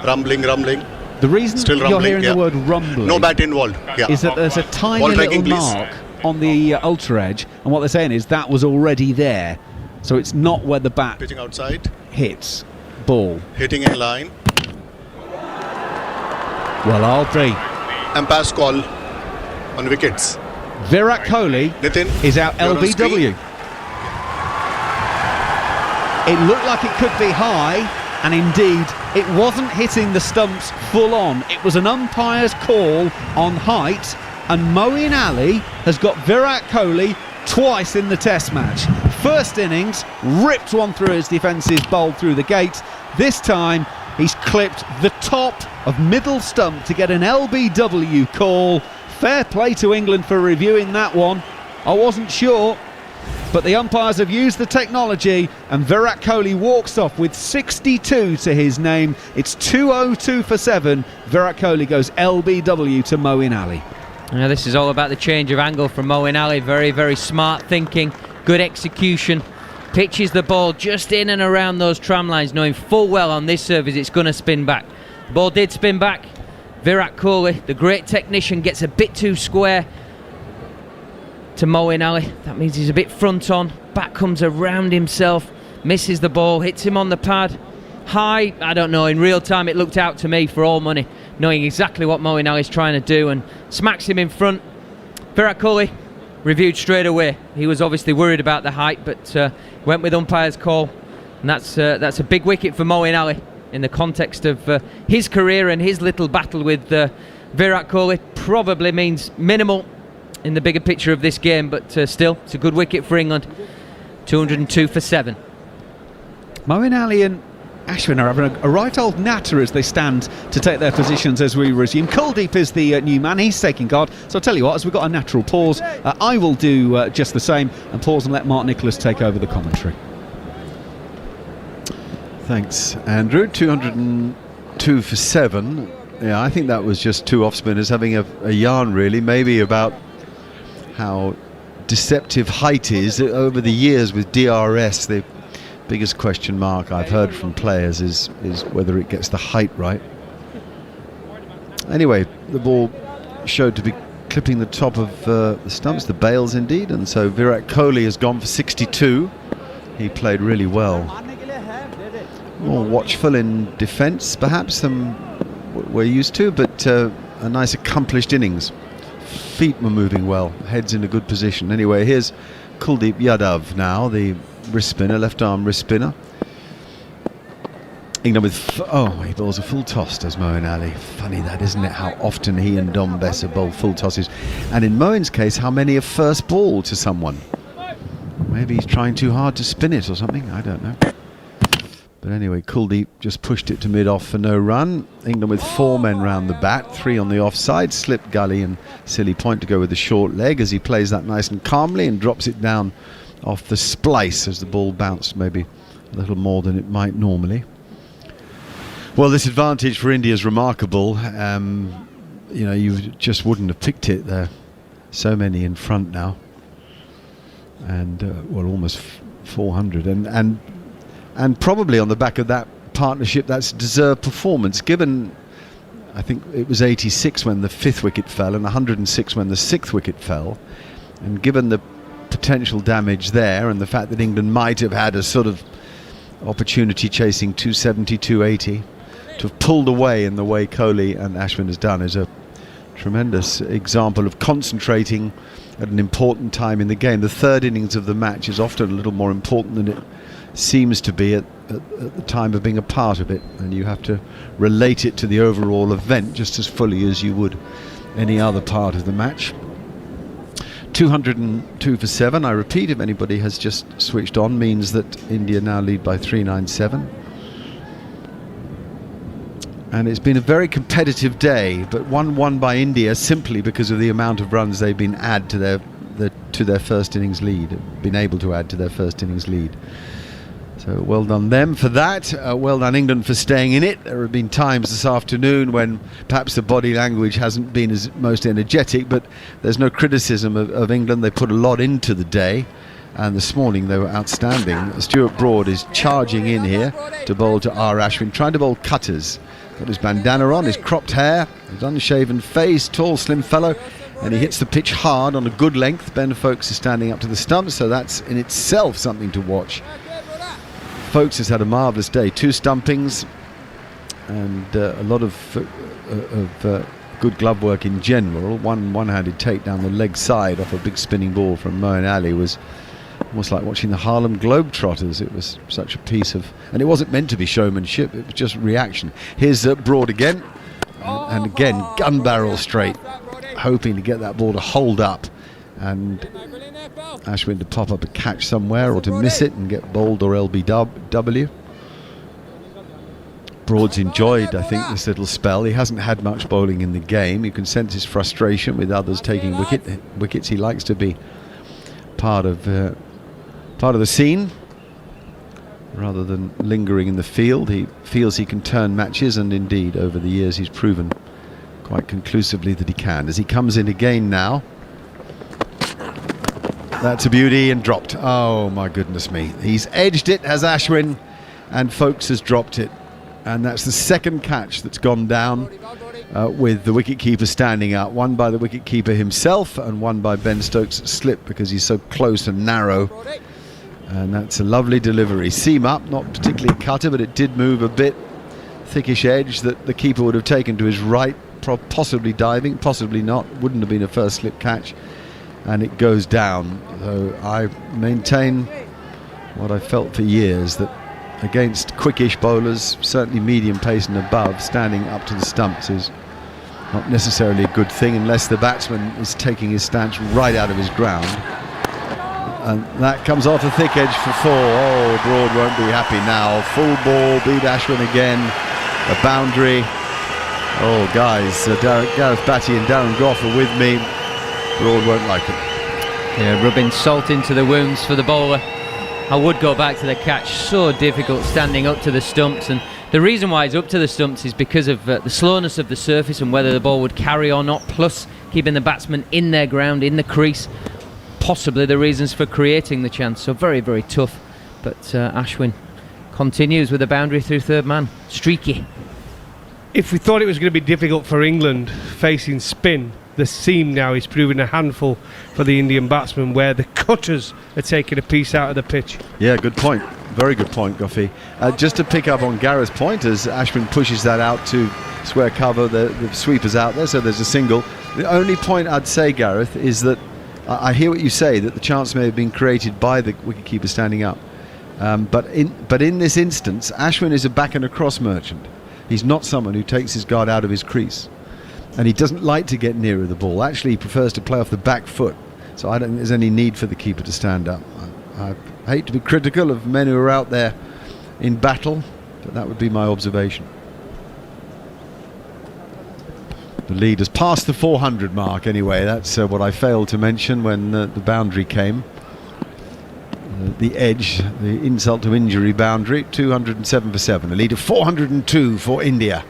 Rumbling. The reason Still you're rumbling, hearing yeah. the word rumbling No bat involved, yeah. is that there's a tiny Ball little tracking, please. mark on the ultra edge, and what they're saying is that was already there. So it's not where the bat Pitching outside, hits ball. hitting in line. Well, I'll be. Umpire's call on wickets. Virat Kohli Nitin, is out you're on LBW. screen. It looked like it could be high, and indeed it wasn't hitting the stumps full on. It was an umpire's call on height, and Moeen Ali has got Virat Kohli twice in the test match. First innings, ripped one through his defences, bowled through the gate. This time he's clipped the top of middle stump to get an LBW call. Fair play to England for reviewing that one. I wasn't sure, but the umpires have used the technology, and Virat Kohli walks off with 62 to his name. It's 202 for 7. Virat Kohli goes LBW to Moeen Ali. Now this is all about the change of angle from Moeen Ali. Very, very smart thinking, good execution. Pitches the ball just in and around those tram lines, knowing full well on this surface it's going to spin back. The ball did spin back. Virat Kohli, the great technician, gets a bit too square to Moeen Ali. That means he's a bit front on. Back comes around himself, misses the ball, hits him on the pad. High, I don't know, in real time it looked out to me for all money, knowing exactly what Moeen Ali's trying to do, and smacks him in front. Virat Kohli reviewed straight away. He was obviously worried about the height, but went with umpire's call, and that's a big wicket for Moeen Ali in the context of his career, and his little battle with Virat Kohli probably means minimal in the bigger picture of this game, but still, it's a good wicket for England. 202 for 7. Moeen Ali and Ashwin are having a right old natter as they stand to take their positions as we resume. Kuldeep is the new man, he's taking guard. So I'll tell you what, as we've got a natural pause, I will do just the same and pause and let Mark Nicholas take over the commentary. Thanks, Andrew. 202 for 7. Yeah, I think that was just two off spinners having a yarn, really, maybe about how deceptive height is. Over the years with DRS, the biggest question mark I've heard from players is whether it gets the height right. Anyway, the ball showed to be clipping the top of the stumps, the bails indeed, and so Virat Kohli has gone for 62. He played really well. More watchful in defence perhaps than we're used to, but a nice accomplished innings. Feet were moving well, head's in a good position. Anyway, here's Kuldeep Yadav now, the wrist spinner, left arm wrist spinner. England with he bowls a full toss, does Moeen Ali. Funny that, isn't it, how often he and Dom Bessa bowl full tosses, and in Moeen's case how many are first ball to someone. Maybe he's trying too hard to spin it or something, I don't know. But anyway, Kuldeep just pushed it to mid-off for no run. England with 4 men round the bat, 3 on the offside, slip gully and silly point to go with the short leg as he plays that nice and calmly and drops it down off the splice as the ball bounced maybe a little more than it might normally. Well, this advantage for India is remarkable. You know, you just wouldn't have picked it. There are so many in front now, and well, almost 400, and probably on the back of that partnership, that's deserved performance. Given, I think it was 86 when the 5th wicket fell, and 106 when the 6th wicket fell, and given the potential damage there, and the fact that England might have had a sort of opportunity chasing 270, 280. To have pulled away in the way Kohli and Ashwin has done is a tremendous example of concentrating at an important time in the game. The 3rd innings of the match is often a little more important than it seems to be at the time of being a part of it, and you have to relate it to the overall event just as fully as you would any other part of the match. 202 for 7, I repeat, if anybody has just switched on, means that India now lead by 397. And it's been a very competitive day, but one won by India simply because of the amount of runs they've been add to their first innings lead, been able to add to their first innings lead. So well done them for that. Well done England for staying in it. There have been times this afternoon when perhaps the body language hasn't been as most energetic, but there's no criticism of England. They put a lot into the day, and this morning they were outstanding. Stuart Broad is charging in here to bowl to R. Ashwin, trying to bowl cutters. Got his bandana on, his cropped hair, his unshaven face, tall, slim fellow, and he hits the pitch hard on a good length. Ben Foakes is standing up to the stumps, so that's in itself something to watch. Foakes has had a marvellous day, 2 stumpings and a lot of good glove work in general. One-handed take down the leg side off a big spinning ball from Moeen Ali was almost like watching the Harlem Globetrotters. It was such a piece of, and it wasn't meant to be showmanship, it was just reaction. Here's Broad again, and again gun barrel straight, hoping to get that ball to hold up and Ashwin to pop up a catch somewhere or to miss it and get bowled or LBW. Broad's enjoyed, I think, this little spell. He hasn't had much bowling in the game. You can sense his frustration with others taking wickets. He likes to be part of the scene rather than lingering in the field. He feels he can turn matches, and indeed over the years he's proven quite conclusively that he can. As he comes in again now, that's a beauty, and dropped. Oh my goodness me, he's edged it, has Ashwin, and Foakes has dropped it, and that's the 2nd catch that's gone down with the wicketkeeper standing out. One by the wicketkeeper himself and one by Ben Stokes slip because he's so close and narrow. And that's a lovely delivery. Seam up, not particularly a cutter, but it did move a bit. Thickish edge that the keeper would have taken to his right, possibly diving, possibly not. Wouldn't have been a first slip catch. And it goes down. So I maintain what I felt for years, that against quickish bowlers, certainly medium pace and above, standing up to the stumps is not necessarily a good thing unless the batsman is taking his stance right out of his ground. And that comes off a thick edge for 4. Oh, Broad won't be happy now. Full ball, beat Ashwin again. A boundary. Oh, guys, Gareth Batty and Darren Gough are with me. Broad won't like it. Yeah, rubbing salt into the wounds for the bowler. I would go back to the catch. So difficult standing up to the stumps, and the reason why it's up to the stumps is because of the slowness of the surface and whether the ball would carry or not, plus keeping the batsman in their ground, in the crease. Possibly the reasons for creating the chance. So very, very tough. But Ashwin continues with a boundary through 3rd man. Streaky. If we thought it was going to be difficult for England facing spin, the seam now is proving a handful for the Indian batsmen, where the cutters are taking a piece out of the pitch. Yeah, good point. Very good point, Guffey. Just to pick up on Gareth's point, as Ashwin pushes that out to square cover, the sweeper's out there, so there's a single. The only point I'd say, Gareth, is that I hear what you say, that the chance may have been created by the wicketkeeper standing up. But in this instance, Ashwin is a back and across merchant. He's not someone who takes his guard out of his crease. And he doesn't like to get nearer the ball. Actually, he prefers to play off the back foot. So I don't think there's any need for the keeper to stand up. I hate to be critical of men who are out there in battle, but that would be my observation. The lead has passed the 400 mark anyway. That's what I failed to mention when the boundary came. The edge, the insult to injury boundary, 207 for 7. A lead of 402 for India.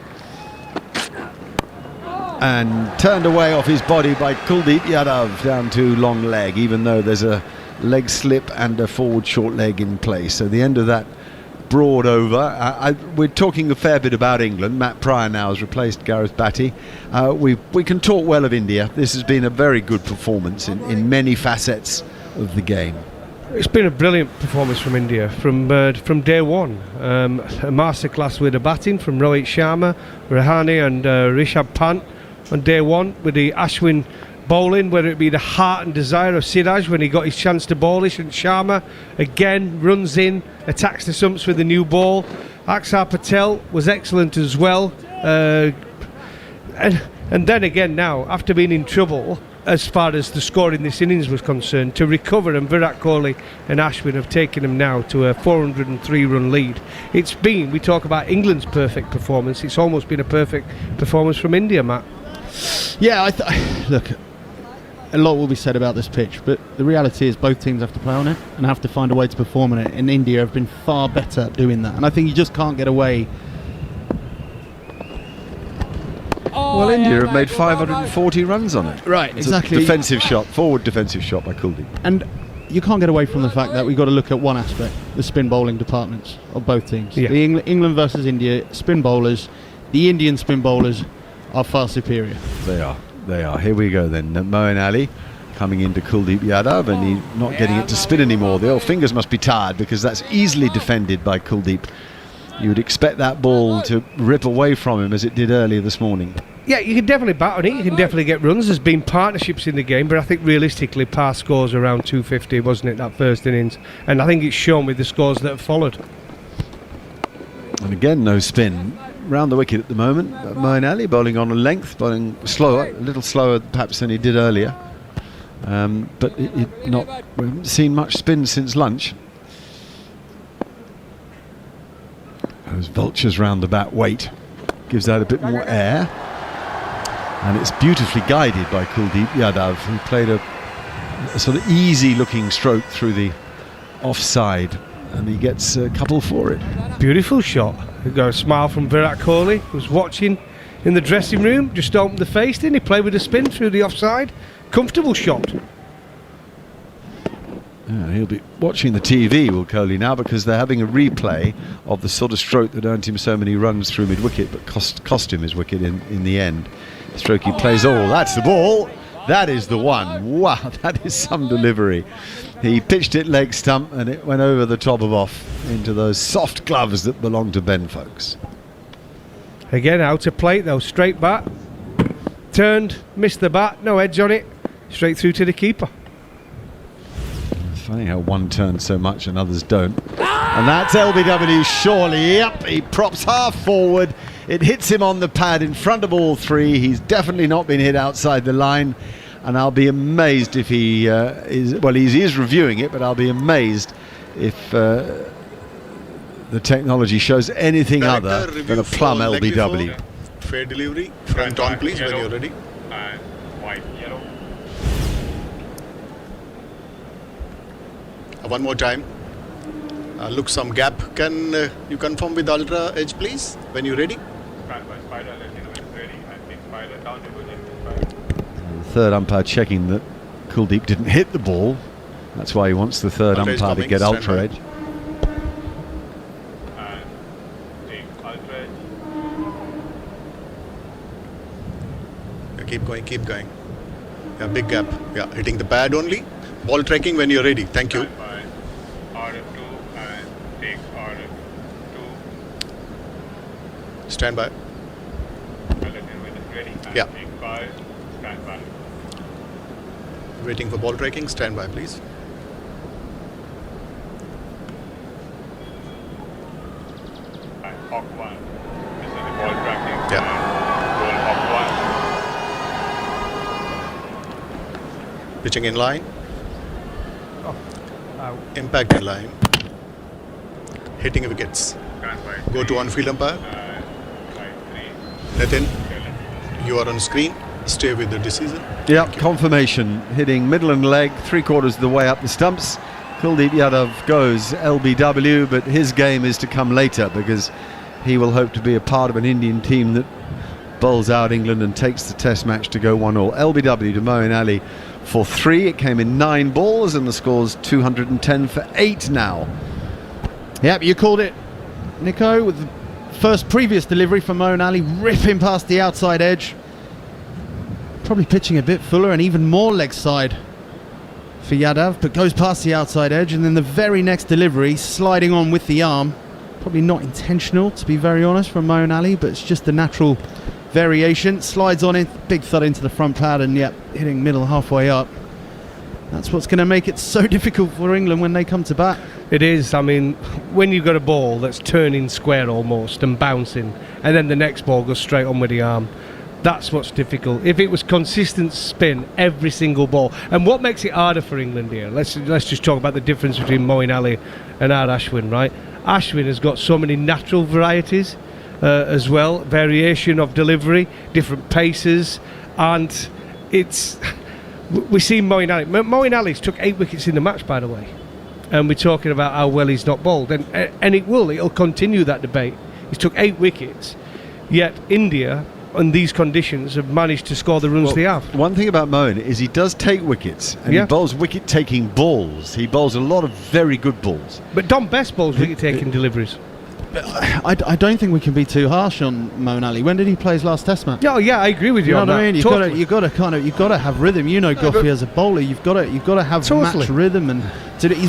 And turned away off his body by Kuldeep Yadav down to long leg, even though there's a leg slip and a forward short leg in place. So the end of that broad over. We're talking a fair bit about England. Matt Pryor now has replaced Gareth Batty. We can talk well of India. This has been a very good performance in many facets of the game. It's been a brilliant performance from India from day one. A masterclass with the batting from Rohit Sharma, Rahane and Rishabh Pant on day one, with the Ashwin bowling, whether it be the heart and desire of Siraj when he got his chance to bowl it, and Sharma again runs in, attacks the stumps with the new ball. Akshar Patel was excellent as well, and then again now, after being in trouble as far as the score in this innings was concerned, to recover, and Virat Kohli and Ashwin have taken them now to a 403 run lead. It's been, we talk about England's perfect performance, it's almost been a perfect performance from India, Matt. Yeah, look, a lot will be said about this pitch, but the reality is both teams have to play on it and have to find a way to perform on it, and India have been far better at doing that, and I think you just can't get away. Well, India have made 540 runs on it. Right, it's exactly. A defensive shot, forward defensive shot by Kuldeep. And you can't get away from the fact that we've got to look at one aspect, the spin bowling departments of both teams. Yeah. The England versus India spin bowlers, the Indian spin bowlers are far superior. They are. Here we go then. Moeen Ali coming into Kuldeep Yadav, and he's not getting it to spin anymore. The old fingers must be tired, because that's easily defended by Kuldeep. You would expect that ball to rip away from him as it did earlier this morning. Yeah, you can definitely bat on it, you can definitely get runs. There's been partnerships in the game, but I think realistically Par scores around 250, wasn't it, that first innings? And I think it's shown with the scores that have followed. And again, no spin round the wicket at the moment. Moeen Ali bowling on a length, bowling slower, a little slower perhaps than he did earlier. But we haven't seen much spin since lunch. Those vultures round the bat wait. Gives that a bit more air. And it's beautifully guided by Kuldeep Yadav, who played a sort of easy looking stroke through the offside, and he gets a couple for it. Beautiful shot. We got a smile from Virat Kohli, who's watching in the dressing room, just opened the face, didn't he? Played with a spin through the offside. Comfortable shot. Yeah, he'll be watching the TV, will Kohli, now, because they're having a replay of the sort of stroke that earned him so many runs through mid-wicket, but cost him his wicket in the end. Stroke he plays, that's the ball. That is the one. Wow, that is some delivery. He pitched it leg stump, and it went over the top of off into those soft gloves that belong to Ben Foakes. Again, out of plate though, straight bat. Turned, missed the bat, no edge on it. Straight through to the keeper. Funny how one turns so much and others don't. And that's LBW surely. Yep, he props half forward. It hits him on the pad in front of all three. He's definitely not been hit outside the line. And I'll be amazed if he he is reviewing it, but I'll be amazed if the technology shows anything other than a plum LBW. Fair delivery. Front on, please, when you're ready. White, yellow. One more time. Look, some gap. Can you confirm with ultra edge, please, when you're ready? Spider, let me know it's ready. I think Spider down to The third umpire checking that Kuldeep didn't hit the ball. That's why he wants the third Ultra umpire to get ultra edge. And take ultra edge. Keep going, keep going. Yeah, big gap. Yeah, hitting the pad only. Ball tracking when you're ready. Thank you. By order 2 and take order 2. Stand by. When it's ready. And Yeah. take 5. Stand by. Waiting for ball tracking. Stand by, please. And Hawk 1. This is the ball tracking. Yeah. And roll Hawk 1. Pitching in line. Out. Impact in line. Hitting wickets. Stand by. Go to on-field umpire. And by 3. Nitin, you are on screen. Stay with the decision. Yep, confirmation. Hitting middle and leg, 3/4 of the way up the stumps. Kuldeep Yadav goes LBW, but his game is to come later because he will hope to be a part of an Indian team that bowls out England and takes the test match to go 1-1. LBW to Moeen Ali for 3. It came in 9 balls and the score's 210 for 8 now. Yep, you called it, Nico, with the first previous delivery from Moeen Ali, ripping past the outside edge. Probably pitching a bit fuller and even more leg side for Yadav, but goes past the outside edge, and then the very next delivery, sliding on with the arm. Probably not intentional, to be very honest, from Moeen Ali, but it's just the natural variation. Slides on it, big thud into the front pad, and yep, hitting middle halfway up. That's what's going to make it so difficult for England when they come to bat. It is. I mean, when you've got a ball that's turning square almost and bouncing, and then the next ball goes straight on with the arm, that's what's difficult. If it was consistent spin every single ball, and what makes it harder for England here? Let's just talk about the difference between Moeen Ali and Ashwin, right? Ashwin has got so many natural varieties as well, variation of delivery, different paces, and it's. We see Moeen Ali. Moeen Ali's took 8 wickets in the match, by the way, and we're talking about how well he's not bowled, and it'll continue that debate. He's took 8 wickets, yet India, in these conditions, have managed to score the runs they have. One thing about Moeen is he does take wickets, and he bowls wicket-taking balls. He bowls a lot of very good balls. But Dom Best bowls wicket-taking deliveries. I don't think we can be too harsh on Moeen Ali. When did he play his last Test match? Yeah, I agree with you. You know on what I that. mean? You've got to have rhythm. You know, Goffey as a bowler, you've got to have match rhythm. And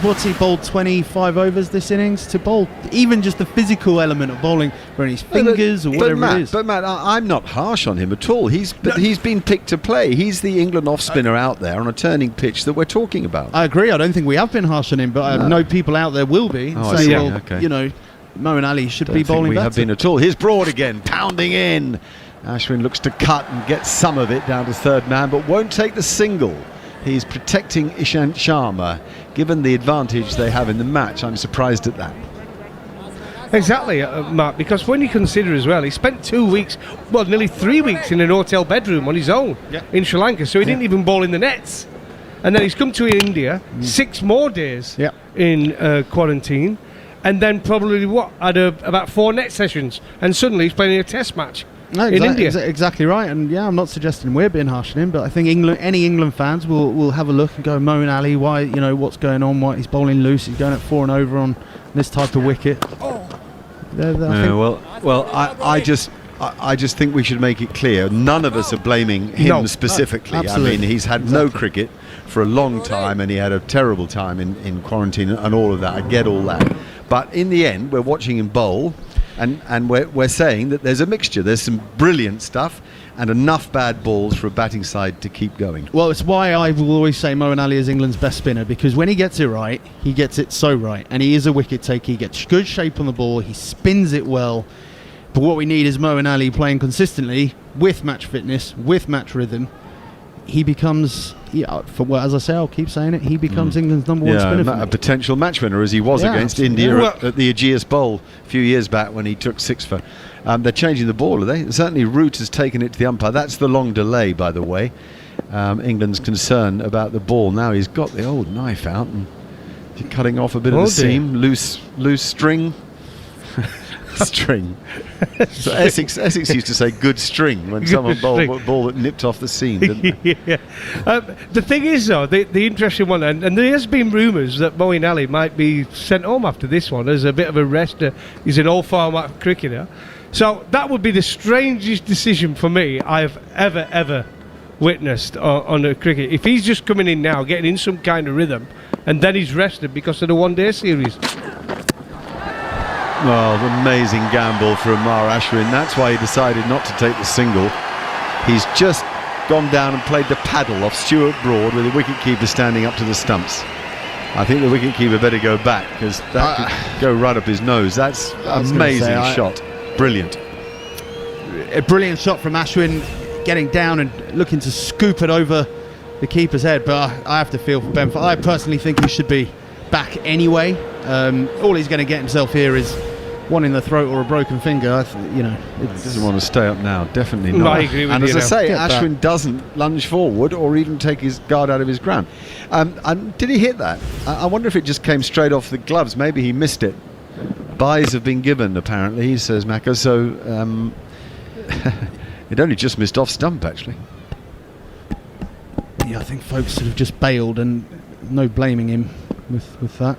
what's he bowled 25 overs this innings to bowl? Even just the physical element of bowling, where his fingers or whatever it is. But Matt, I'm not harsh on him at all. He's been picked to play. He's the England off spinner out there on a turning pitch that we're talking about. I agree. I don't think we have been harsh on him, but I know people out there will be. Oh, say, okay. You know, Moeen Ali should Don't be think bowling we better. have been at all. Here's Broad again, pounding in. Ashwin looks to cut and get some of it down to third man, but won't take the single. He's protecting Ishant Sharma. Given the advantage they have in the match, I'm surprised at that. Exactly, Mark, because when you consider as well, he spent 2 weeks, well, nearly 3 weeks in an hotel bedroom on his own in Sri Lanka, so he didn't even bowl in the nets. And then he's come to India, 6 more days in quarantine, and then probably had about 4 net sessions, and suddenly he's playing a Test match in India. Exactly right, and I'm not suggesting we're being harsh on him, but I think any England fans will have a look and go, Moeen Ali, why, what's going on? Why he's bowling loose? He's going at 4 and over on this type of wicket. I just think we should make it clear none of us are blaming him specifically. I mean, he's had no cricket for a long time, and he had a terrible time in quarantine and all of that. I get all that, but in the end, we're watching him bowl, and we're saying that there's a mixture. There's some brilliant stuff and enough bad balls for a batting side to keep going. Well, it's why I will always say Moeen Ali is England's best spinner, because when he gets it right, he gets it so right, and he is a wicket taker. He gets good shape on the ball, he spins it well. But what we need is Moeen Ali playing consistently with match fitness, with match rhythm. He becomes, as I say, I'll keep saying it, he becomes England's number one spinner. A potential match winner, as he was against India at the Ageas Bowl a few years back when he took 6 for. They're changing the ball, are they? Certainly Root has taken it to the umpire. That's the long delay, by the way. England's concern about the ball. Now he's got the old knife out and cutting off a bit of the seam, loose string. String. So Essex used to say good string when someone bowled a ball that nipped off the seam, didn't they? The thing is, though, the interesting one, and there has been rumours that Moeen Ali might be sent home after this one as a bit of a rest. He's an all-format cricketer. So that would be the strangest decision for me I've ever witnessed on the cricket. If he's just coming in now, getting in some kind of rhythm, and then he's rested because of the one-day series. Well, amazing gamble from Amar Ashwin. That's why he decided not to take the single. He's just gone down and played the paddle off Stuart Broad with the wicketkeeper standing up to the stumps. I think the wicketkeeper better go back because that could go right up his nose. That's amazing shot. Brilliant. A brilliant shot from Ashwin, getting down and looking to scoop it over the keeper's head. But I have to feel for Ben. I personally think he should be back anyway. All he's going to get himself here is one in the throat or a broken finger. He doesn't want to stay up now. Definitely not. No, I agree with and you as I now. say, Get Ashwin doesn't lunge forward or even take his guard out of his ground. And did he hit that? I wonder if it just came straight off the gloves. Maybe he missed it. Byes have been given, apparently, says Macca. So it only just missed off stump, actually. Yeah, I think folks sort of just bailed, and no blaming him with that.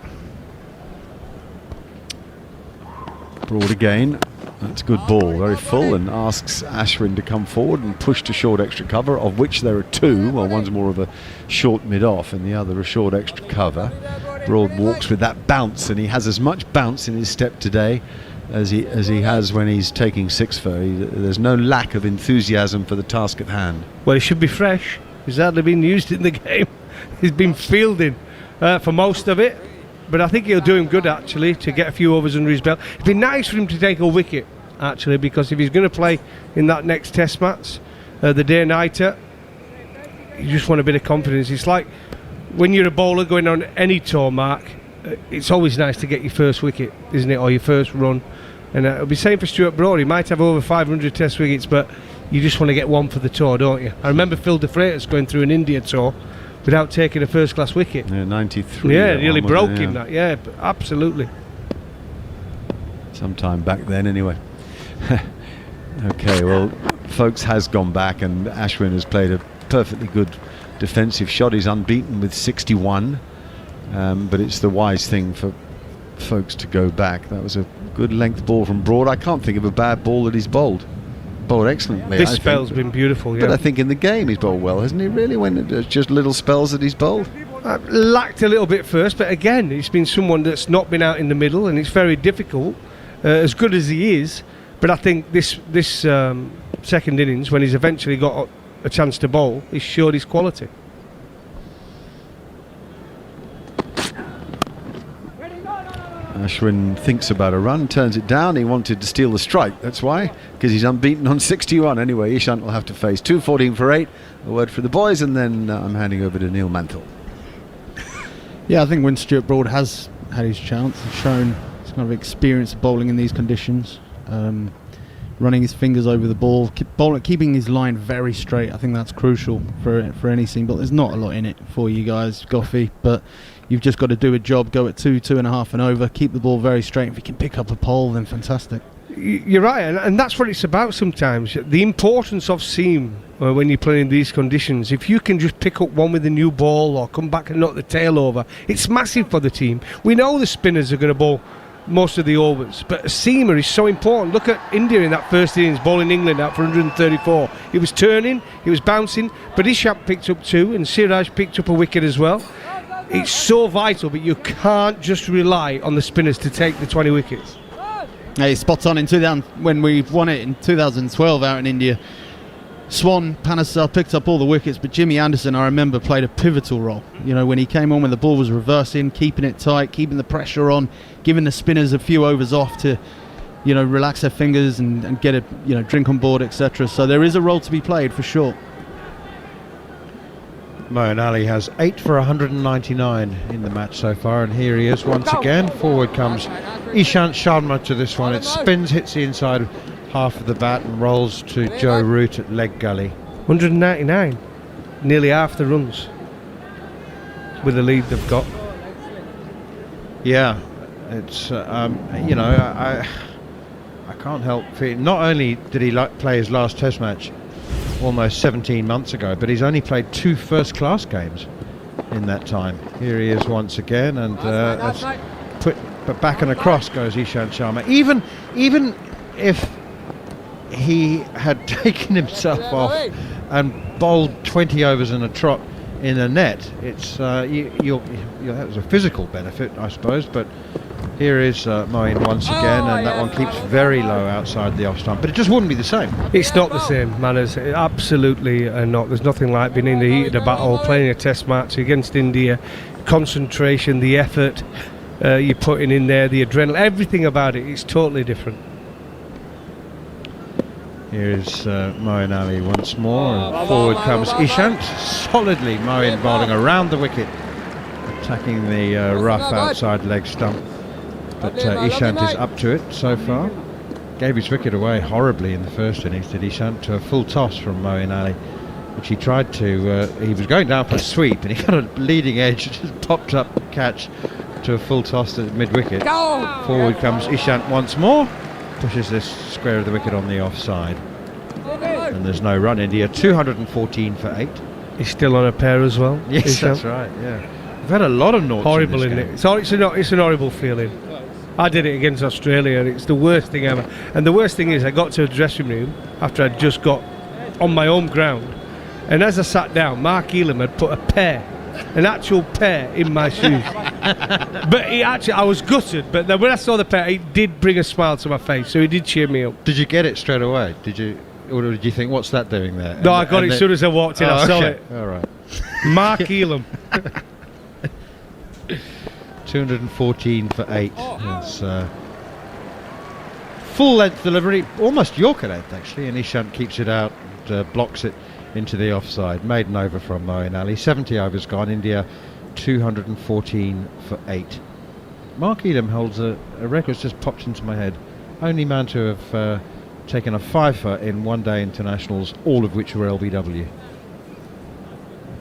Broad again. That's a good ball, very full, and asks Ashwin to come forward and push to short extra cover, of which there are two. Well, one's more of a short mid-off and the other a short extra cover. Broad walks with that bounce, and he has as much bounce in his step today as he has when he's taking six for. There's no lack of enthusiasm for the task at hand. Well, he should be fresh. He's hardly been used in the game. He's been fielding for most of it. But I think he'll do him good, actually, to get a few overs under his belt. It'd be nice for him to take a wicket, actually, because if he's going to play in that next test match, the day-nighter, you just want a bit of confidence. It's like when you're a bowler going on any tour, Mark, it's always nice to get your first wicket, isn't it, or your first run. And it'll be same for Stuart Broad. He might have over 500 test wickets, but you just want to get one for the tour, don't you? I remember Phil de Freitas going through an India tour without taking a first-class wicket. Yeah, 93. Yeah, nearly broke him, that. Yeah, absolutely. Sometime back then, anyway. Okay, well, Folkes has gone back, and Ashwin has played a perfectly good defensive shot. He's unbeaten with 61, but it's the wise thing for Folkes to go back. That was a good length ball from Broad. I can't think of a bad ball that he's bowled. Bowled excellently. This spell's been beautiful, yeah. But I think in the game he's bowled well, hasn't he, really, when it's just little spells that he's bowled? Lacked a little bit first, but again, he's been someone that's not been out in the middle, and it's very difficult, as good as he is. But I think this second innings, when he's eventually got a chance to bowl, he's showed his quality. Ashwin thinks about a run, turns it down. He wanted to steal the strike, that's why, because he's unbeaten on 61. Anyway, Ishant will have to face 2-14 for 8. A word for the boys, and then I'm handing over to Neil Manthal. Yeah, I think when Stuart Broad has had his chance, he's shown his kind of experience of bowling in these conditions, running his fingers over the ball, keeping his line very straight. I think that's crucial for any seam. But there's not a lot in it for you guys, Goffey, but you've just got to do a job, go at 2.5 and over, keep the ball very straight. If you can pick up a pole, then fantastic. You're right, and that's what it's about sometimes. The importance of seam when you play in these conditions. If you can just pick up one with a new ball or come back and knock the tail over, it's massive for the team. We know the spinners are going to bowl most of the overs, but a seamer is so important. Look at India in that first innings, bowling England out for 134. He was turning, he was bouncing, but Ishant picked up 2 and Siraj picked up a wicket as well. It's so vital, but you can't just rely on the spinners to take the 20 wickets. Hey, spot on. When we won it in 2012 out in India, Swan, Panesar picked up all the wickets, but Jimmy Anderson, I remember, played a pivotal role. You know, when he came on when the ball was reversing, keeping it tight, keeping the pressure on, giving the spinners a few overs off to, you know, relax their fingers and get a, you know, drink on board, etc. So there is a role to be played for sure. Moeen Ali has 8 for 199 in the match so far, and here he is once again. Forward comes Ishant Sharma to this one. It spins, hits the inside half of the bat and rolls to Joe Root at leg gully. 199, nearly half the runs with the lead they've got. Yeah, it's you know, I can't help feeling. Not only did he play his last Test match almost 17 months ago, but he's only played 2 first-class games in that time. Here he is once again, and but back and across goes Ishant Sharma. Even if he had taken himself off and bowled 20 overs in a trot in a net, it's that was a physical benefit, I suppose. But here is Moeen once again, and that one keeps very low outside the off stump. But it just wouldn't be the same. It's not the same, Manners. Absolutely not. There's nothing like being in the heat of the battle, playing a test match against India. Concentration, the effort you're putting in there, the adrenaline, everything about it is totally different. Here's Moeen Ali once more, and forward comes Ishant. Solidly Moeen bowling around the wicket, attacking the rough outside leg stump. But Ishant is up to it so far. Gave his wicket away horribly in the first innings, did Ishant, to a full toss from Moeen Ali, which he tried to, he was going down for a sweep, and he got a leading edge, just popped up catch to a full toss at mid-wicket. Forward comes Ishant once more, pushes this square of the wicket on the offside, and there's no run. India 214 for 8. He's still on a pair as well. Yes, Ishant. that's right. Yeah, we've had a lot of noughts. Horrible, in isn't this it? game. It's an horrible feeling. I did it against Australia, and it's the worst thing ever. And the worst thing is, I got to a dressing room after I'd just got on my home ground, and as I sat down, Mark Elam had put an actual pair in my shoes. But I was gutted, but then when I saw the pair, it did bring a smile to my face, so he did cheer me up. Did you get it straight away? Did you, or did you think, what's that doing there? No, I got it as soon as I walked in. I saw it. All right. Mark Elam. 214 for 8. It's full length delivery, almost Yorker length actually, and Ishant keeps it out and blocks it into the offside. Maiden over from Moeen Ali. 70 overs gone. India 214 for 8. Mark Elam holds a record that's just popped into my head. Only man to have taken a 5-fer in one-day internationals, all of which were LBW.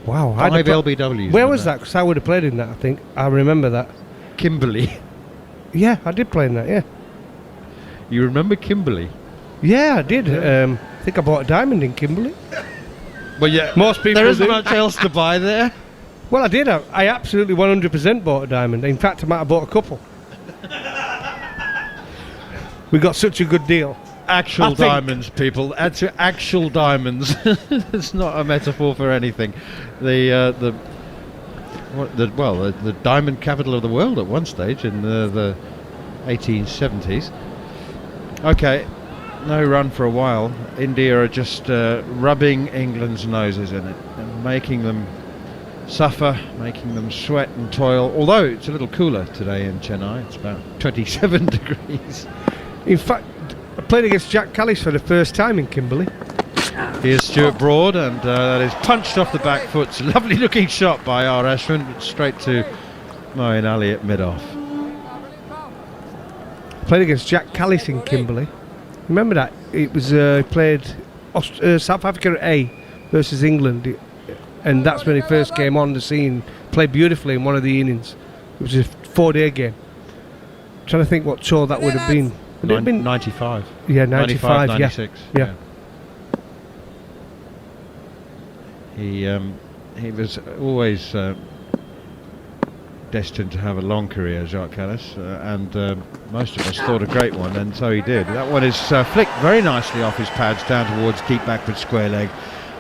Wow, 5 LBWs. Where was that? Because I would have played in that, I think. I remember that. Kimberley. Yeah, I did play in that, yeah. You remember Kimberley? Yeah, I did. I think I bought a diamond in Kimberley. Well, yeah. Most people There isn't do. much else to buy there. Well, I did. I absolutely 100% bought a diamond. In fact, I might have bought a couple. We got such a good deal. Actual diamonds, people. That's actual diamonds. It's not a metaphor for anything. The diamond capital of the world at one stage in the 1870s. Okay, no run for a while. India are just rubbing England's noses in it and making them suffer, making them sweat and toil. Although it's a little cooler today in Chennai, it's about 27 degrees. In fact, I played against Jack Callis for the first time in Kimberley. Here's Stuart Broad, and that is punched off the back foot. It's a lovely looking shot by R. Ashwin, but straight to Moeen Ali at mid-off. Played against Jack Callis in Kimberley. Remember that? It was played South Africa at A versus England, and that's when he first came on the scene. Played beautifully in one of the innings. It was a 4-day game. I'm trying to think what tour that would have been. Would it have been 95. Yeah, 95, 96. Yeah. He was always destined to have a long career, Jacques Callis, and most of us thought a great one, and so he did. That one is flicked very nicely off his pads down towards deep backward square leg.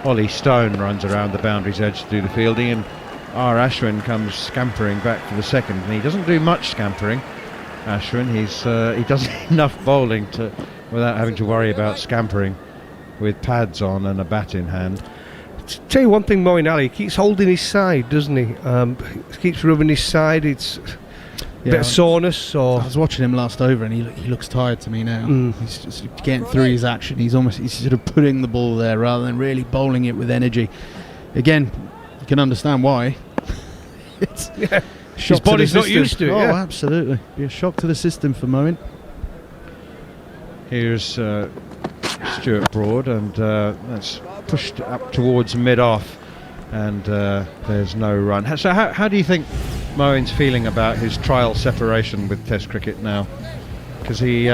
Ollie Stone runs around the boundary's edge to do the fielding, and R. Ashwin comes scampering back for the second, and he doesn't do much scampering. Ashwin, he does enough bowling without having to worry about scampering with pads on and a bat in hand. Tell you one thing, Moeen Ali, he keeps holding his side, doesn't he? He keeps rubbing his side. It's a bit of soreness. Or I was watching him last over, and he looks tired to me now. He's just getting through his action. He's sort of putting the ball there rather than really bowling it with energy. Again, you can understand why. His body's not used to it. Oh, yeah. absolutely. Be a shock to the system for Moeen. Here's Stuart Broad, and that's pushed up towards mid-off, and there's no run. So how do you think Moeen's feeling about his trial separation with Test cricket now? Because he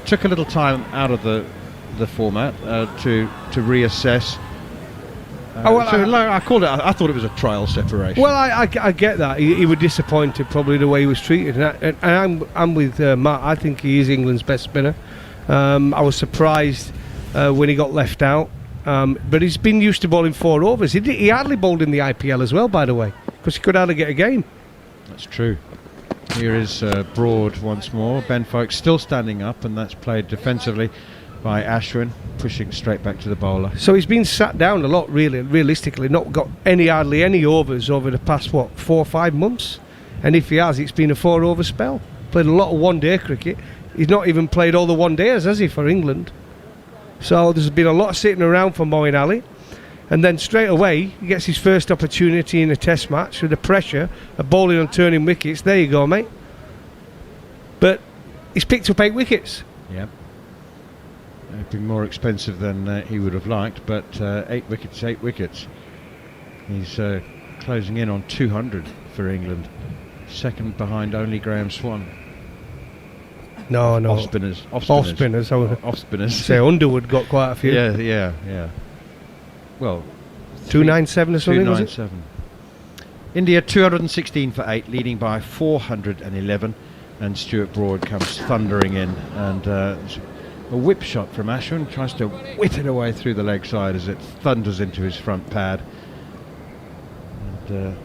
took a little time out of the format to reassess. I thought it was a trial separation. Well, I get that. He was disappointed probably the way he was treated, and I'm with Matt. I think he is England's best spinner. I was surprised when he got left out. but he's been used to bowling 4 overs. He hardly bowled in the IPL as well, by the way, because he could hardly get a game. That's true. Here is Broad once more. Ben Foakes still standing up, and that's played defensively by Ashwin, pushing straight back to the bowler. So he's been sat down a lot, really, realistically, not got hardly any overs over the past, 4 or 5 months. And if he has, it's been a 4-over spell. Played a lot of one-day cricket. He's not even played all the one-dayers, has he, for England? So there's been a lot of sitting around for Moeen Ali. And then straight away, he gets his first opportunity in a test match with the pressure of bowling and turning wickets. There you go, mate. But he's picked up 8 wickets. Yeah. It's been more expensive than he would have liked, but 8 wickets, 8 wickets. He's closing in on 200 for England. Second behind only Graham Swan. No. Off spinners. Off spinners. Off spinners. Say Underwood got quite a few. Yeah. Well, 297 or something, was it? 297. India 216 for 8, leading by 411, and Stuart Broad comes thundering in, and a whip shot from Ashwin, tries to whip it away through the leg side as it thunders into his front pad. And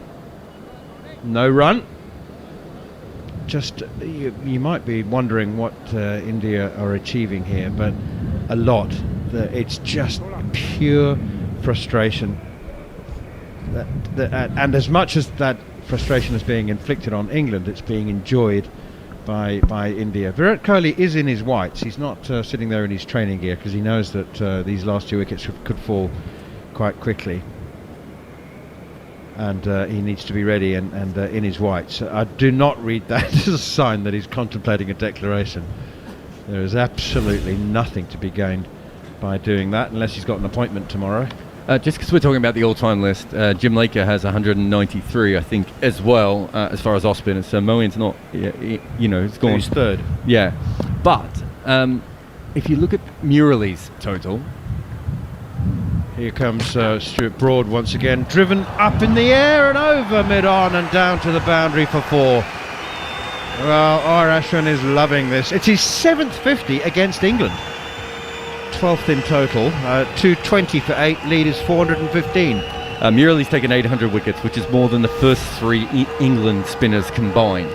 no run. Just you might be wondering what India are achieving here, but a lot. It's just pure frustration. And as much as that frustration is being inflicted on England, it's being enjoyed by India. Virat Kohli is in his whites. He's not sitting there in his training gear because he knows that these last 2 wickets could fall quite quickly. And he needs to be ready and in his whites. I do not read that as a sign that he's contemplating a declaration. There is absolutely nothing to be gained by doing that unless he's got an appointment tomorrow. Just because we're talking about the all-time list, Jim Laker has 193, I think, as well, as far as off-spinners. So Moeen's not, it's gone. He's third. Yeah. But if you look at Murali's total... Here comes Stuart Broad once again, driven up in the air and over mid-on and down to the boundary for 4. Well, Ashwin is loving this. It's his 7th 50 against England. 12th in total. 220 for 8. Lead is 415. Murali's taken 800 wickets, which is more than the first 3 England spinners combined,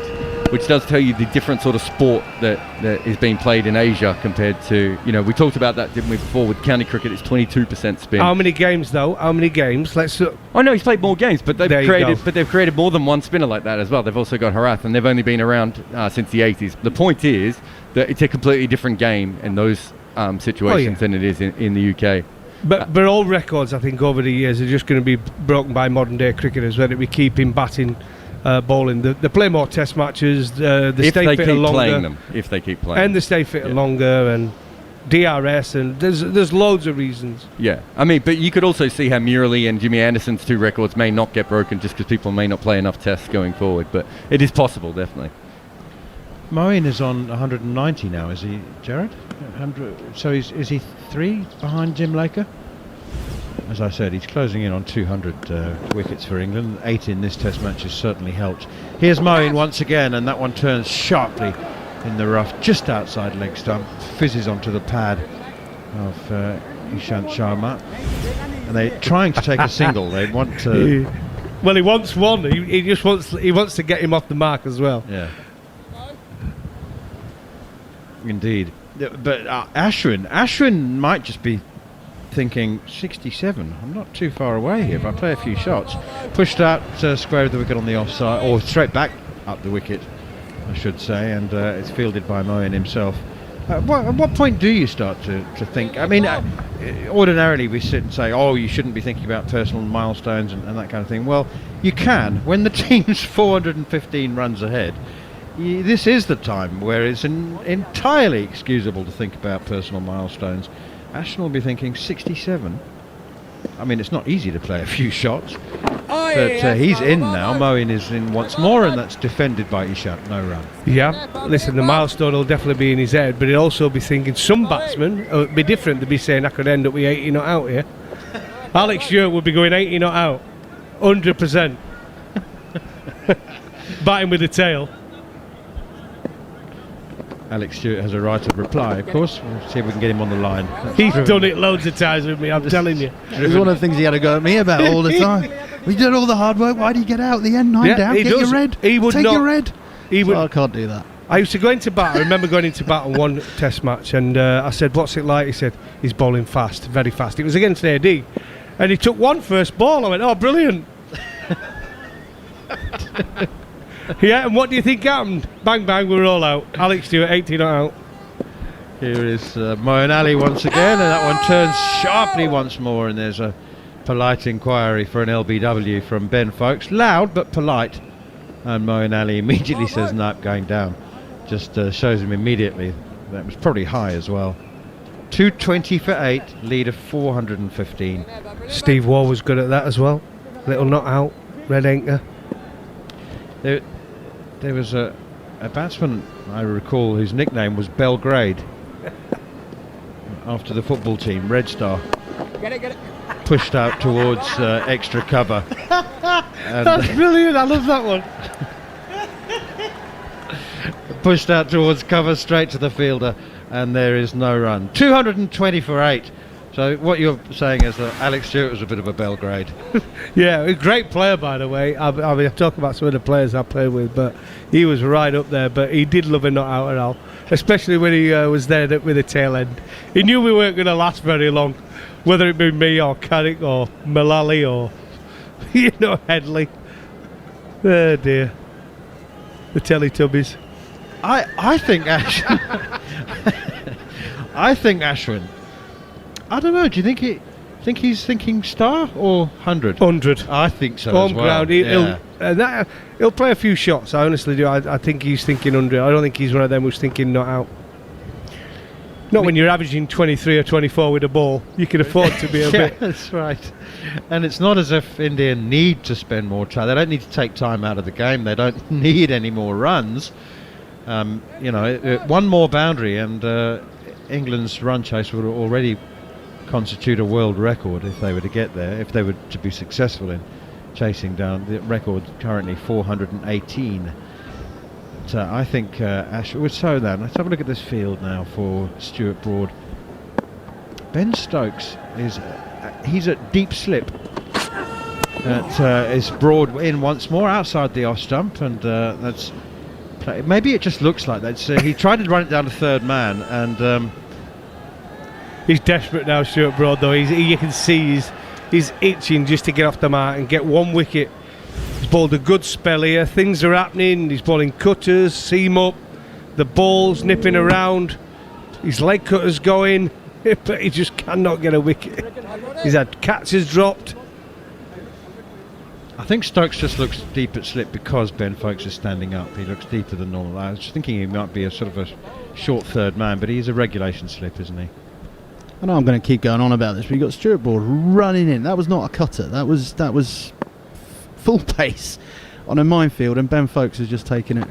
which does tell you the different sort of sport that is being played in Asia compared to, we talked about that, didn't we, before with county cricket. It's 22% spin. How many games, though? How many games? Let's look. Oh no, he's played more games, but they've created more than one spinner like that as well. They've also got Harath, and they've only been around since the 80s. The point is that it's a completely different game in those situations than it is in the UK. But all records, I think, over the years are just going to be broken by modern-day cricketers, whether it be keeping, batting, bowling. They play more test matches. They stay fitter longer. If they keep playing, and they stay fitter longer, and DRS, and there's loads of reasons. Yeah, I mean, but you could also see how Murali and Jimmy Anderson's 2 records may not get broken just because people may not play enough tests going forward. But it is possible, definitely. Moeen is on 190 now, is he, Jared? 100. So is he 3 behind Jim Laker? As I said, he's closing in on 200 wickets for England. 8 in this test match has certainly helped. Here's Moeen once again, and that one turns sharply in the rough, just outside leg stump, fizzes onto the pad of Ishant Sharma. And they're trying to take a single. They want to... Well, he wants one. He just wants to get him off the mark as well. Yeah. Indeed. But Ashwin might just be thinking 67. I'm not too far away here if I play a few shots. Pushed out square of the wicket on the offside, or straight back up the wicket, I should say, and it's fielded by Moeen himself. At what point do you start to think? I mean, ordinarily we sit and say, oh, you shouldn't be thinking about personal milestones and that kind of thing. Well, you can. When the team's 415 runs ahead, this is the time where it's entirely excusable to think about personal milestones. Ashton will be thinking 67. I mean, it's not easy to play a few shots, but he's in now. Moeen is in once more, and that's defended by Ishant. No run. Yeah, listen, the milestone will definitely be in his head, but he'll also be thinking some batsmen it'll be different. They'll be saying, I could end up with 80 not out here. Alex Stewart would be going 80 not out, 100%. Batting with the tail. Alex Stewart has a right of reply, of course. We'll see if we can get him on the line. He's done it loads of times with me, I'm telling you. It's one of the things he had to go at me about all the time. We did all the hard work. Why do you get out at the end? 9 down. he Get does. your red. He would Take not- your red. He would. So I can't do that. I used to go into bat. I remember going into bat on one test match, and I said, "What's it like?" He said, "He's bowling fast, very fast." It was against AD, and he took one first ball. I went, "Oh, brilliant!" Yeah, and what do you think happened? Bang bang, we were all out. Alex Stewart, 18 not out. Here is Moeen Ali once again, and that one turns sharply once more, and there's a polite inquiry for an LBW from Ben Folkes. Loud but polite. And Moeen Ali immediately says, "Nope, going down." Just shows him immediately. That was probably high as well. 220 for 8, lead of 415. Steve Waugh was good at that as well. Little not out, red anchor. There was a batsman, I recall, whose nickname was Belgrade. After the football team, Red Star. Pushed out towards extra cover. And That's brilliant, I love that one. pushed out towards cover, straight to the fielder, and there is no run. 220 for 8. So what you're saying is that Alex Stewart was a bit of a Belgrade. Yeah, a great player, by the way. I mean, I talk about some of the players I played with, but he was right up there. But he did love a not out at all, especially when he was there with the tail end. He knew we weren't going to last very long, whether it be me or Carrick or Mullally or, Headley. Oh dear. The Teletubbies. I think Ashwin. I don't know. Do you think he's thinking star or 100? 100. I think so. Home as well. ground. He'll play a few shots. I honestly do. I think he's thinking 100. I don't think he's one of them who's thinking not out. Not when you're averaging 23 or 24 with a ball. You can afford to be a bit. That's right. And it's not as if India need to spend more time. They don't need to take time out of the game. They don't need any more runs. One more boundary and England's run chase would already constitute a world record if they were to get there, if they were to be successful in chasing down the record currently 418. So I think Ash would show that. Let's have a look at this field now for Stuart Broad. Ben Stokes he's at deep slip. That is Broad in once more outside the off stump, and that's maybe it just looks like that. He tried to run it down to third man, and he's desperate now, Stuart Broad. Though you can see he's itching just to get off the mark and get one wicket. He's bowled a good spell here. Things are happening. He's bowling cutters, seam up, the ball's nipping around. His leg cutters going, but he just cannot get a wicket. He's had catches dropped. I think Stokes just looks deep at slip because Ben Folkes is standing up. He looks deeper than normal. I was thinking he might be a sort of a short third man, but he's a regulation slip, isn't he? I know I'm going to keep going on about this, but you got Stuart Broad running in. That was not a cutter. That was full pace on a minefield, and Ben Folkes has just taken it.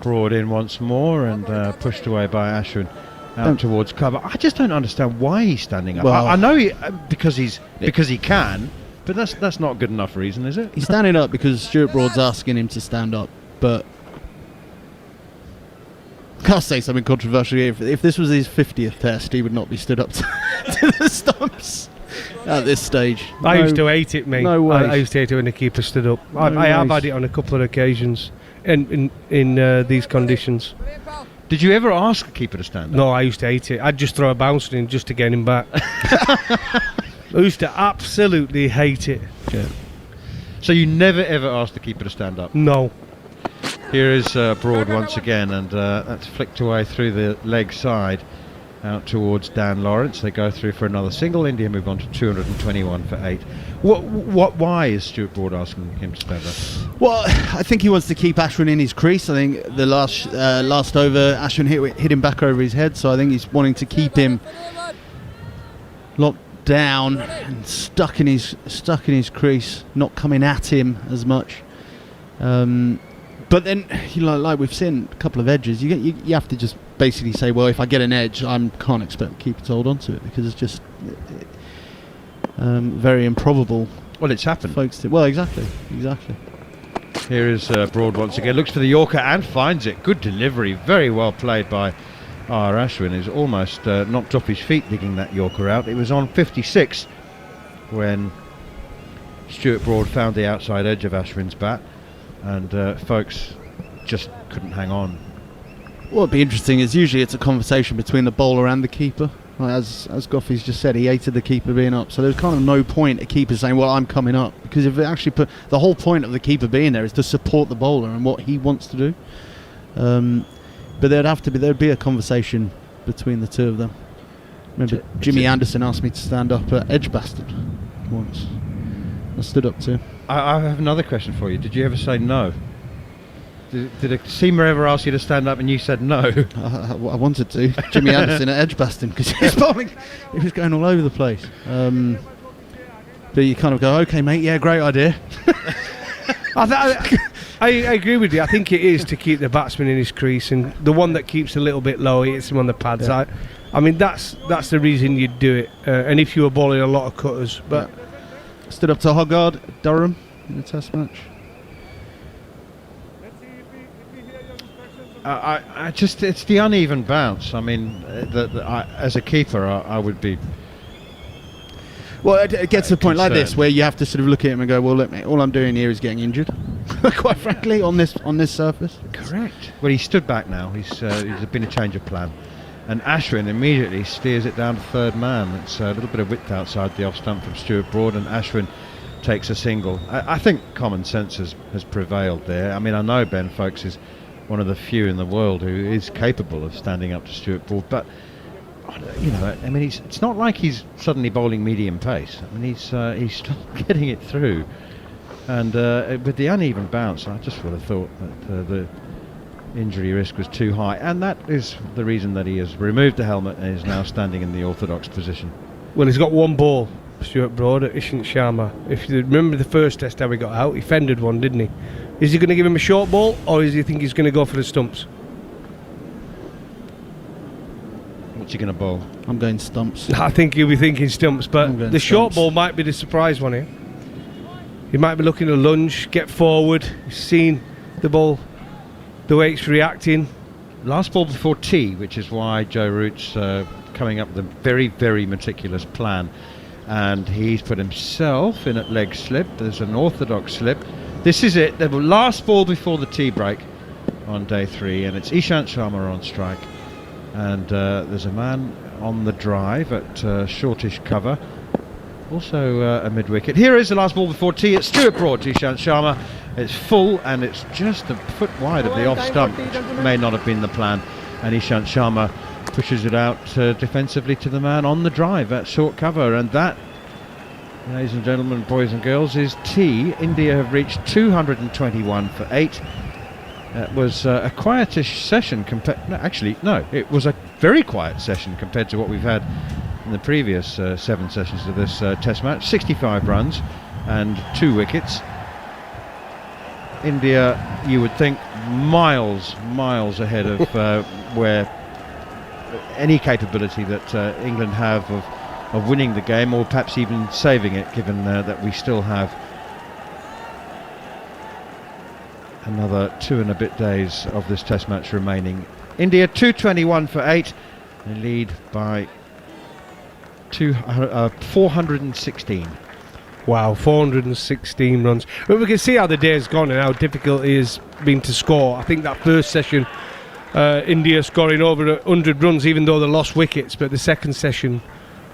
Broad in once more and pushed away by Ashwin out towards cover. I just don't understand why he's standing up. Well, I know because he can, but that's not a good enough reason, is it? He's standing up because Stuart Broad's asking him to stand up, but I'll say something controversial. If this was his 50th test, he would not be stood up to the stumps at this stage. I used to hate it, mate. No way. I used to hate it when the keeper stood up. I have had it on a couple of occasions in these conditions. Did you ever ask the keeper to stand up? No, I used to hate it. I'd just throw a bouncer in just to get him back. I used to absolutely hate it. Yeah. So you never ever asked the keeper to stand up? No. Here is Broad once again, and that's flicked away through the leg side out towards Dan Lawrence. They go through for another single. India move on to 221 for 8. Why is Stuart Broad asking him to stand up? Well, I think he wants to keep Ashwin in his crease. I think the last over, Ashwin hit him back over his head, so I think he's wanting to keep him locked down and stuck in his crease, not coming at him as much. But then, like we've seen a couple of edges, you have to just basically say, well, if I get an edge, I can't expect the keeper to hold on to it, because it's just very improbable. Well, it's happened. Well, exactly. Here is Broad once again. Looks for the Yorker and finds it. Good delivery. Very well played by R. Ashwin. He's almost knocked off his feet digging that Yorker out. It was on 56 when Stuart Broad found the outside edge of Ashwin's bat, and folks just couldn't hang on. What would be interesting is usually it's a conversation between the bowler and the keeper. Like as Goffey's just said, he hated the keeper being up, so there's kind of no point a keeper saying, well, I'm coming up, because if it actually put the whole point of the keeper being there is to support the bowler and what he wants to do. But there'd be a conversation between the two of them. Remember, Jimmy Anderson asked me to stand up at Edgbaston once. I stood up too. I have another question for you. Did you ever say no? Did a seamer ever ask you to stand up and you said no? I wanted to. Jimmy Anderson at Edgbaston, because he was bowling. He was going all over the place. But you kind of go, okay, mate, yeah, great idea. I agree with you. I think it is to keep the batsman in his crease, and the one that keeps a little bit low, he hits him on the pads. Yeah. I mean, that's the reason you'd do it. And if you were bowling a lot of cutters, but stood up to Hoggard, Durham in the Test match. I just, it's the uneven bounce. I mean, as a keeper, I would be. Well, it gets to the point like this where you have to sort of look at him and go, well, look, mate, all I'm doing here is getting injured. Quite frankly, on this surface. Correct. Well, he stood back now. There's been a change of plan, and Ashwin immediately steers it down to third man. It's a little bit of width outside the off stump from Stuart Broad, and Ashwin takes a single. I think common sense has prevailed there. I mean, I know Ben Foakes is one of the few in the world who is capable of standing up to Stuart Broad, but you know, I mean, it's not like he's suddenly bowling medium pace. I mean, he's still getting it through, and with the uneven bounce, I just would have thought that the injury risk was too high, and that is the reason that he has removed the helmet and is now standing in the orthodox position. well, he's got one ball, Stuart Broad, at Ishant Sharma. If you remember the first test how he got out, he fended one, didn't he? Is he going to give him a short ball, or does he think he's going to go for the stumps? What's he going to bowl? I'm going stumps. I think he'll be thinking stumps, but the short ball might be the surprise one here. He might be looking to lunge, get forward. He's seen the ball, the way it's reacting. Last ball before tee, which is why Joe Root's coming up with a very, very meticulous plan. And he's put himself in at leg slip. There's an orthodox slip. This is it. The last ball before the tea break on day 3, and it's Ishant Sharma on strike. And there's a man on the drive at shortish cover. Also a mid-wicket. Here is the last ball before tea. It's Stuart Broad to Ishant Sharma. It's full, and it's just a foot wide of the off stump, which may not have been the plan. And Ishant Sharma pushes it out defensively to the man on the drive at short cover. And that, ladies and gentlemen, boys and girls, is tea. India have reached 221 for 8. It was a quietish session it was a very quiet session compared to what we've had in the previous 7 sessions of this test match. 65 runs and 2 wickets. India, you would think, miles ahead of where any capability that England have of winning the game, or perhaps even saving it, given that we still have another 2 and a bit days of this test match remaining. India 221 for 8. They lead by 416. Wow, 416 runs. Well, we can see how the day's gone and how difficult it has been to score. I think that first session, India scoring over 100 runs, even though they lost wickets, but the second session,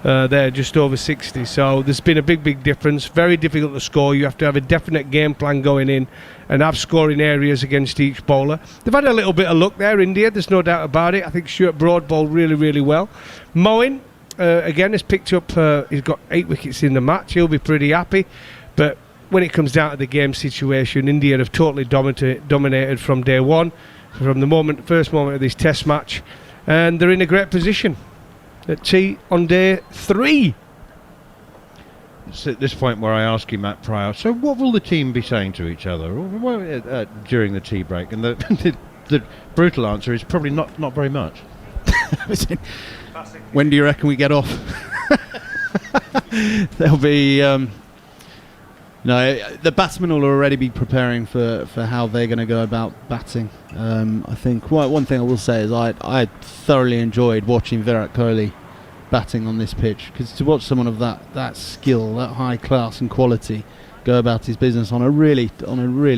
they're just over 60. So there's been a big difference. Very difficult to score. You have to have a definite game plan going in and have scoring areas against each bowler. They've had a little bit of luck there, India, there's no doubt about it. I think Stuart Broad bowled really well. Moeen, again, has picked up, he's got 8 wickets in the match. He'll be pretty happy. But when it comes down to the game situation, India have totally dominated from day one, from the first moment of this test match. And they're in a great position at tea on day 3. It's at this point where I ask you, Matt Pryor, so what will the team be saying to each other during the tea break? And the brutal answer is probably not very much. When do you reckon we get off? There'll be No, the batsmen will already be preparing for how they're going to go about batting. I think one thing I will say is I thoroughly enjoyed watching Virat Kohli batting on this pitch, because to watch someone of that skill, that high class and quality, go about his business on a really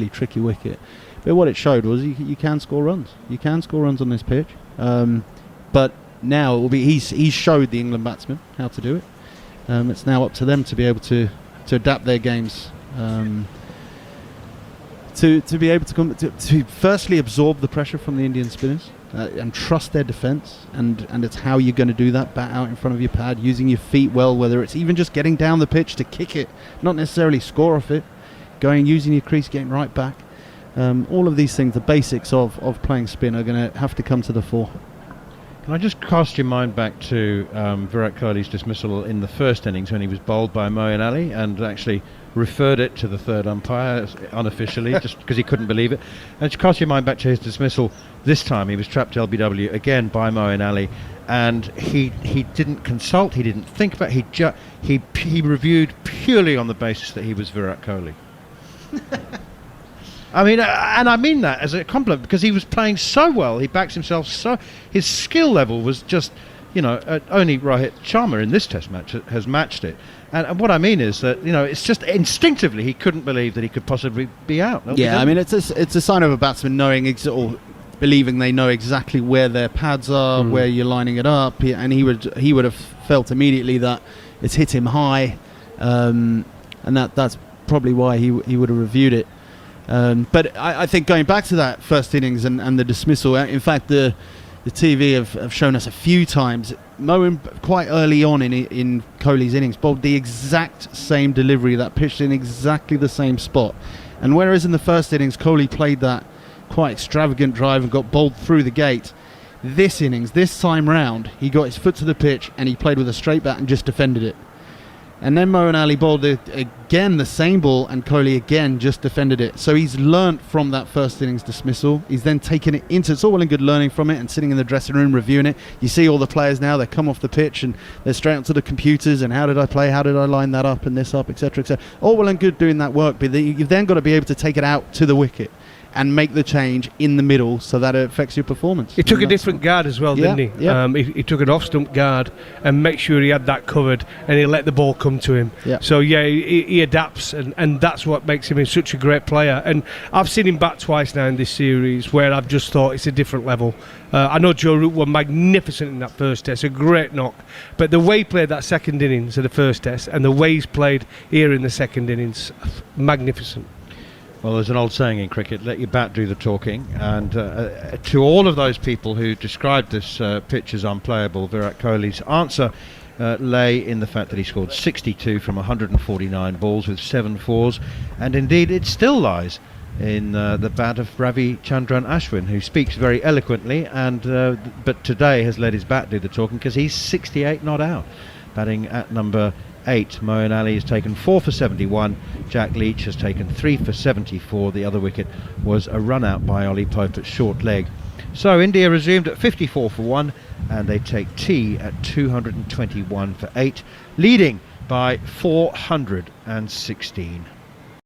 tricky wicket. But what it showed was you can score runs. You can score runs on this pitch. But now it will be he's showed the England batsmen how to do it. It's now up to them to be able to adapt their games. To be able to firstly absorb the pressure from the Indian spinners and trust their defence, and it's how you're going to do that. Bat out in front of your pad, using your feet well, whether it's even just getting down the pitch to kick it, not necessarily score off it, using your crease, getting right back. All of these things, the basics of playing spin, are going to have to come to the fore. Can I just cast your mind back to Virat Kohli's dismissal in the first innings when he was bowled by Moeen Ali, and actually referred it to the third umpire unofficially just because he couldn't believe it. And just cast your mind back to his dismissal this time. He was trapped LBW again by Moeen Ali, and he didn't consult, he didn't think about it, he reviewed purely on the basis that he was Virat Kohli. I mean, and I mean that as a compliment, because he was playing so well. He backs himself so. His skill level was just, only Rohit Sharma in this Test match has matched it. And what I mean is that, it's just instinctively he couldn't believe that he could possibly be out. Yeah, I mean, it's a sign of a batsman knowing or believing they know exactly where their pads are, where you're lining it up, and he would have felt immediately that it's hit him high, and that's probably why he would have reviewed it. But I think going back to that first innings and the dismissal, in fact the TV have shown us a few times, Moeen quite early on in Kohli's innings bowled the exact same delivery, that pitched in exactly the same spot. And whereas in the first innings Kohli played that quite extravagant drive and got bowled through the gate, this innings, this time round, he got his foot to the pitch and he played with a straight bat and just defended it. And then Moeen Ali bowled again the same ball, and Kohli again just defended it. So he's learnt from that first innings dismissal. He's then taken it into, it's all well and good learning from it and sitting in the dressing room reviewing it. You see all the players now, they come off the pitch and they're straight onto the computers, and how did I play, how did I line that up and this up, etc, etc. All well and good doing that work, but you've then got to be able to take it out to the wicket and make the change in the middle so that it affects your performance. He took a different guard as well, didn't he? Yeah. He took an off-stump guard and make sure he had that covered, and he let the ball come to him. Yeah. So he adapts, and that's what makes him such a great player. And I've seen him bat twice now in this series where I've just thought it's a different level. I know Joe Root were magnificent in that first test, a great knock, but the way he played that second innings of the first test and the way he's played here in the second innings, magnificent. Well, there's an old saying in cricket, let your bat do the talking, and to all of those people who described this pitch as unplayable, Virat Kohli's answer lay in the fact that he scored 62 from 149 balls with 7 fours, and indeed it still lies in the bat of Ravi Chandran Ashwin, who speaks very eloquently, and but today has let his bat do the talking because he's 68 not out, batting at number 8. Moeen Ali has taken 4 for 71. Jack Leach has taken 3 for 74. The other wicket was a run out by Ollie Pope at short leg. So India resumed at 54 for 1, and they take tea at 221 for 8, leading by 416.